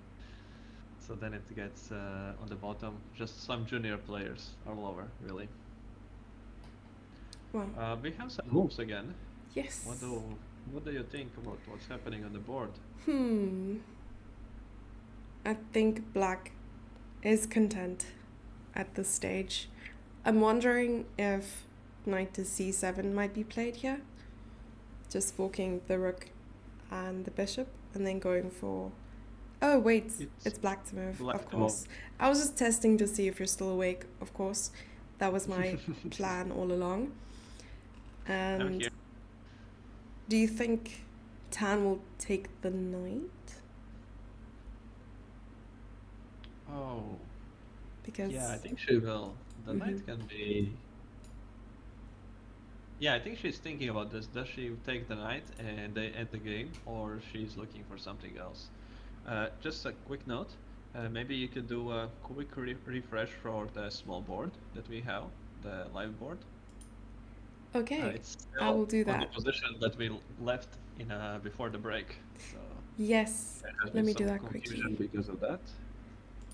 so then it gets on the bottom. Just some junior players are lower, really. Wow. We have some moves again. Yes. What do you think about what's happening on the board? I think black is content at this stage. I'm wondering if knight to c7 might be played here. Just forking the rook and the bishop and then going for... Oh, wait, it's black to move, black of to course. I was just testing to see if you're still awake, of course. That was my plan all along. I'm And here. do you think Tan will take the knight? Oh, Because... yeah, I think she will. The knight can be. Yeah, I think she's thinking about this. Does she take the knight and they end the game, or she's looking for something else? Just a quick note. Maybe you could do a quick refresh for the small board that we have, the live board. Okay, It's I will still do on the that. position that we left in before the break. So Yes, there has let been me do some that confusion quickly. because of that.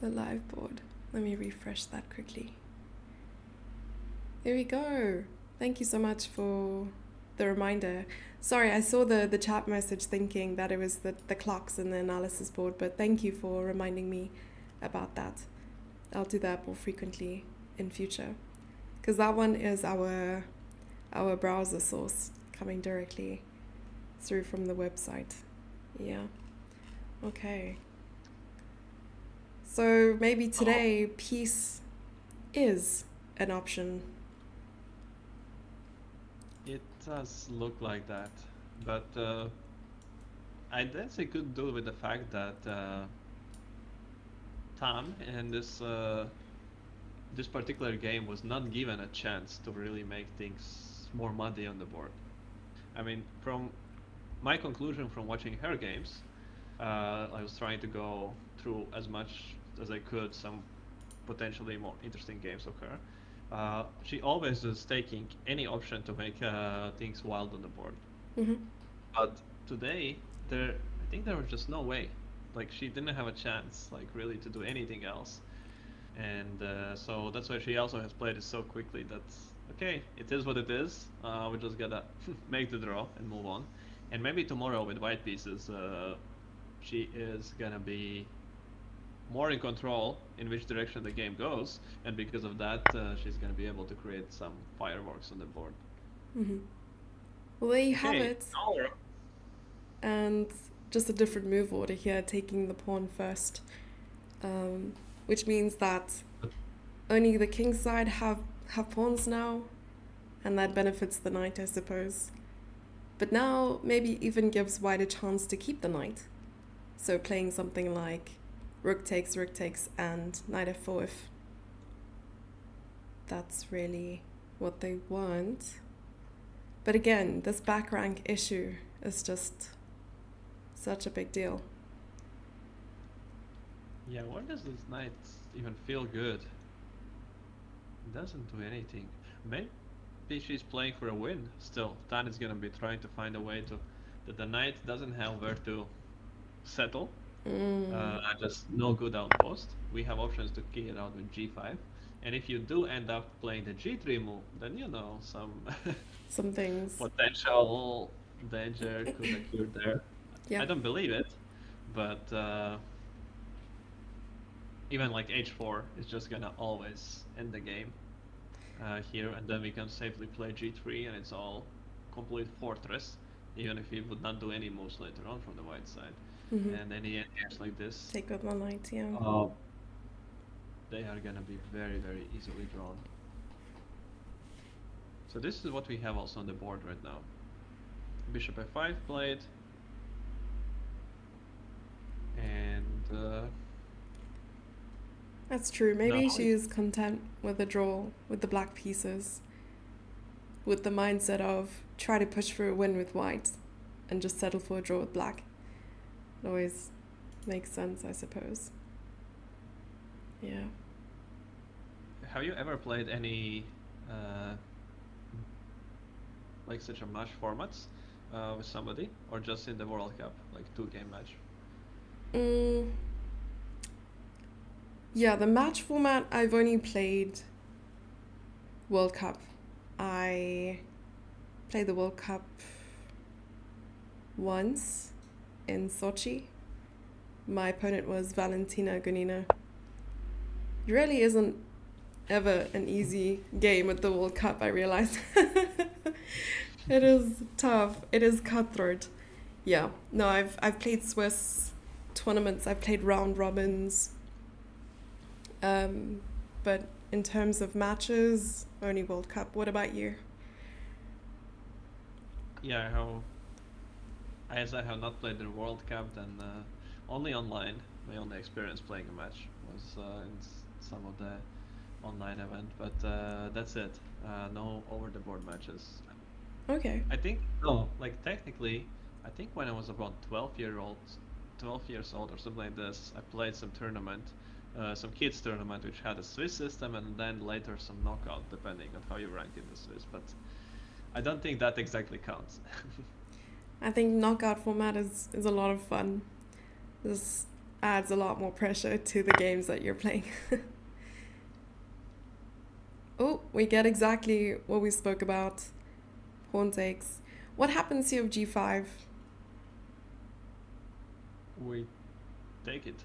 The live board. Let me refresh that quickly. There we go. Thank you so much for the reminder. Sorry, I saw the chat message thinking that it was the clocks in the analysis board, but thank you for reminding me about that. I'll do that more frequently in future. Because that one is our browser source coming directly through from the website. Yeah. Okay. So maybe today peace is an option. It does look like that, but I guess I could do with the fact that Tan in this particular game was not given a chance to really make things more muddy on the board. I mean, from my conclusion from watching her games, I was trying to go through as much as I could some potentially more interesting games of her. She always is taking any option to make things wild on the board. But today, I think there was just no way. Like she didn't have a chance, like really to do anything else. And so that's why she also has played it so quickly. That's okay. It is what it is. We just gotta make the draw and move on. And maybe tomorrow with white pieces, she is gonna be more in control in which direction the game goes, and because of that, she's gonna be able to create some fireworks on the board. Well, there you have Okay, it. now And just a different move order here, taking the pawn first. Which means that only the king side have pawns now, and that benefits the knight, I suppose. But now maybe even gives white a chance to keep the knight. So playing something like rook takes, and knight f4 if that's really what they want. But again, this back rank issue is just such a big deal. yeah, why does this knight even feel good? It doesn't do anything. Maybe she's playing for a win still. Tan is gonna be trying to find a way to that the knight doesn't have where to settle. Just no good outpost. We have options to key it out with g5. And if you do end up playing the g3 move, then you know some Some things. potential danger could occur there. Yeah. I don't believe it, but even like h4 is just gonna always end the game here, and then we can safely play g3, and it's all complete fortress, even if we would not do any moves later on from the white side. And any endgames like this, Take with the knight, yeah. they are gonna be very, very easily drawn. So this is what we have also on the board right now. Bishop f5 played. And That's true. Maybe now she is content with a draw with the black pieces, with the mindset of try to push for a win with white and just settle for a draw with black. It always makes sense, I suppose. Yeah. have you ever played any like such a match formats with somebody, or just in the World Cup, like 2-game match? Mm, yeah, the match format, I've only played World Cup. I played the World Cup once in Sochi. My opponent was Valentina Gonina. It really isn't ever an easy game at the World Cup, I realize. It is tough. It is cutthroat. Yeah. No, I've played Swiss tournaments. I've played round robins. But in terms of matches, only World Cup. What about you? Yeah, as I have not played the World Cup, then only online. My only experience playing a match was in some of the online event, but that's it. No over-the-board matches. Okay. I think no, like technically, I think when I was about 12 years old or something like this, I played some tournament, some kids tournament which had a Swiss system, and then later some knockout, depending on how you rank in the Swiss. But I don't think that exactly counts. I think knockout format is a lot of fun. This adds a lot more pressure to the games that you're playing. Oh, we get exactly what we spoke about. Pawn takes. What happens here with g5? We take it.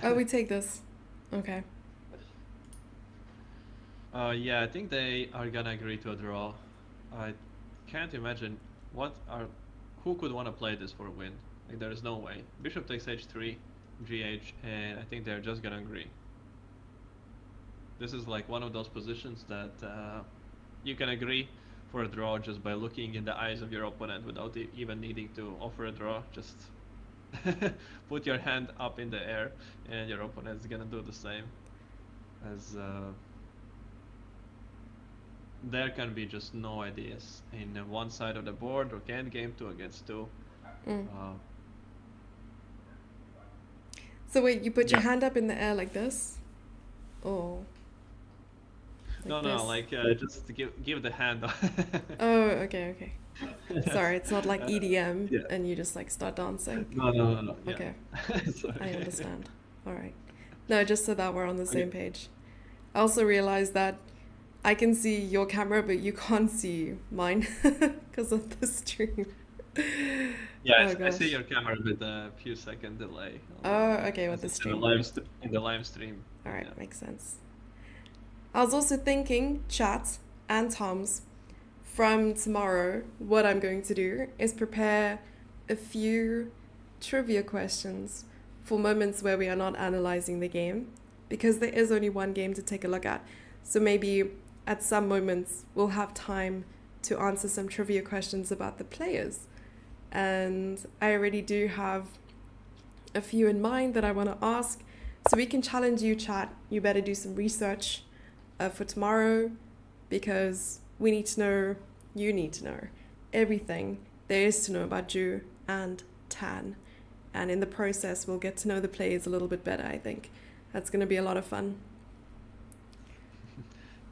Oh, we take this. Okay. Yeah, I think they are gonna agree to a draw. I can't imagine who could want to play this for a win. Like there is no way. Bishop takes h3, gh, and I think they're just gonna agree. This is like one of those positions that you can agree for a draw just by looking in the eyes of your opponent without even needing to offer a draw. Just put your hand up in the air, and your opponent's gonna do the same. As there can be just no ideas in one side of the board, or can game 2 against 2. So wait, you put your Yeah. hand up in the air like this? Oh. No, this? like just to give the hand. Oh, okay. Sorry, it's not like EDM Yeah. and you just like start dancing. No. Yeah. Okay, Sorry. I understand. All right. No, just so that we're on the same Okay. page. I also realized that I can see your camera, but you can't see mine because of the stream. Yeah, Oh I see gosh. your camera with a few second delay. Oh, okay, with As the it's in the stream. in the live stream. All right, Yeah. makes sense. I was also thinking, chat and Tom's, from tomorrow, what I'm going to do is prepare a few trivia questions for moments where we are not analyzing the game, because there is only one game to take a look at. So maybe at some moments we'll have time to answer some trivia questions about the players. And I already do have a few in mind that I want to ask. So we can challenge you, chat. You better do some research for tomorrow, because we need to know, you need to know everything there is to know about Ju and Tan. And in the process, we'll get to know the players a little bit better, I think. That's going to be a lot of fun.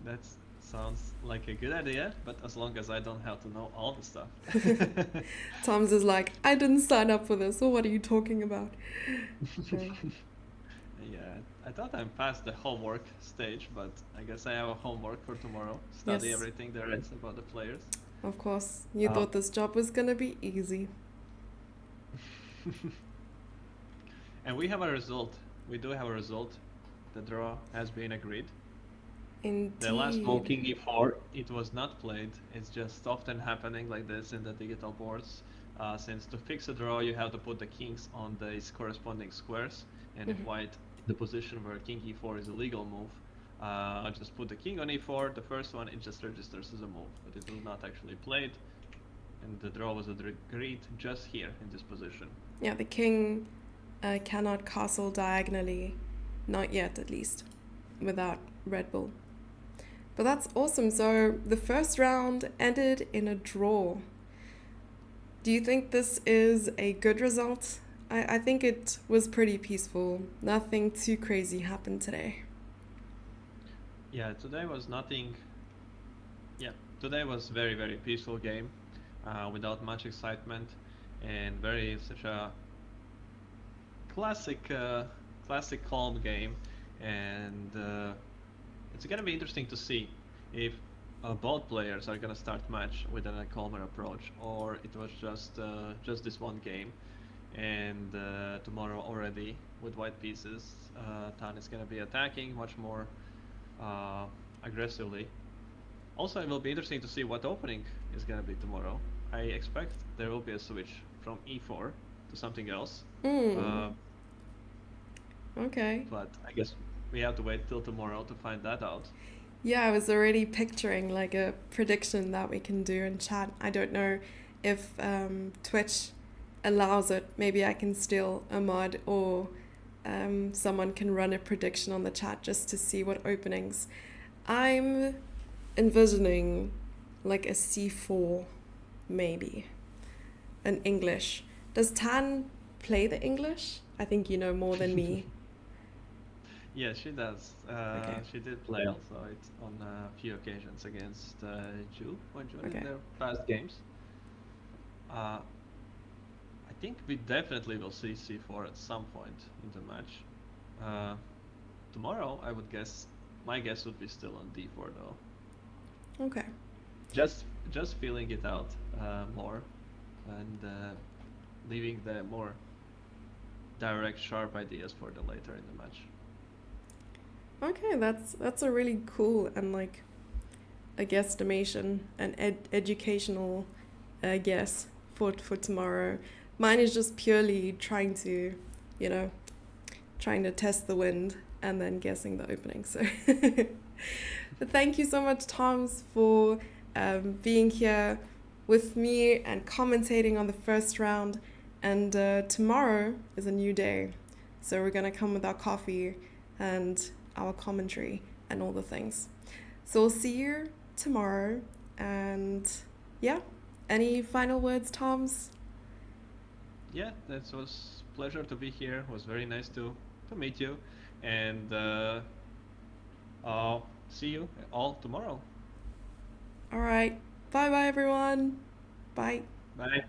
That sounds like a good idea, but as long as I don't have to know all the stuff. Tom's is like, I didn't sign up for this, so what are you talking about? Okay. Yeah, I thought I'm past the homework stage, but I guess I have a homework for tomorrow. Study Yes. everything there is about the players. Of course, you Um, thought this job was going to be easy. And we have a result. We do have a result. The draw has been agreed. Indeed. The last move, King E4, it was not played. It's just often happening like this in the digital boards. Since to fix a draw, you have to put the kings on these corresponding squares. And if white, in the position where King E4 is a legal move, I'll just put the king on e4. The first one, it just registers as a move, but it was not actually played. And the draw was agreed just here in this position. Yeah, the king cannot castle diagonally, not yet at least, without Red Bull. But that's awesome. So the first round ended in a draw. Do you think this is a good result? I think it was pretty peaceful. Nothing too crazy happened today. Yeah, today was nothing. Yeah, today was very, very peaceful game, without much excitement, and very such a classic calm game. And it's gonna be interesting to see if both players are gonna start match with a calmer approach, or it was just this one game. And tomorrow already with white pieces, Tan is gonna be attacking much more aggressively. Also, it will be interesting to see what opening is gonna be tomorrow. I expect there will be a switch from e4 to something else. Hmm. Okay. But I guess we have to wait till tomorrow to find that out. Yeah, I was already picturing like a prediction that we can do in chat. I don't know if Twitch allows it. Maybe I can steal a mod, or someone can run a prediction on the chat just to see what openings. I'm envisioning like a c4, maybe. An English. Does Tan play the English? I think you know more than me. Yeah, she does. Okay. She did play also it on a few occasions against Ju or Jun in Okay. their past games. Uh, I think we definitely will see c4 at some point in the match. Uh, Tomorrow, I would guess, my guess would be still on d4 though. Okay. Just feeling it out more, and leaving the more direct, sharp ideas for the later in the match. Okay, that's a really cool and like a guesstimation, an educational guess for tomorrow. Mine is just purely trying to, you know, trying to test the wind and then guessing the opening. So, but thank you so much, Toms, for being here with me and commentating on the first round. And tomorrow is a new day, so we're gonna come with our coffee and our commentary and all the things. So we'll see you tomorrow. And yeah, any final words, Toms? Yeah, that was pleasure to be here. It was very nice to meet you, and I'll see you all tomorrow. All right. Bye bye, everyone. Bye. Bye.